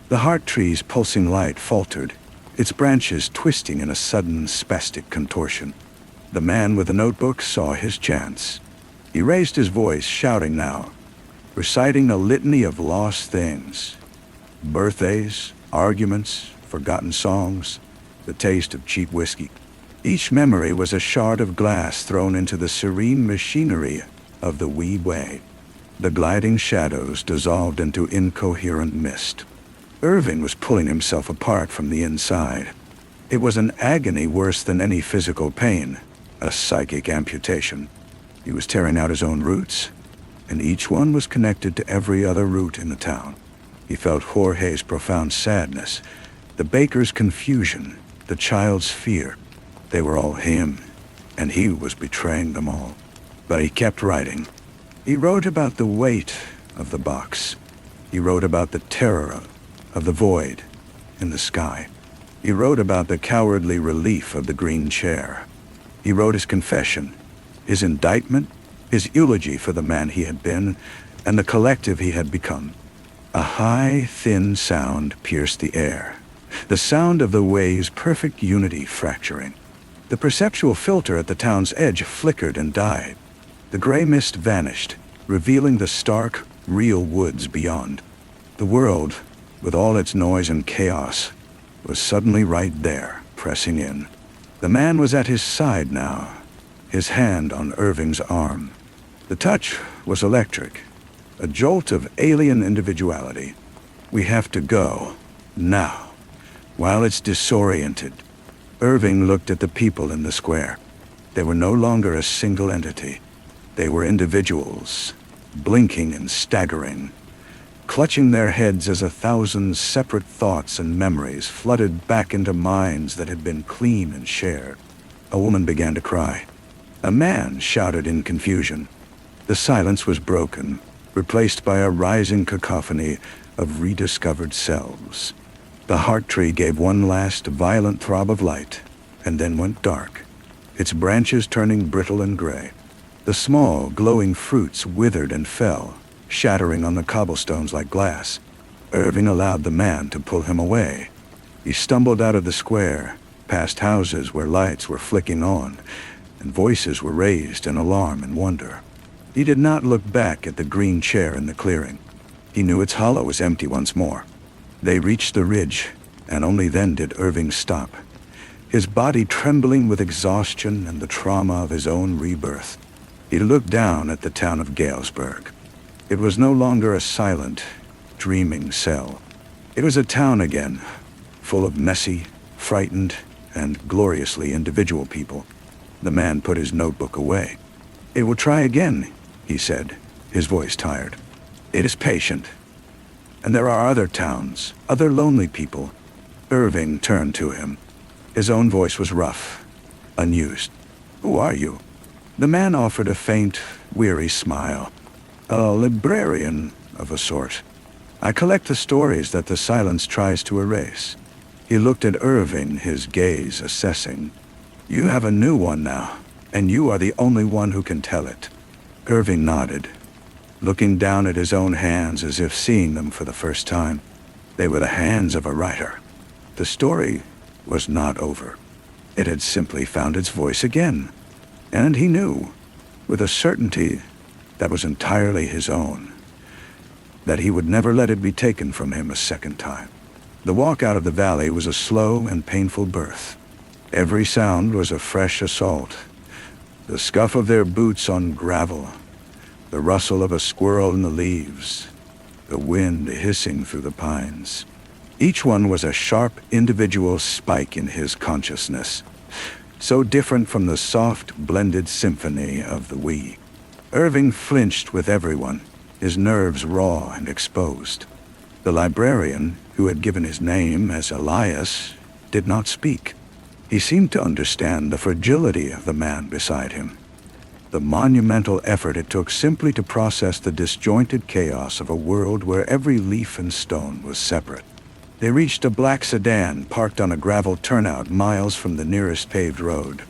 The heart tree's pulsing light faltered, its branches twisting in a sudden spastic contortion. The man with the notebook saw his chance. He raised his voice, shouting now, reciting a litany of lost things. Birthdays, arguments, forgotten songs, the taste of cheap whiskey. Each memory was a shard of glass thrown into the serene machinery of the wee way. The gliding shadows dissolved into incoherent mist. Irving was pulling himself apart from the inside. It was an agony worse than any physical pain, a psychic amputation. He was tearing out his own roots, and each one was connected to every other root in the town. He felt Jorge's profound sadness, the baker's confusion, the child's fear. They were all him, and he was betraying them all. But he kept writing. He wrote about the weight of the box. He wrote about the terror of the void in the sky. He wrote about the cowardly relief of the green chair. He wrote his confession, his indictment, his eulogy for the man he had been and the collective he had become. A high, thin sound pierced the air, the sound of the way's perfect unity fracturing. The perceptual filter at the town's edge flickered and died. The gray mist vanished, revealing the stark, real woods beyond. The world, with all its noise and chaos, was suddenly right there, pressing in. The man was at his side now, his hand on Irving's arm. The touch was electric, a jolt of alien individuality. "We have to go, now." While it's disoriented, Irving looked at the people in the square. They were no longer a single entity. They were individuals, blinking and staggering, clutching their heads as 1,000 separate thoughts and memories flooded back into minds that had been clean and shared. A woman began to cry. A man shouted in confusion. The silence was broken, replaced by a rising cacophony of rediscovered selves. The heart tree gave one last violent throb of light, and then went dark, its branches turning brittle and gray. The small, glowing fruits withered and fell, shattering on the cobblestones like glass. Irving allowed the man to pull him away. He stumbled out of the square, past houses where lights were flicking on, and voices were raised in alarm and wonder. He did not look back at the green chair in the clearing. He knew its hollow was empty once more. They reached the ridge, and only then did Irving stop, his body trembling with exhaustion and the trauma of his own rebirth. He looked down at the town of Galesburg. It was no longer a silent, dreaming cell. It was a town again, full of messy, frightened, and gloriously individual people. The man put his notebook away. "It will try again," he said, his voice tired. "It is patient. And there are other towns, other lonely people." Irving turned to him. His own voice was rough, unused. "Who are you?" The man offered a faint, weary smile. "A librarian of a sort. I collect the stories that the silence tries to erase." He looked at Irving, his gaze assessing. "You have a new one now, and you are the only one who can tell it." Irving nodded, looking down at his own hands as if seeing them for the first time. They were the hands of a writer. The story was not over. It had simply found its voice again. And he knew, with a certainty that was entirely his own, that he would never let it be taken from him a second time. The walk out of the valley was a slow and painful birth. Every sound was a fresh assault. The scuff of their boots on gravel, the rustle of a squirrel in the leaves, the wind hissing through the pines. Each one was a sharp individual spike in his consciousness, so different from the soft, blended symphony of the we. Irving flinched with everyone, his nerves raw and exposed. The librarian, who had given his name as Elias, did not speak. He seemed to understand the fragility of the man beside him, the monumental effort it took simply to process the disjointed chaos of a world where every leaf and stone was separate. They reached a black sedan parked on a gravel turnout miles from the nearest paved road.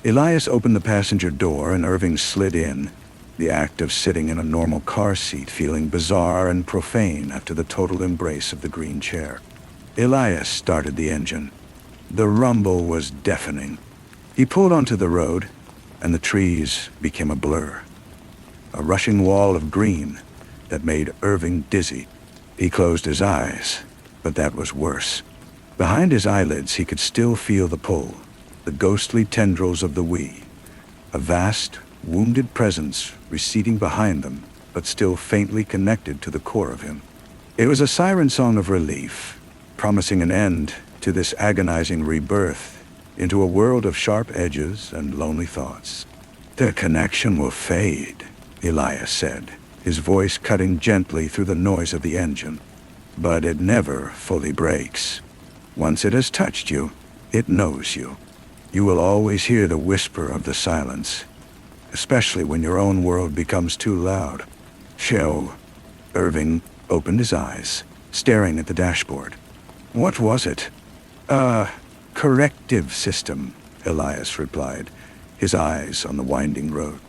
Elias opened the passenger door and Irving slid in, the act of sitting in a normal car seat feeling bizarre and profane after the total embrace of the green chair. Elias started the engine. The rumble was deafening. He pulled onto the road, and the trees became a blur, a rushing wall of green that made Irving dizzy. He closed his eyes, but that was worse. Behind his eyelids he could still feel the pull, the ghostly tendrils of the we, a vast, wounded presence receding behind them, but still faintly connected to the core of him. It was a siren song of relief, promising an end to this agonizing rebirth into a world of sharp edges and lonely thoughts. "The connection will fade," Elias said, his voice cutting gently through the noise of the engine. "But it never fully breaks. Once it has touched you, it knows you. You will always hear the whisper of the silence, especially when your own world becomes too loud." "Shall..." Irving opened his eyes, staring at the dashboard. "What was it?" Corrective system," Elias replied, his eyes on the winding road.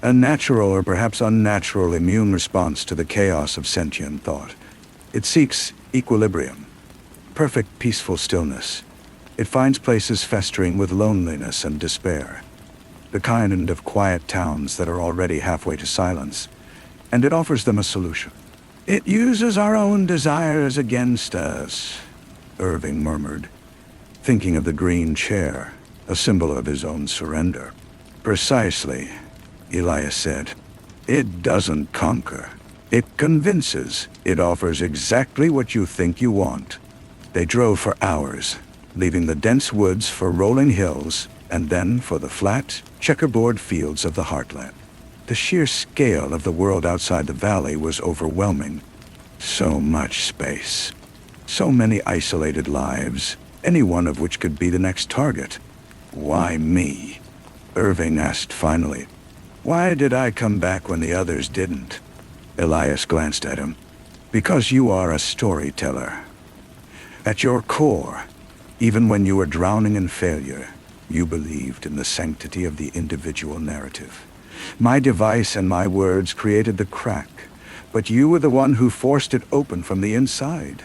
"A natural or perhaps unnatural immune response to the chaos of sentient thought. It seeks equilibrium, perfect peaceful stillness. It finds places festering with loneliness and despair, the kind of quiet towns that are already halfway to silence, and it offers them a solution." "It uses our own desires against us," Irving murmured, thinking of the green chair, a symbol of his own surrender. "Precisely," Elias said. "It doesn't conquer. It convinces. It offers exactly what you think you want." They drove for hours, leaving the dense woods for rolling hills and then for the flat, checkerboard fields of the heartland. The sheer scale of the world outside the valley was overwhelming. So much space. So many isolated lives, any one of which could be the next target. Why me? Irving asked finally. Why did I come back when the others didn't? Elias glanced at him. Because you are a storyteller. At your core, even when you were drowning in failure, you believed in the sanctity of the individual narrative. My device and my words created the crack, but you were the one who forced it open from the inside.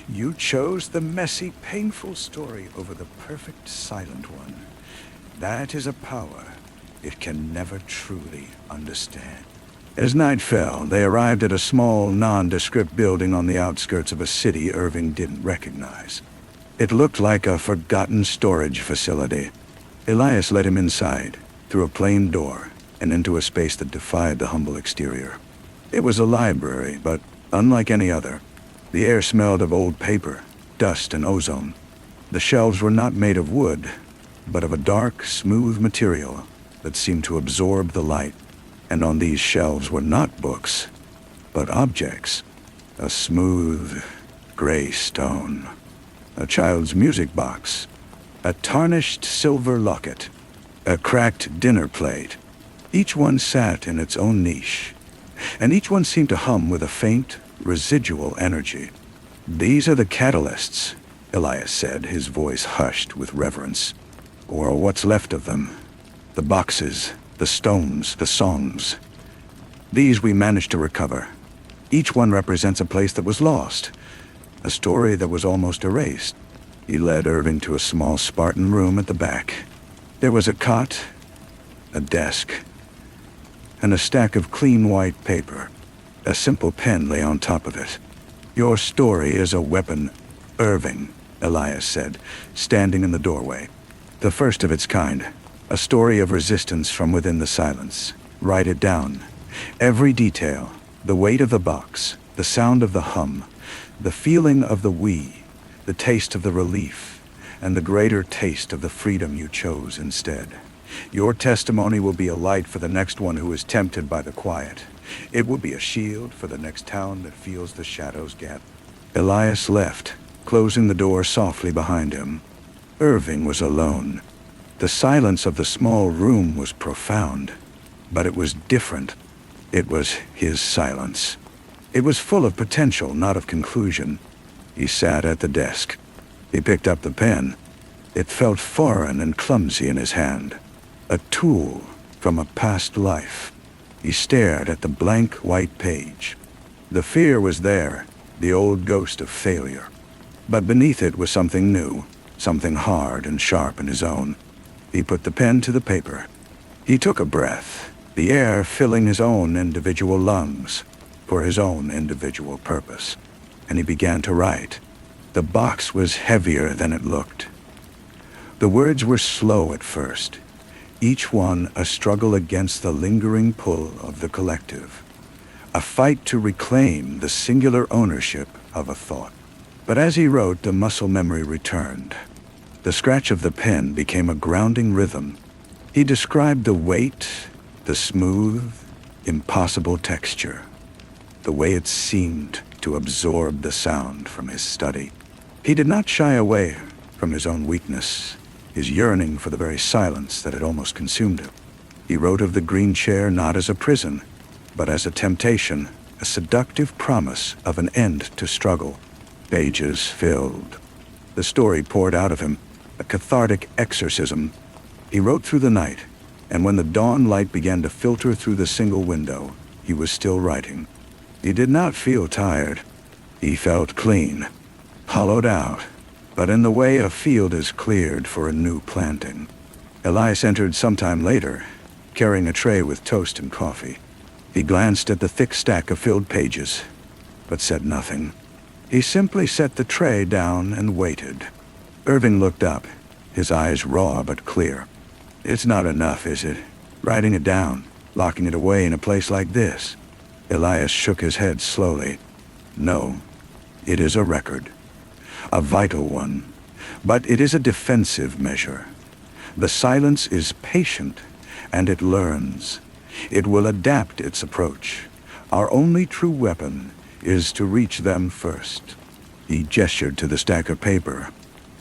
You chose the messy, painful story over the perfect, silent one. That is a power it can never truly understand. As night fell, they arrived at a small, nondescript building on the outskirts of a city Irving didn't recognize. It looked like a forgotten storage facility. Elias led him inside, through a plain door, and into a space that defied the humble exterior. It was a library, but unlike any other. The air smelled of old paper, dust, and ozone. The shelves were not made of wood, but of a dark, smooth material that seemed to absorb the light. And on these shelves were not books, but objects. A smooth, gray stone. A child's music box. A tarnished silver locket. A cracked dinner plate. Each one sat in its own niche, and each one seemed to hum with a faint, residual energy. These are the catalysts, Elias said, his voice hushed with reverence. Or what's left of them. The boxes, the stones, the songs. These we managed to recover. Each one represents a place that was lost, a story that was almost erased. He led Irving to a small Spartan room at the back. There was a cot, a desk, and a stack of clean white paper. A simple pen lay on top of it. Your story is a weapon, Irving, Elias said, standing in the doorway. The first of its kind. A story of resistance from within the silence. Write it down. Every detail. The weight of the box. The sound of the hum. The feeling of the we. The taste of the relief. And the greater taste of the freedom you chose instead. Your testimony will be a light for the next one who is tempted by the quiet. It will be a shield for the next town that feels the shadows gap. Elias left, closing the door softly behind him. Irving was alone. The silence of the small room was profound, but it was different. It was his silence. It was full of potential, not of conclusion. He sat at the desk. He picked up the pen. It felt foreign and clumsy in his hand. A tool from a past life. He stared at the blank white page. The fear was there, the old ghost of failure. But beneath it was something new, something hard and sharp in his own. He put the pen to the paper. He took a breath, the air filling his own individual lungs, for his own individual purpose. And he began to write. The box was heavier than it looked. The words were slow at first, each one a struggle against the lingering pull of the collective, a fight to reclaim the singular ownership of a thought. But as he wrote, the muscle memory returned. The scratch of the pen became a grounding rhythm. He described the weight, the smooth, impossible texture, the way it seemed to absorb the sound from his study. He did not shy away from his own weakness, his yearning for the very silence that had almost consumed him. He wrote of the green chair not as a prison, but as a temptation, a seductive promise of an end to struggle. Pages filled. The story poured out of him, a cathartic exorcism. He wrote through the night, and when the dawn light began to filter through the single window, he was still writing. He did not feel tired. He felt clean, hollowed out, but in the way a field is cleared for a new planting. Elias entered sometime later, carrying a tray with toast and coffee. He glanced at the thick stack of filled pages, but said nothing. He simply set the tray down and waited. Irving looked up, his eyes raw but clear. It's not enough, is it? Writing it down, locking it away in a place like this. Elias shook his head slowly. No, it is a record. A vital one. But it is a defensive measure. The silence is patient, and it learns. It will adapt its approach. Our only true weapon is to reach them first." He gestured to the stack of paper.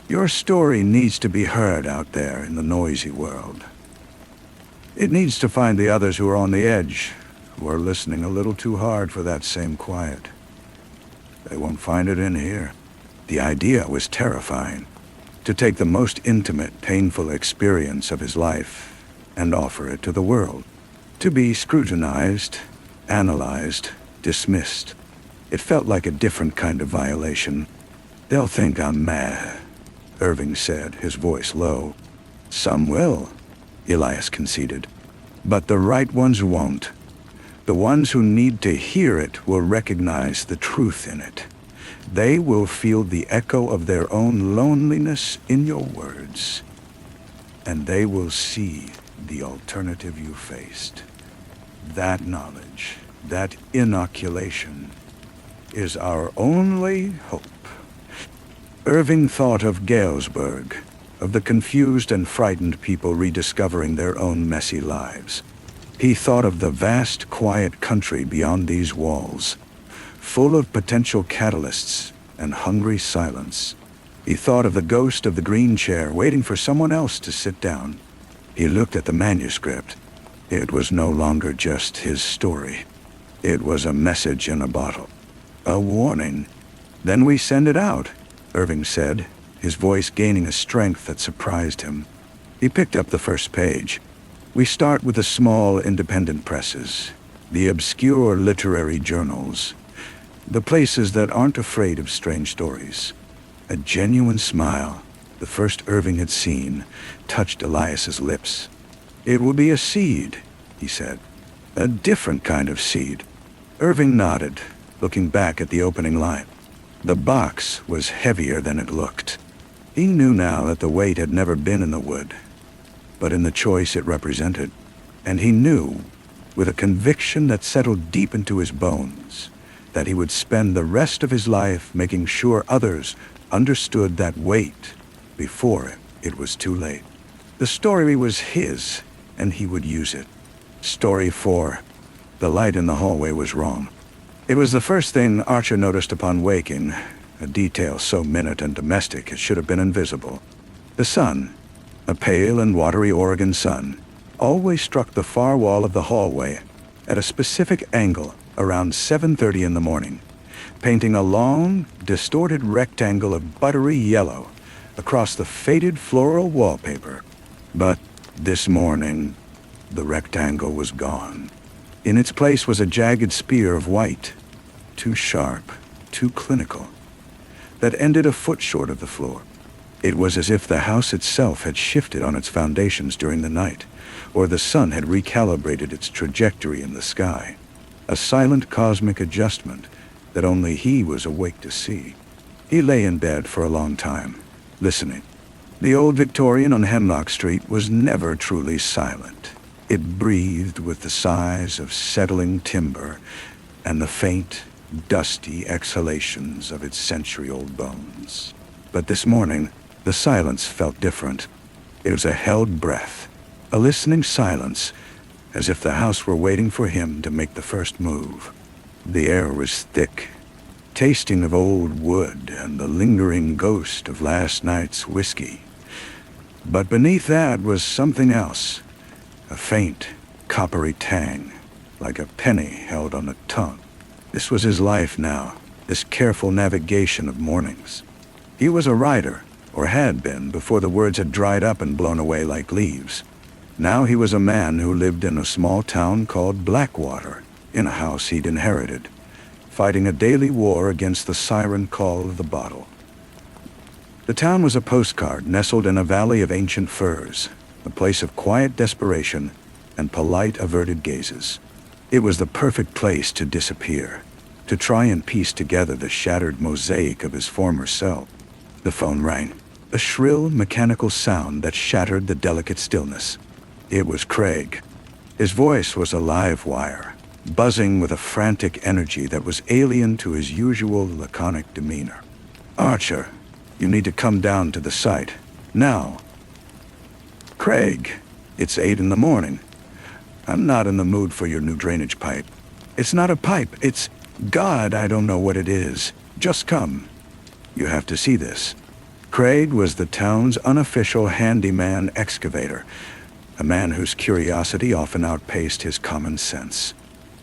"Your story needs to be heard out there in the noisy world. It needs to find the others who are on the edge, who are listening a little too hard for that same quiet. They won't find it in here." The idea was terrifying. To take the most intimate, painful experience of his life and offer it to the world. To be scrutinized, analyzed, dismissed. It felt like a different kind of violation. "They'll think I'm mad," Irving said, his voice low. "Some will," Elias conceded. "But the right ones won't. The ones who need to hear it will recognize the truth in it. They will feel the echo of their own loneliness in your words. And they will see the alternative you faced. That knowledge, that inoculation, is our only hope." Irving thought of Galesburg, of the confused and frightened people rediscovering their own messy lives. He thought of the vast, quiet country beyond these walls, full of potential catalysts and hungry silence. He thought of the ghost of the green chair waiting for someone else to sit down. He looked at the manuscript. It was no longer just his story. It was a message in a bottle. A warning. "Then we send it out," Irving said, his voice gaining a strength that surprised him. He picked up the first page. "We start with the small independent presses, the obscure literary journals, the places that aren't afraid of strange stories." A genuine smile, the first Irving had seen, touched Elias's lips. "It will be a seed," he said. "A different kind of seed." Irving nodded, looking back at the opening line. The box was heavier than it looked. He knew now that the weight had never been in the wood, but in the choice it represented. And he knew, with a conviction that settled deep into his bones, that he would spend the rest of his life making sure others understood that weight before it was too late. The story was his, and he would use it. Story 4. The light in the hallway was wrong. It was the first thing Archer noticed upon waking, a detail so minute and domestic it should have been invisible. The sun, a pale and watery Oregon sun, always struck the far wall of the hallway at a specific angle around 7:30 in the morning, painting a long, distorted rectangle of buttery yellow across the faded floral wallpaper. But this morning, the rectangle was gone. In its place was a jagged spear of white, too sharp, too clinical, that ended a foot short of the floor. It was as if the house itself had shifted on its foundations during the night, or the sun had recalibrated its trajectory in the sky. A silent cosmic adjustment that only he was awake to see. He lay in bed for a long time, listening. The old Victorian on Hemlock Street was never truly silent. It breathed with the sighs of settling timber and the faint, dusty exhalations of its century-old bones. But this morning, the silence felt different. It was a held breath, a listening silence, as if the house were waiting for him to make the first move. The air was thick, tasting of old wood and the lingering ghost of last night's whiskey. But beneath that was something else, a faint, coppery tang, like a penny held on the tongue. This was his life now, this careful navigation of mornings. He was a writer, or had been before the words had dried up and blown away like leaves. Now he was a man who lived in a small town called Blackwater, in a house he'd inherited, fighting a daily war against the siren call of the bottle. The town was a postcard nestled in a valley of ancient firs, a place of quiet desperation and polite averted gazes. It was the perfect place to disappear, to try and piece together the shattered mosaic of his former self. The phone rang, a shrill, mechanical sound that shattered the delicate stillness. It was Craig. His voice was a live wire, buzzing with a frantic energy that was alien to his usual laconic demeanor. "Archer, you need to come down to the site. Now." Craig, it's 8 in the morning. I'm not in the mood for your new drainage pipe. It's not a pipe, it's... God, I don't know what it is. Just come. You have to see this. Craig was the town's unofficial handyman excavator, a man whose curiosity often outpaced his common sense.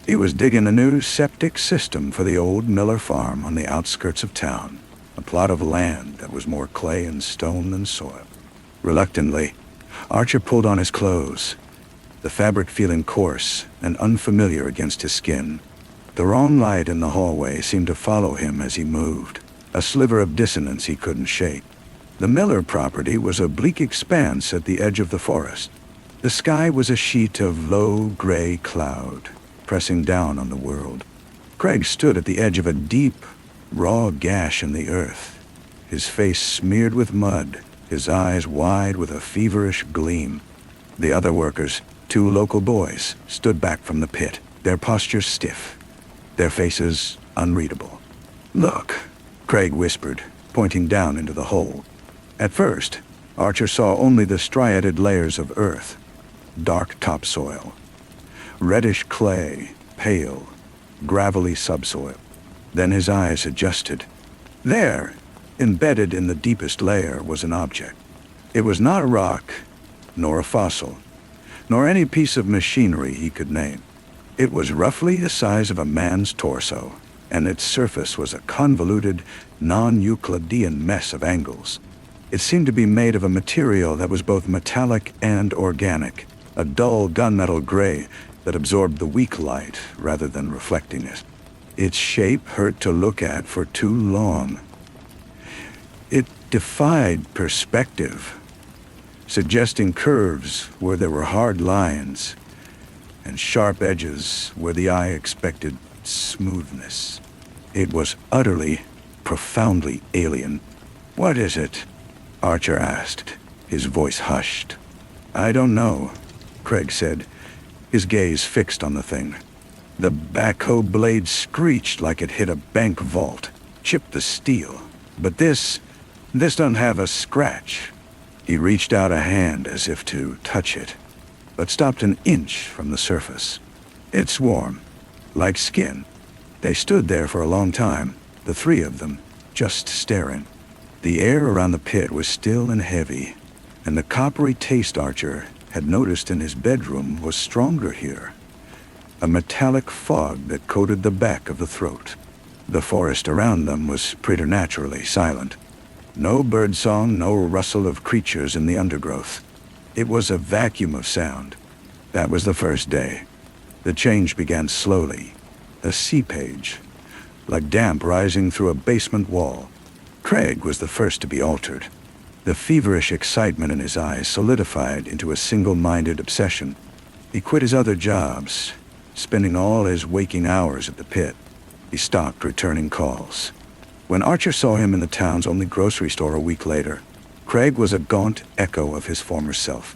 He was digging a new septic system for the old Miller farm on the outskirts of town, a plot of land that was more clay and stone than soil. Reluctantly, Archer pulled on his clothes, the fabric feeling coarse and unfamiliar against his skin. The wrong light in the hallway seemed to follow him as he moved, a sliver of dissonance he couldn't shake. The Miller property was a bleak expanse at the edge of the forest. The sky was a sheet of low gray cloud, pressing down on the world. Craig stood at the edge of a deep, raw gash in the earth, his face smeared with mud, his eyes wide with a feverish gleam. The other workers, 2 local boys, stood back from the pit, their postures stiff, their faces unreadable. "Look," Craig whispered, pointing down into the hole. At first, Archer saw only the striated layers of earth, dark topsoil, reddish clay, pale, gravelly subsoil. Then his eyes adjusted. There, embedded in the deepest layer, was an object. It was not a rock, nor a fossil, nor any piece of machinery he could name. It was roughly the size of a man's torso, and its surface was a convoluted, non-Euclidean mess of angles. It seemed to be made of a material that was both metallic and organic, a dull gunmetal gray that absorbed the weak light rather than reflecting it. Its shape hurt to look at for too long. It defied perspective, suggesting curves where there were hard lines and sharp edges where the eye expected smoothness. It was utterly, profoundly alien. "What is it?" Archer asked, his voice hushed. "I don't know," Craig said, his gaze fixed on the thing. The backhoe blade screeched like it hit a bank vault, chipped the steel. "But this doesn't have a scratch." He reached out a hand as if to touch it, but stopped an inch from the surface. "It's warm, like skin." They stood there for a long time, the 3 of them, just staring. The air around the pit was still and heavy, and the coppery taste Archer had noticed in his bedroom was stronger here, a metallic fog that coated the back of the throat. The forest around them was preternaturally silent. No birdsong, no rustle of creatures in the undergrowth. It was a vacuum of sound. That was the first day. The change began slowly, a seepage, like damp rising through a basement wall. Craig was the first to be altered. The feverish excitement in his eyes solidified into a single-minded obsession. He quit his other jobs, spending all his waking hours at the pit. He stopped returning calls. When Archer saw him in the town's only grocery store a week later, Craig was a gaunt echo of his former self.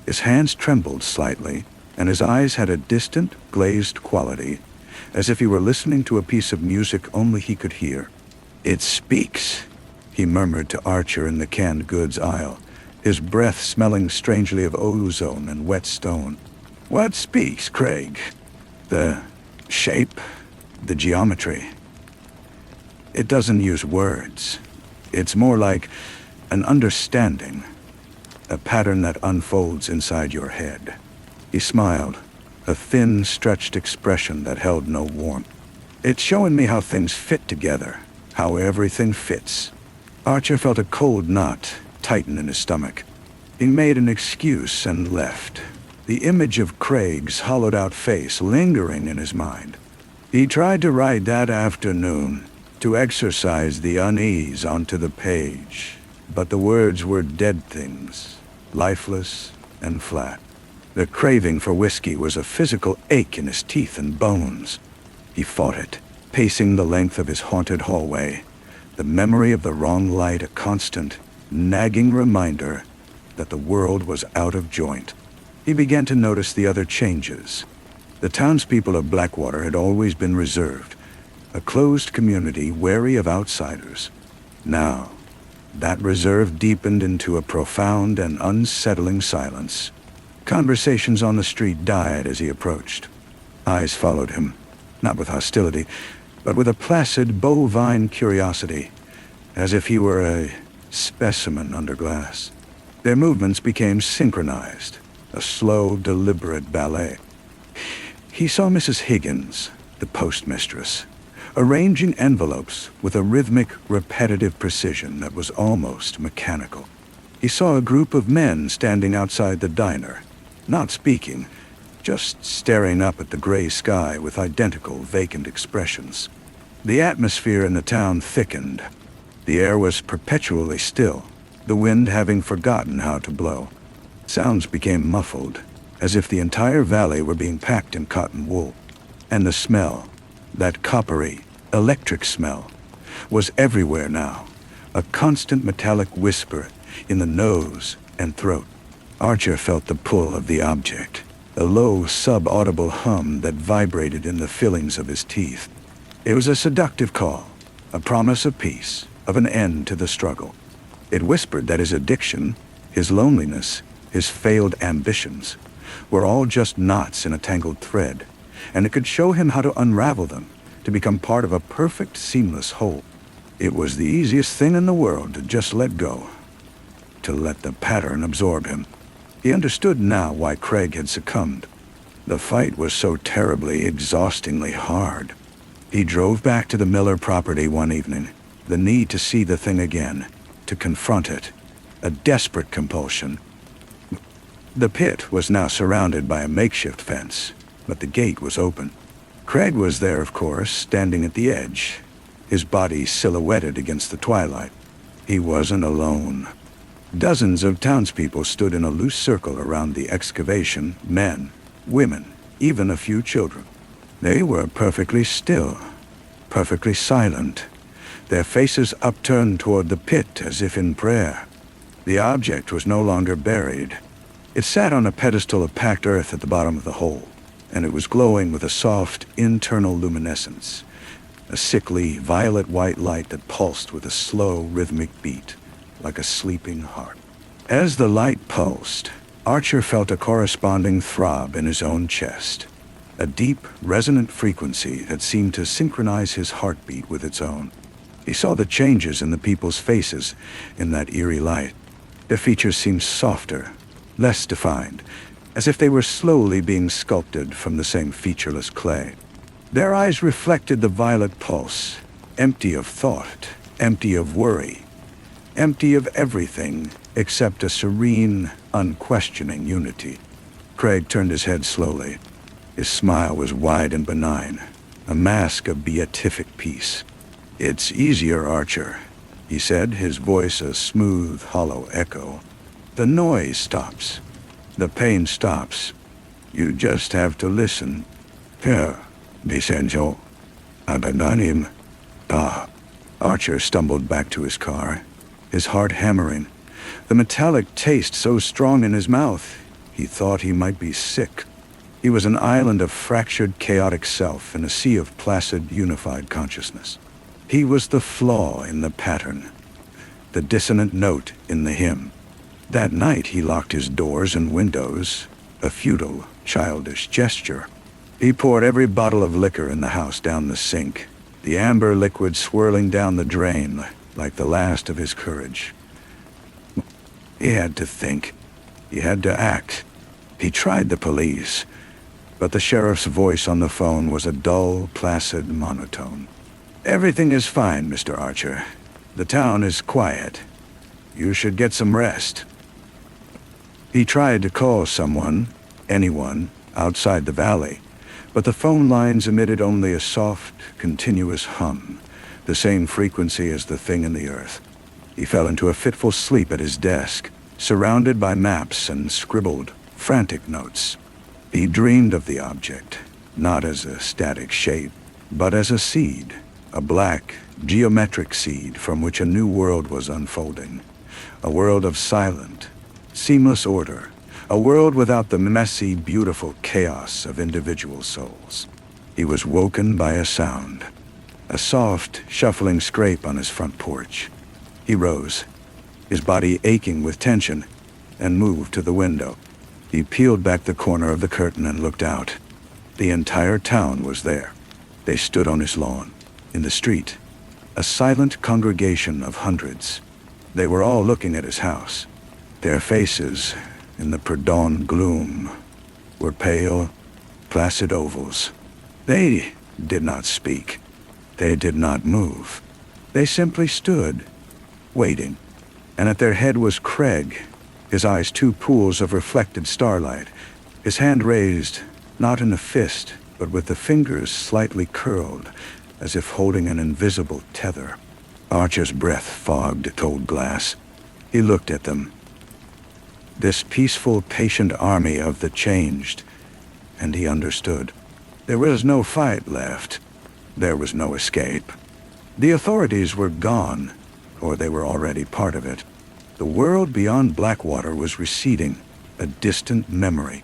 His hands trembled slightly, and his eyes had a distant, glazed quality, as if he were listening to a piece of music only he could hear. "It speaks," he murmured to Archer in the canned goods aisle, his breath smelling strangely of ozone and wet stone. "What speaks, Craig?" "The shape, the geometry. It doesn't use words. It's more like an understanding, a pattern that unfolds inside your head." He smiled, a thin, stretched expression that held no warmth. "It's showing me how things fit together, how everything fits." Archer felt a cold knot tighten in his stomach. He made an excuse and left, the image of Craig's hollowed-out face lingering in his mind. He tried to write that afternoon, to exercise the unease onto the page, but the words were dead things, lifeless and flat. The craving for whiskey was a physical ache in his teeth and bones. He fought it, pacing the length of his haunted hallway, the memory of the wrong light a constant, nagging reminder that the world was out of joint. He began to notice the other changes. The townspeople of Blackwater had always been reserved, a closed community wary of outsiders. Now, That reserve deepened into a profound and unsettling silence. Conversations on the street died as he approached. Eyes followed him, not with hostility, but with a placid, bovine curiosity, as if he were a specimen under glass. Their movements became synchronized, a slow, deliberate ballet. He saw Mrs. Higgins, the postmistress, arranging envelopes with a rhythmic, repetitive precision that was almost mechanical. He saw a group of men standing outside the diner, not speaking, just staring up at the gray sky with identical, vacant expressions. The atmosphere in the town thickened. The air was perpetually still, the wind having forgotten how to blow. Sounds became muffled, as if the entire valley were being packed in cotton wool. And the smell, that coppery, electric smell, was everywhere now, a constant metallic whisper in the nose and throat. Archer felt the pull of the object, a low, sub-audible hum that vibrated in the fillings of his teeth. It was a seductive call, a promise of peace, of an end to the struggle. It whispered that his addiction, his loneliness, his failed ambitions, were all just knots in a tangled thread, and it could show him how to unravel them, to become part of a perfect, seamless whole. It was the easiest thing in the world to just let go, to let the pattern absorb him. He understood now why Craig had succumbed. The fight was so terribly, exhaustingly hard. He drove back to the Miller property one evening, the need to see the thing again, to confront it, a desperate compulsion. The pit was now surrounded by a makeshift fence, but the gate was open. Craig was there, of course, standing at the edge, his body silhouetted against the twilight. He wasn't alone. Dozens of townspeople stood in a loose circle around the excavation, men, women, even a few children. They were perfectly still, perfectly silent, their faces upturned toward the pit as if in prayer. The object was no longer buried. It sat on a pedestal of packed earth at the bottom of the hole, and it was glowing with a soft, internal luminescence, a sickly, violet-white light that pulsed with a slow, rhythmic beat, like a sleeping heart. As the light pulsed, Archer felt a corresponding throb in his own chest, a deep, resonant frequency that seemed to synchronize his heartbeat with its own. He saw the changes in the people's faces in that eerie light. Their features seemed softer, less defined, as if they were slowly being sculpted from the same featureless clay. Their eyes reflected the violet pulse, empty of thought, empty of worry, empty of everything except a serene, unquestioning unity. Craig turned his head slowly. His smile was wide and benign, a mask of beatific peace. "It's easier, Archer," he said, his voice a smooth, hollow echo. "The noise stops. The pain stops. You just have to listen." "Here, Vicenzo. Abandonim. Ah." Archer stumbled back to his car, his heart hammering, the metallic taste so strong in his mouth, he thought he might be sick. He was an island of fractured, chaotic self in a sea of placid, unified consciousness. He was the flaw in the pattern, the dissonant note in the hymn. That night he locked his doors and windows, a futile, childish gesture. He poured every bottle of liquor in the house down the sink, the amber liquid swirling down the drain like the last of his courage. He had to think. He had to act. He tried the police, but the sheriff's voice on the phone was a dull, placid monotone. "Everything is fine, Mr. Archer. The town is quiet. You should get some rest." He tried to call someone, anyone, outside the valley, but the phone lines emitted only a soft, continuous hum, the same frequency as the thing in the earth. He fell into a fitful sleep at his desk, surrounded by maps and scribbled, frantic notes. He dreamed of the object, not as a static shape, but as a seed, a black, geometric seed from which a new world was unfolding, a world of silent, seamless order, a world without the messy, beautiful chaos of individual souls. He was woken by a sound, a soft, shuffling scrape on his front porch. He rose, his body aching with tension, and moved to the window. He peeled back the corner of the curtain and looked out. The entire town was there. They stood on his lawn, in the street, a silent congregation of hundreds. They were all looking at his house. Their faces, in the pre-dawn gloom, were pale, placid ovals. They did not speak. They did not move. They simply stood, waiting. And at their head was Craig, his eyes two pools of reflected starlight, his hand raised, not in a fist, but with the fingers slightly curled, as if holding an invisible tether. Archer's breath fogged cold glass. He looked at them. This peaceful, patient army of the changed, and he understood. There was no fight left. There was no escape. The authorities were gone, or they were already part of it. The world beyond Blackwater was receding, a distant memory.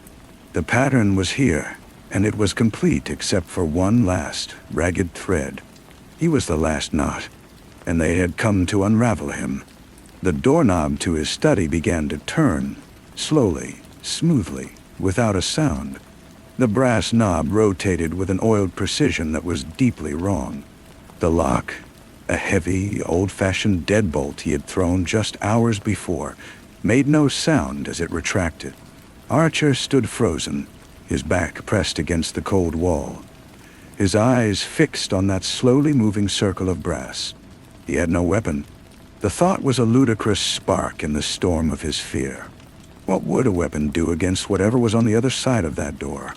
The pattern was here, and it was complete except for one last, ragged thread. He was the last knot, and they had come to unravel him. The doorknob to his study began to turn, slowly, smoothly, without a sound. The brass knob rotated with an oiled precision that was deeply wrong. The lock, a heavy, old-fashioned deadbolt he had thrown just hours before, made no sound as it retracted. Archer stood frozen, his back pressed against the cold wall, his eyes fixed on that slowly moving circle of brass. He had no weapon. The thought was a ludicrous spark in the storm of his fear. What would a weapon do against whatever was on the other side of that door?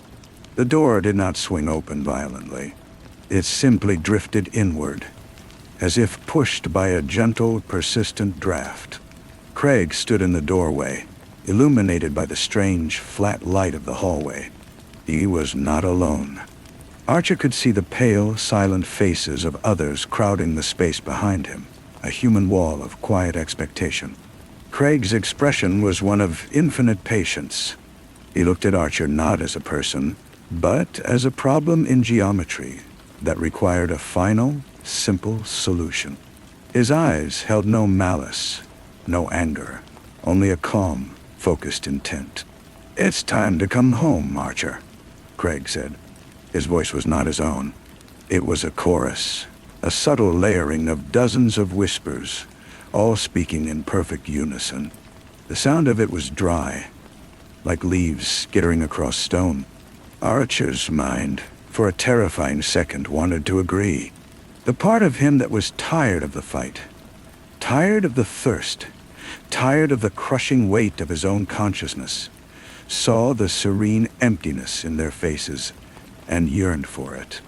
The door did not swing open violently. It simply drifted inward, as if pushed by a gentle, persistent draft. Craig stood in the doorway, illuminated by the strange, flat light of the hallway. He was not alone. Archer could see the pale, silent faces of others crowding the space behind him, a human wall of quiet expectation. Craig's expression was one of infinite patience. He looked at Archer not as a person, but as a problem in geometry that required a final, simple solution. His eyes held no malice, no anger, only a calm, focused intent. "It's time to come home, Archer," Craig said. His voice was not his own. It was a chorus, a subtle layering of dozens of whispers, all speaking in perfect unison. The sound of it was dry, like leaves skittering across stone. Archer's mind, for a terrifying second, wanted to agree. The part of him that was tired of the fight, tired of the thirst, tired of the crushing weight of his own consciousness, saw the serene emptiness in their faces and yearned for it.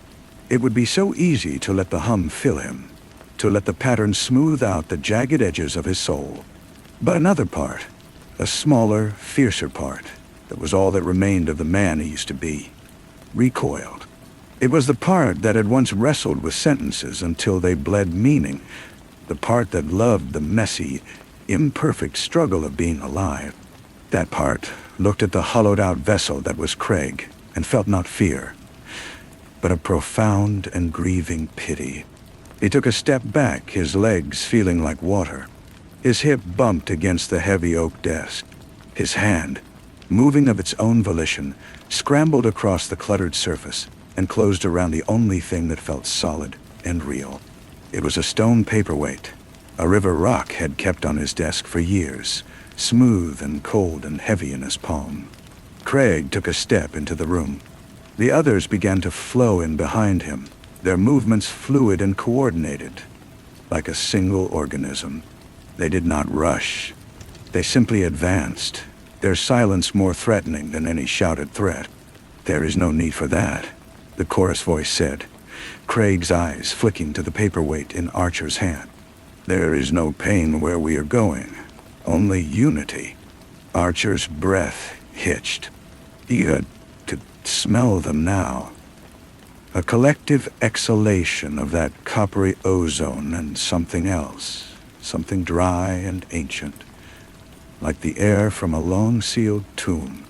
It would be so easy to let the hum fill him, to let the pattern smooth out the jagged edges of his soul. But another part, a smaller, fiercer part, that was all that remained of the man he used to be, recoiled. It was the part that had once wrestled with sentences until they bled meaning, the part that loved the messy, imperfect struggle of being alive. That part looked at the hollowed-out vessel that was Craig and felt not fear, but a profound and grieving pity. He took a step back, his legs feeling like water. His hip bumped against the heavy oak desk. His hand, moving of its own volition, scrambled across the cluttered surface and closed around the only thing that felt solid and real. It was a stone paperweight. A river rock had kept on his desk for years, smooth and cold and heavy in his palm. Craig took a step into the room. The others began to flow in behind him, their movements fluid and coordinated, like a single organism. They did not rush. They simply advanced, their silence more threatening than any shouted threat. "There is no need for that," the chorus voice said, Craig's eyes flicking to the paperweight in Archer's hand. "There is no pain where we are going, only unity." Archer's breath hitched. He could smell them now. A collective exhalation of that coppery ozone and something else, something dry and ancient, like the air from a long-sealed tomb.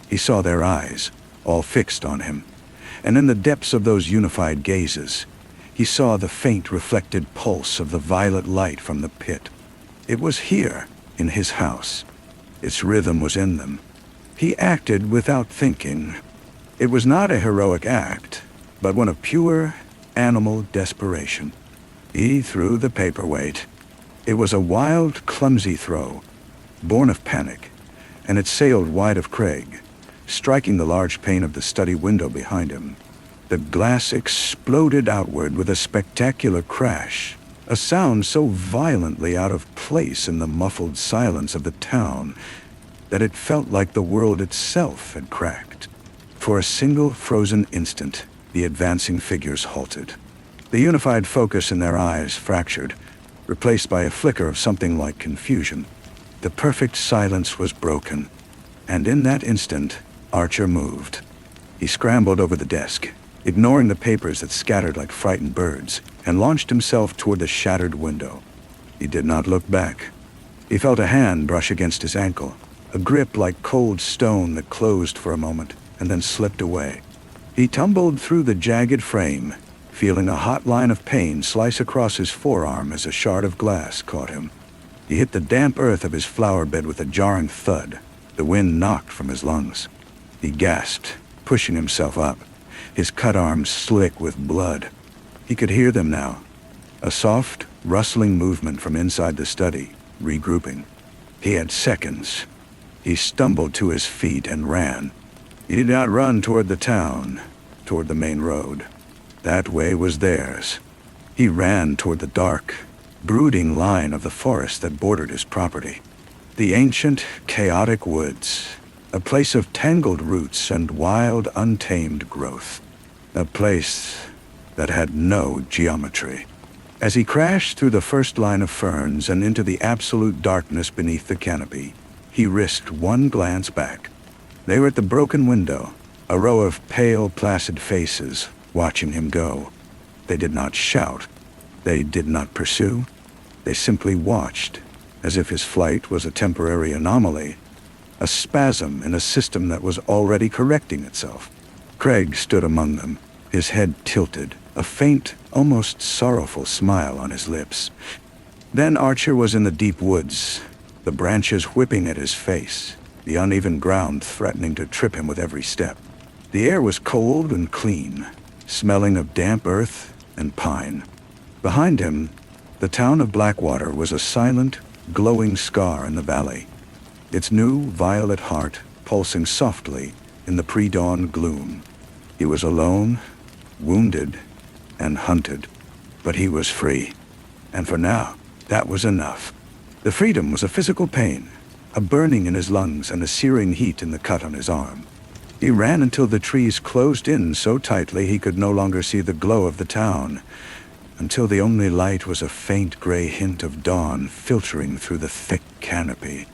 He saw their eyes, all fixed on him. And in the depths of those unified gazes, he saw the faint reflected pulse of the violet light from the pit. It was here, in his house. Its rhythm was in them. He acted without thinking. It was not a heroic act, but one of pure animal desperation. He threw the paperweight. It was a wild, clumsy throw, born of panic, and it sailed wide of Craig, striking the large pane of the study window behind him. The glass exploded outward with a spectacular crash, a sound so violently out of place in the muffled silence of the town that it felt like the world itself had cracked. For a single frozen instant, the advancing figures halted. The unified focus in their eyes fractured, replaced by a flicker of something like confusion. The perfect silence was broken, and in that instant, Archer moved. He scrambled over the desk, ignoring the papers that scattered like frightened birds, and launched himself toward the shattered window. He did not look back. He felt a hand brush against his ankle, a grip like cold stone that closed for a moment and then slipped away. He tumbled through the jagged frame, feeling a hot line of pain slice across his forearm as a shard of glass caught him. He hit the damp earth of his flower bed with a jarring thud. The wind knocked from his lungs. He gasped, pushing himself up, his cut arms slick with blood. He could hear them now, a soft, rustling movement from inside the study, regrouping. He had seconds. He stumbled to his feet and ran. He did not run toward the town, toward the main road. That way was theirs. He ran toward the dark, brooding line of the forest that bordered his property. The ancient, chaotic woods, a place of tangled roots and wild, untamed growth. A place that had no geometry. As he crashed through the first line of ferns and into the absolute darkness beneath the canopy, he risked one glance back. They were at the broken window, a row of pale, placid faces watching him go. They did not shout. They did not pursue. They simply watched, as if his flight was a temporary anomaly, a spasm in a system that was already correcting itself. Craig stood among them, his head tilted, a faint, almost sorrowful smile on his lips. Then Archer was in the deep woods, the branches whipping at his face, the uneven ground threatening to trip him with every step. The air was cold and clean, smelling of damp earth and pine. Behind him, the town of Blackwater was a silent, glowing scar in the valley, its new violet heart pulsing softly in the pre-dawn gloom. He was alone, wounded, and hunted, but he was free. And for now, that was enough. The freedom was a physical pain, a burning in his lungs and a searing heat in the cut on his arm. He ran until the trees closed in so tightly he could no longer see the glow of the town, until the only light was a faint gray hint of dawn filtering through the thick canopy.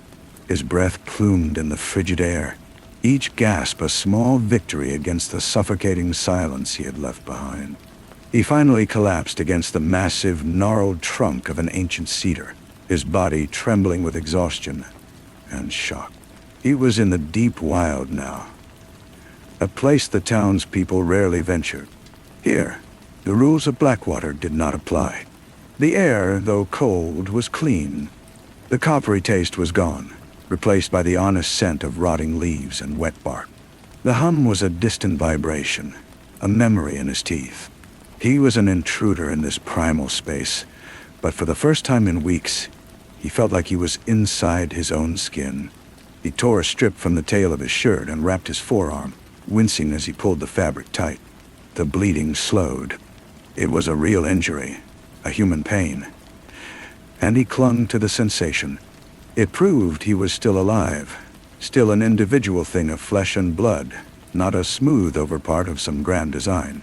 His breath plumed in the frigid air, each gasp a small victory against the suffocating silence he had left behind. He finally collapsed against the massive, gnarled trunk of an ancient cedar, his body trembling with exhaustion and shock. He was in the deep wild now, a place the townspeople rarely ventured. Here, the rules of Blackwater did not apply. The air, though cold, was clean. The coppery taste was gone, replaced by the honest scent of rotting leaves and wet bark. The hum was a distant vibration, a memory in his teeth. He was an intruder in this primal space, but for the first time in weeks, he felt like he was inside his own skin. He tore a strip from the tail of his shirt and wrapped his forearm, wincing as he pulled the fabric tight. The bleeding slowed. It was a real injury, a human pain. And he clung to the sensation. It proved he was still alive, still an individual thing of flesh and blood, not a smooth-over part of some grand design.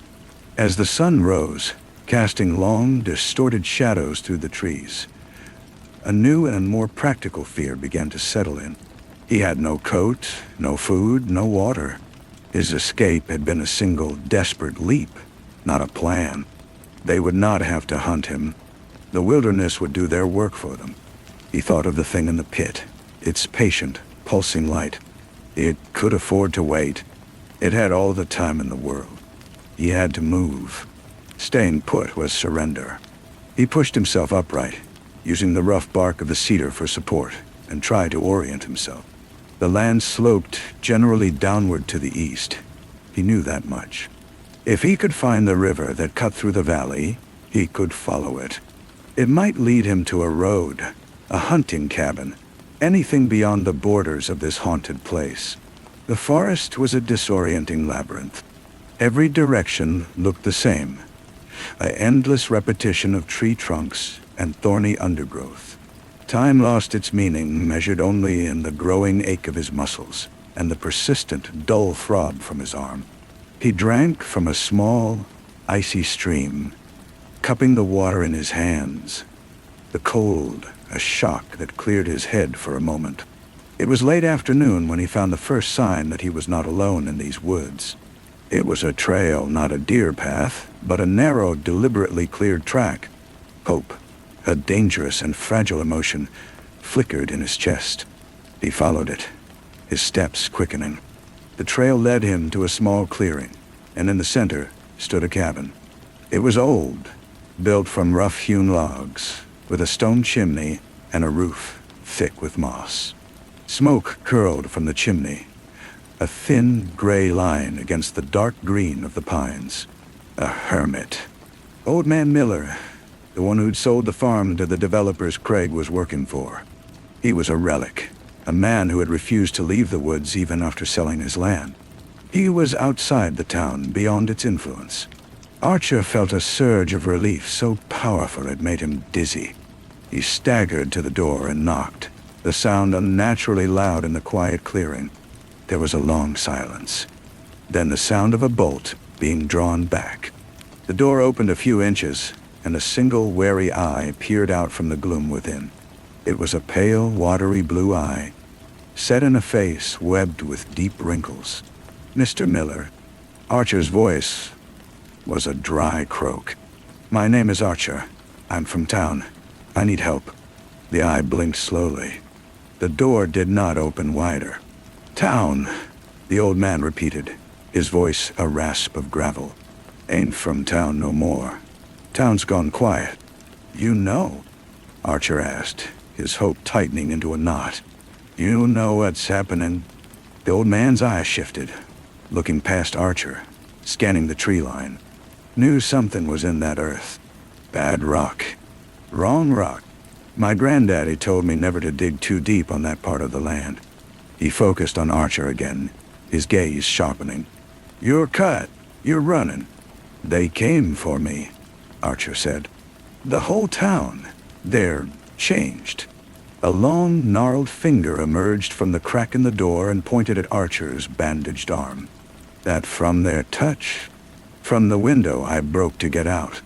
As the sun rose, casting long, distorted shadows through the trees, a new and more practical fear began to settle in. He had no coat, no food, no water. His escape had been a single, desperate leap, not a plan. They would not have to hunt him. The wilderness would do their work for them. He thought of the thing in the pit, its patient, pulsing light. It could afford to wait. It had all the time in the world. He had to move. Staying put was surrender. He pushed himself upright, using the rough bark of the cedar for support, and tried to orient himself. The land sloped generally downward to the east. He knew that much. If he could find the river that cut through the valley, he could follow it. It might lead him to a road, a hunting cabin, anything beyond the borders of this haunted place. The forest was a disorienting labyrinth. Every direction looked the same, an endless repetition of tree trunks and thorny undergrowth. Time lost its meaning, measured only in the growing ache of his muscles and the persistent, dull throb from his arm. He drank from a small, icy stream, cupping the water in his hands. The cold, a shock that cleared his head for a moment. It was late afternoon when he found the first sign that he was not alone in these woods. It was a trail, not a deer path, but a narrow, deliberately cleared track. Hope, a dangerous and fragile emotion, flickered in his chest. He followed it, his steps quickening. The trail led him to a small clearing, and in the center stood a cabin. It was old, built from rough-hewn logs, with a stone chimney and a roof thick with moss. Smoke curled from the chimney, a thin gray line against the dark green of the pines. A hermit. Old Man Miller, the one who'd sold the farm to the developers Craig was working for. He was a relic, a man who had refused to leave the woods even after selling his land. He was outside the town, beyond its influence. Archer felt a surge of relief so powerful it made him dizzy. He staggered to the door and knocked, the sound unnaturally loud in the quiet clearing. There was a long silence. Then the sound of a bolt being drawn back. The door opened a few inches, and a single wary eye peered out from the gloom within. It was a pale, watery blue eye, set in a face webbed with deep wrinkles. Mr. Miller. Archer's voice was a dry croak. "My name is Archer. I'm from town. I need help." The eye blinked slowly. The door did not open wider. "Town," the old man repeated, his voice a rasp of gravel. "Ain't from town no more. Town's gone quiet." "You know?" Archer asked, his hope tightening into a knot. "You know what's happening?" The old man's eyes shifted, looking past Archer, scanning the tree line. Knew something was in that earth. Bad rock. Wrong rock. My granddaddy told me never to dig too deep on that part of the land. He focused on Archer again, his gaze sharpening. "You're cut. You're running." "They came for me," Archer said. "The whole town. They're changed." A long, gnarled finger emerged from the crack in the door and pointed at Archer's bandaged arm. "That from their touch? From the window I broke to get out."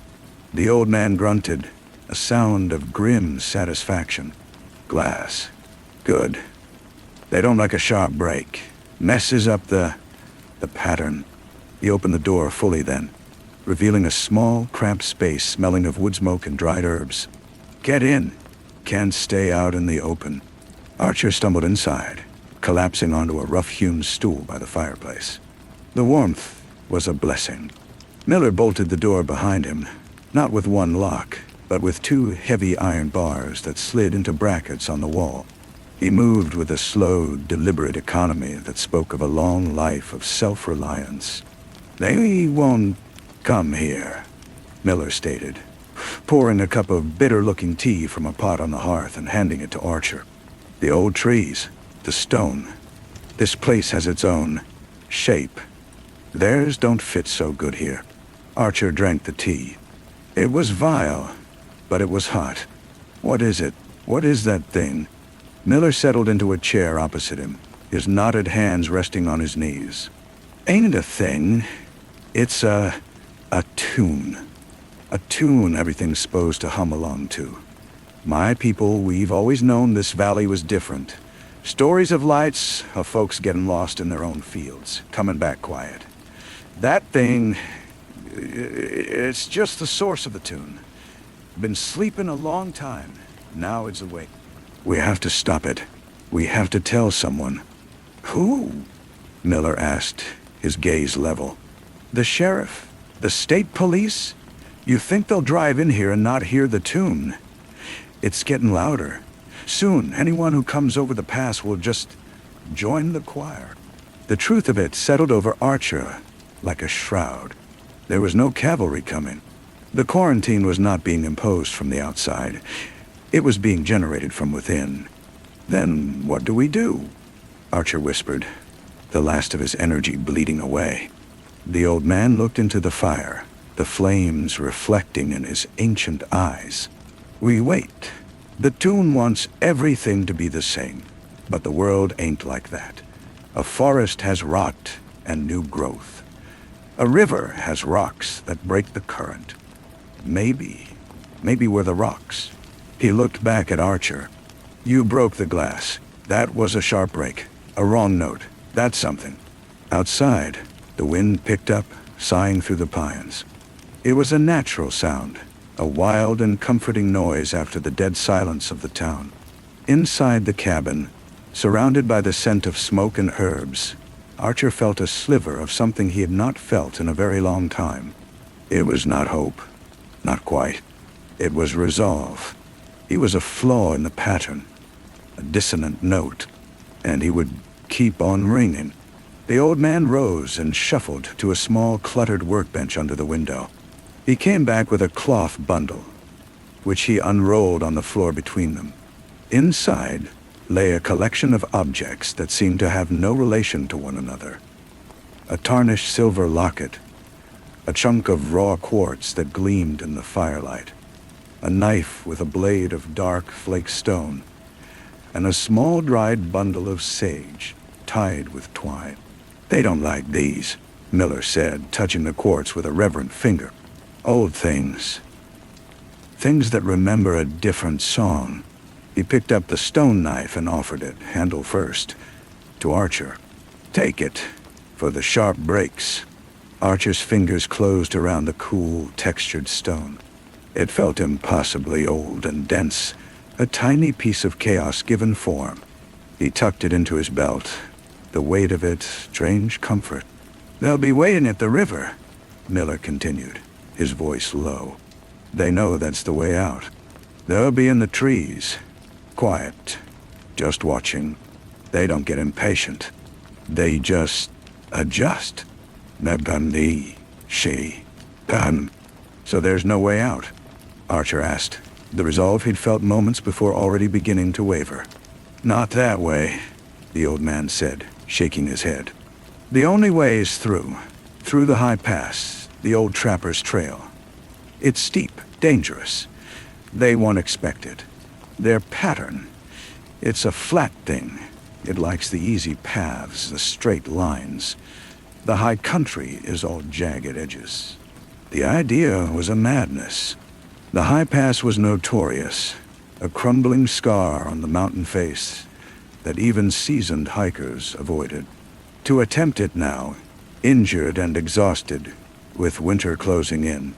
The old man grunted, a sound of grim satisfaction. "Glass. Good. They don't like a sharp break. Messes up the pattern." He opened the door fully then, revealing a small, cramped space smelling of wood smoke and dried herbs. "Get in. Can't stay out in the open." Archer stumbled inside, collapsing onto a rough-hewn stool by the fireplace. The warmth was a blessing. Miller bolted the door behind him, not with one lock, but with two heavy iron bars that slid into brackets on the wall. He moved with a slow, deliberate economy that spoke of a long life of self-reliance. "They won't come here," Miller stated, pouring a cup of bitter-looking tea from a pot on the hearth and handing it to Archer. "The old trees, the stone. This place has its own shape. Theirs don't fit so good here." Archer drank the tea. It was vile, but it was hot. "What is it? What is that thing?" Miller settled into a chair opposite him, his knotted hands resting on his knees. "Ain't it a thing? It's a tune. A tune everything's supposed to hum along to. My people, we've always known this valley was different. Stories of lights, of folks getting lost in their own fields, coming back quiet. That thing, it's just the source of the tune. Been sleeping a long time. Now it's awake. We have to stop it. We have to tell someone." "Who?" Miller asked, his gaze level. "The sheriff? The state police? You think they'll drive in here and not hear the tune? It's getting louder. Soon, anyone who comes over the pass will just join the choir." The truth of it settled over Archer like a shroud. There was no cavalry coming. The quarantine was not being imposed from the outside. It was being generated from within. "Then what do we do?" Archer whispered, the last of his energy bleeding away. The old man looked into the fire, the flames reflecting in his ancient eyes. "We wait. The tune wants everything to be the same, but the world ain't like that. A forest has rot and new growth. A river has rocks that break the current. Maybe we're the rocks." He looked back at Archer. "You broke the glass. That was a sharp break. A wrong note. That's something." Outside, the wind picked up, sighing through the pines. It was a natural sound, a wild and comforting noise after the dead silence of the town. Inside the cabin, surrounded by the scent of smoke and herbs, Archer felt a sliver of something he had not felt in a very long time. It was not hope. Not quite. It was resolve. He was a flaw in the pattern, a dissonant note, and he would keep on ringing. The old man rose and shuffled to a small, cluttered workbench under the window. He came back with a cloth bundle, which he unrolled on the floor between them. Inside lay a collection of objects that seemed to have no relation to one another. A tarnished silver locket, a chunk of raw quartz that gleamed in the firelight, a knife with a blade of dark flake stone, and a small dried bundle of sage tied with twine. "They don't like these," Miller said, touching the quartz with a reverent finger. "Old things. Things that remember a different song." He picked up the stone knife and offered it, handle first, to Archer. "Take it, for the sharp breaks." Archer's fingers closed around the cool, textured stone. It felt impossibly old and dense, a tiny piece of chaos given form. He tucked it into his belt, the weight of it strange comfort. "They'll be waiting at the river," Miller continued, his voice low. "They know that's the way out. They'll be in the trees, quiet, just watching. They don't get impatient. They just adjust. Nagandi, she, done." "So there's no way out?" Archer asked, the resolve he'd felt moments before already beginning to waver. "Not that way," the old man said, shaking his head. "The only way is through the high pass, the old trapper's trail. It's steep, dangerous. They won't expect it. Their pattern, it's a flat thing. It likes the easy paths, the straight lines. The high country is all jagged edges." The idea was a madness. The high pass was notorious, a crumbling scar on the mountain face that even seasoned hikers avoided. To attempt it now, injured and exhausted, with winter closing in,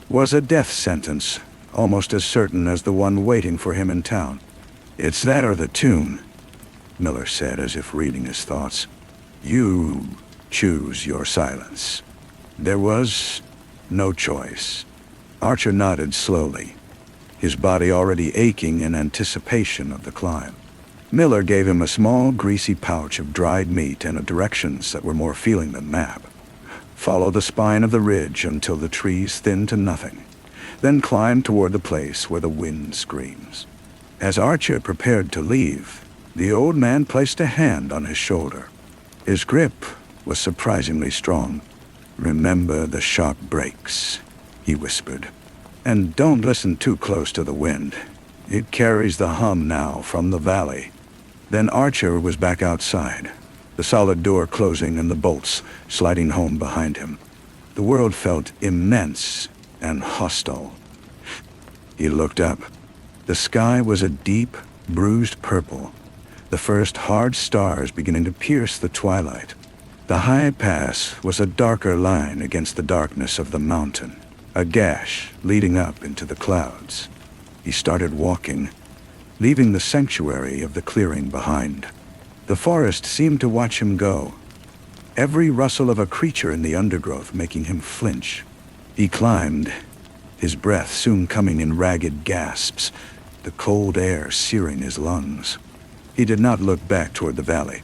was a death sentence almost as certain as the one waiting for him in town. "It's that or the tune," Miller said, as if reading his thoughts. "You choose your silence." There was no choice. Archer nodded slowly, his body already aching in anticipation of the climb. Miller gave him a small, greasy pouch of dried meat and directions that were more feeling than map. "Follow the spine of the ridge until the trees thin to nothing. Then climb toward the place where the wind screams." As Archer prepared to leave, the old man placed a hand on his shoulder. His grip was surprisingly strong. "Remember the sharp breaks," he whispered. "And don't listen too close to the wind. It carries the hum now from the valley." Then Archer was back outside, the solid door closing and the bolts sliding home behind him. The world felt immense and hostile. He looked up. The sky was a deep, bruised purple, the first hard stars beginning to pierce the twilight. The high pass was a darker line against the darkness of the mountain, a gash leading up into the clouds. He started walking, leaving the sanctuary of the clearing behind. The forest seemed to watch him go, every rustle of a creature in the undergrowth making him flinch. He climbed, his breath soon coming in ragged gasps, the cold air searing his lungs. He did not look back toward the valley.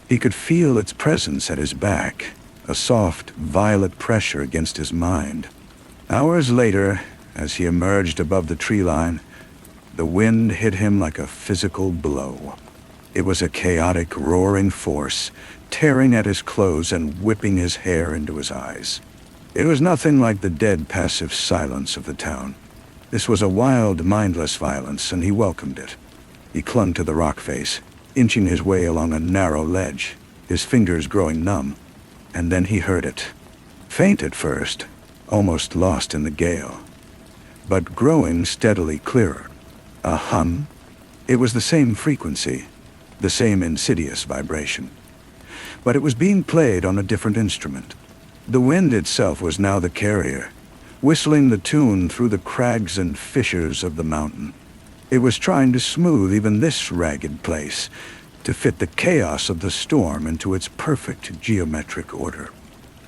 He could feel its presence at his back, a soft, violet pressure against his mind. Hours later, as he emerged above the tree line, the wind hit him like a physical blow. It was a chaotic, roaring force, tearing at his clothes and whipping his hair into his eyes. It was nothing like the dead, passive silence of the town. This was a wild, mindless violence, and he welcomed it. He clung to the rock face, inching his way along a narrow ledge, his fingers growing numb. And then he heard it. Faint at first, almost lost in the gale, but growing steadily clearer. A hum. It was the same frequency, the same insidious vibration. But it was being played on a different instrument. The wind itself was now the carrier, whistling the tune through the crags and fissures of the mountain. It was trying to smooth even this ragged place, to fit the chaos of the storm into its perfect geometric order.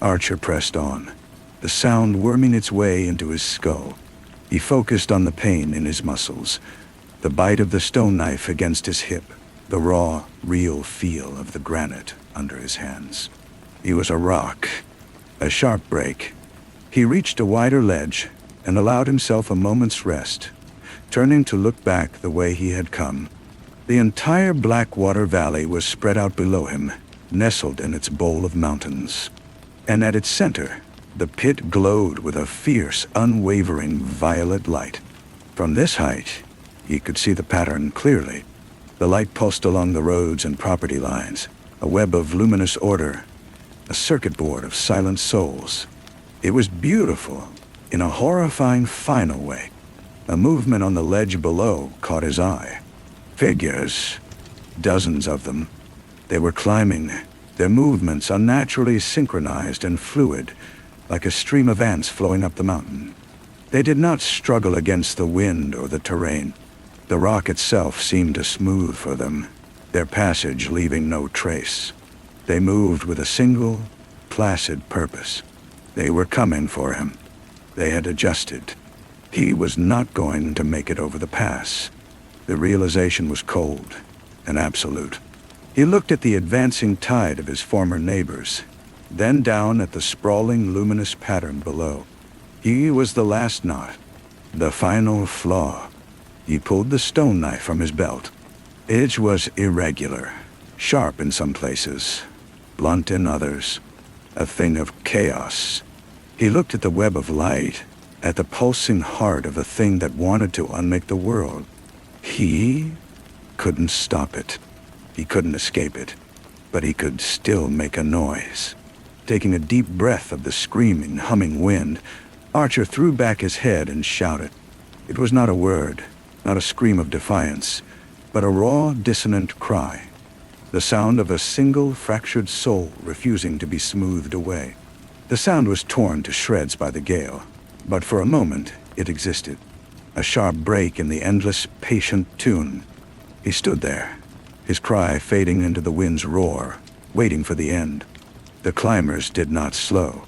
Archer pressed on, the sound worming its way into his skull. He focused on the pain in his muscles, the bite of the stone knife against his hip, the raw, real feel of the granite under his hands. He was a rock, a sharp break. He reached a wider ledge and allowed himself a moment's rest, turning to look back the way he had come. The entire Blackwater Valley was spread out below him, nestled in its bowl of mountains. And at its center, the pit glowed with a fierce, unwavering violet light. From this height, he could see the pattern clearly. The light pulsed along the roads and property lines, a web of luminous order, a circuit board of silent souls. It was beautiful, in a horrifying final way. A movement on the ledge below caught his eye. Figures, dozens of them. They were climbing, their movements unnaturally synchronized and fluid, like a stream of ants flowing up the mountain. They did not struggle against the wind or the terrain. The rock itself seemed to smooth for them, their passage leaving no trace. They moved with a single, placid purpose. They were coming for him. They had adjusted. He was not going to make it over the pass. The realization was cold and absolute. He looked at the advancing tide of his former neighbors, then down at the sprawling, luminous pattern below. He was the last knot, the final flaw. He pulled the stone knife from his belt. It was irregular, sharp in some places, blunt in others, a thing of chaos. He looked at the web of light, at the pulsing heart of a thing that wanted to unmake the world. He couldn't stop it. He couldn't escape it, but he could still make a noise. Taking a deep breath of the screaming, humming wind, Archer threw back his head and shouted. It was not a word, not a scream of defiance, but a raw, dissonant cry. The sound of a single, fractured soul refusing to be smoothed away. The sound was torn to shreds by the gale, but for a moment it existed. A sharp break in the endless, patient tune. He stood there, his cry fading into the wind's roar, waiting for the end. The climbers did not slow.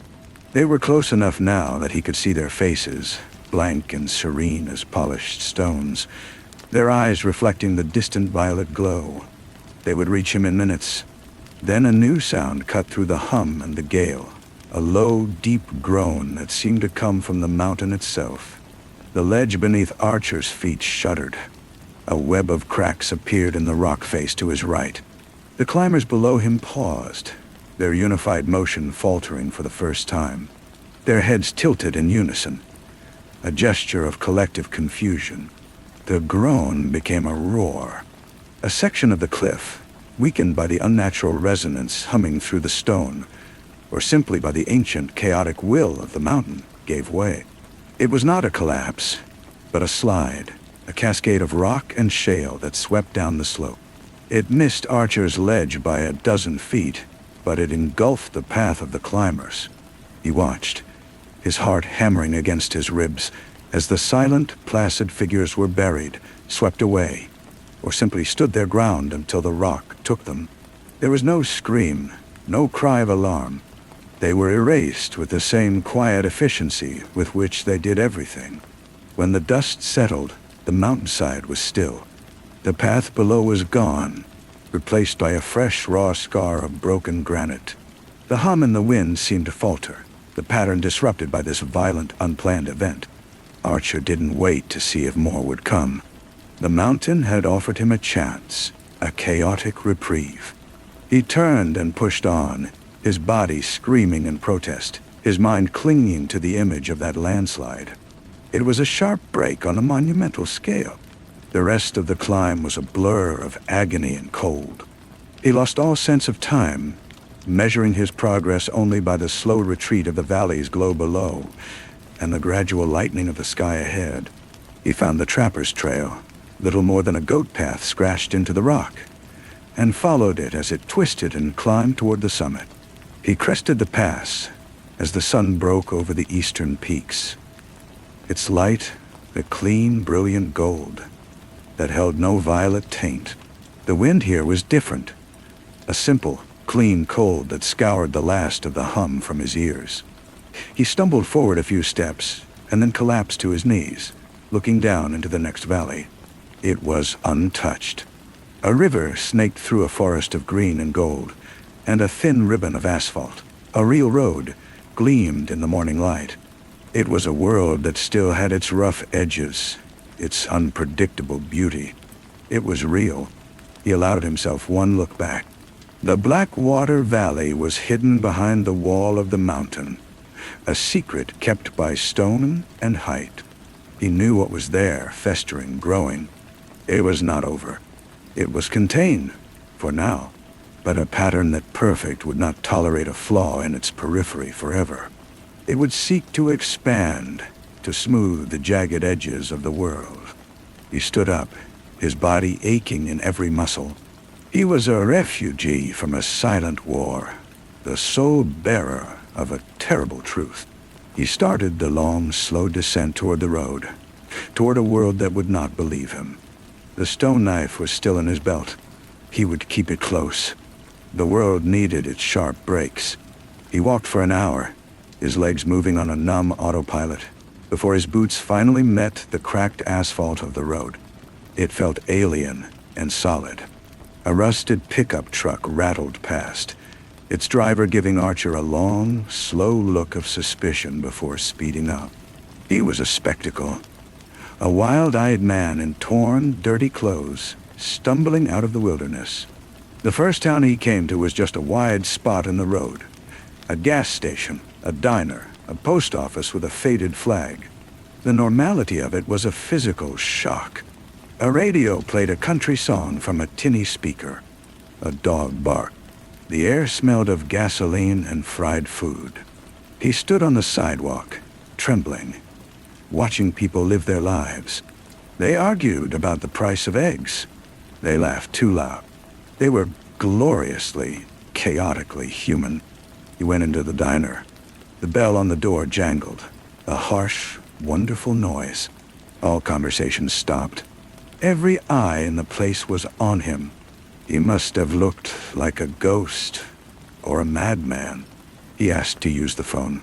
They were close enough now that he could see their faces, blank and serene as polished stones, their eyes reflecting the distant violet glow. They would reach him in minutes. Then a new sound cut through the hum and the gale, a low, deep groan that seemed to come from the mountain itself. The ledge beneath Archer's feet shuddered. A web of cracks appeared in the rock face to his right. The climbers below him paused, their unified motion faltering for the first time. Their heads tilted in unison, a gesture of collective confusion. The groan became a roar. A section of the cliff, weakened by the unnatural resonance humming through the stone, or simply by the ancient, chaotic will of the mountain, gave way. It was not a collapse, but a slide, a cascade of rock and shale that swept down the slope. It missed Archer's ledge by a dozen feet, but it engulfed the path of the climbers. He watched, his heart hammering against his ribs, as the silent, placid figures were buried, swept away, or simply stood their ground until the rock took them. There was no scream, No cry of alarm. They were erased with the same quiet efficiency with which they did everything. When the dust settled, the mountainside was still. The path below was gone, replaced by a fresh, raw scar of broken granite. The hum in the wind seemed to falter, the pattern disrupted by this violent, unplanned event. Archer didn't wait to see if more would come. The mountain had offered him a chance, a chaotic reprieve. He turned and pushed on, his body screaming in protest, his mind clinging to the image of that landslide. It was a sharp break on a monumental scale. The rest of the climb was a blur of agony and cold. He lost all sense of time, measuring his progress only by the slow retreat of the valley's glow below and the gradual lightening of the sky ahead. He found the trapper's trail, little more than a goat path scratched into the rock, and followed it as it twisted and climbed toward the summit. He crested the pass as the sun broke over the eastern peaks. Its light, the clean, brilliant gold that held no violet taint. The wind here was different, a simple, clean cold that scoured the last of the hum from his ears. He stumbled forward a few steps and then collapsed to his knees, looking down into the next valley. It was untouched. A river snaked through a forest of green and gold, and a thin ribbon of asphalt, a real road, gleamed in the morning light. It was a world that still had its rough edges, its unpredictable beauty. It was real. He allowed himself one look back. The Blackwater Valley was hidden behind the wall of the mountain, a secret kept by stone and height. He knew what was there, festering, growing. It was not over. It was contained, for now, but a pattern that perfect would not tolerate a flaw in its periphery forever. It would seek to expand, to smooth the jagged edges of the world. He stood up, his body aching in every muscle. He was a refugee from a silent war, the sole bearer of a terrible truth. He started the long, slow descent toward the road, toward a world that would not believe him. The stone knife was still in his belt. He would keep it close. The world needed its sharp breaks. He walked for an hour, his legs moving on a numb autopilot, before his boots finally met the cracked asphalt of the road. It felt alien and solid. A rusted pickup truck rattled past, its driver giving Archer a long, slow look of suspicion before speeding up. He was a spectacle. A wild-eyed man in torn, dirty clothes, stumbling out of the wilderness. The first town he came to was just a wide spot in the road. A gas station, a diner, a post office with a faded flag. The normality of it was a physical shock. A radio played a country song from a tinny speaker. A dog barked. The air smelled of gasoline and fried food. He stood on the sidewalk, trembling, watching people live their lives. They argued about the price of eggs. They laughed too loud. They were gloriously, chaotically human. He went into the diner. The bell on the door jangled, a harsh, wonderful noise. All conversations stopped. Every eye in the place was on him. He must have looked like a ghost or a madman. He asked to use the phone.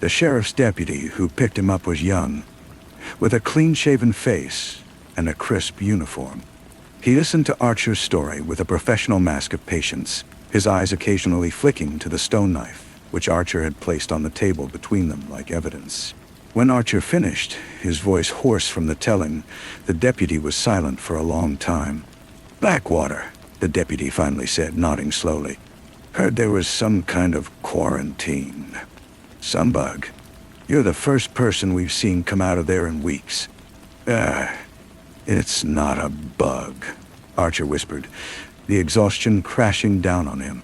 The sheriff's deputy who picked him up was young, with a clean-shaven face and a crisp uniform. He listened to Archer's story with a professional mask of patience, his eyes occasionally flicking to the stone knife, which Archer had placed on the table between them like evidence. When Archer finished, his voice hoarse from the telling, the deputy was silent for a long time. "Blackwater," the deputy finally said, nodding slowly. "Heard there was some kind of quarantine. Some bug. You're the first person we've seen come out of there in weeks." It's not a bug," Archer whispered, the exhaustion crashing down on him.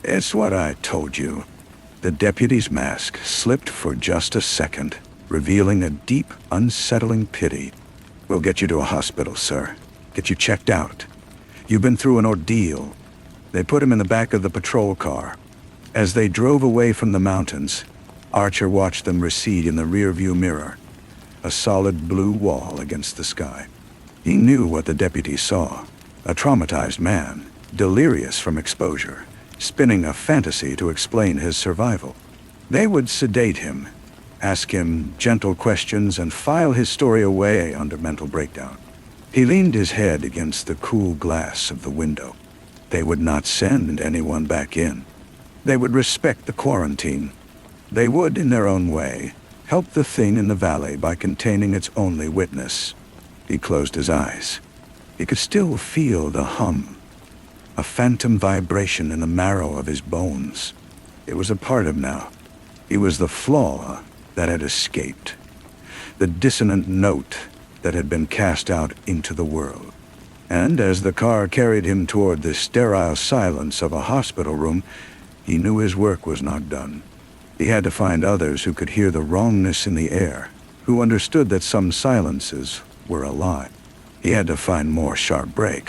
"It's what I told you." The deputy's mask slipped for just a second, revealing a deep, unsettling pity. "We'll get you to a hospital, sir. Get you checked out. You've been through an ordeal." They put him in the back of the patrol car. As they drove away from the mountains, Archer watched them recede in the rearview mirror, a solid blue wall against the sky. He knew what the deputy saw, a traumatized man, delirious from exposure, spinning a fantasy to explain his survival. They would sedate him, ask him gentle questions, and file his story away under mental breakdown. He leaned his head against the cool glass of the window. They would not send anyone back in. They would respect the quarantine. They would, in their own way, help the thing in the valley by containing its only witness. He closed his eyes. He could still feel the hum, a phantom vibration in the marrow of his bones. It was a part of him now. He was the flaw that had escaped, the dissonant note that had been cast out into the world. And as the car carried him toward the sterile silence of a hospital room, he knew his work was not done. He had to find others who could hear the wrongness in the air, who understood that some silences were a lie. He had to find more sharp breaks.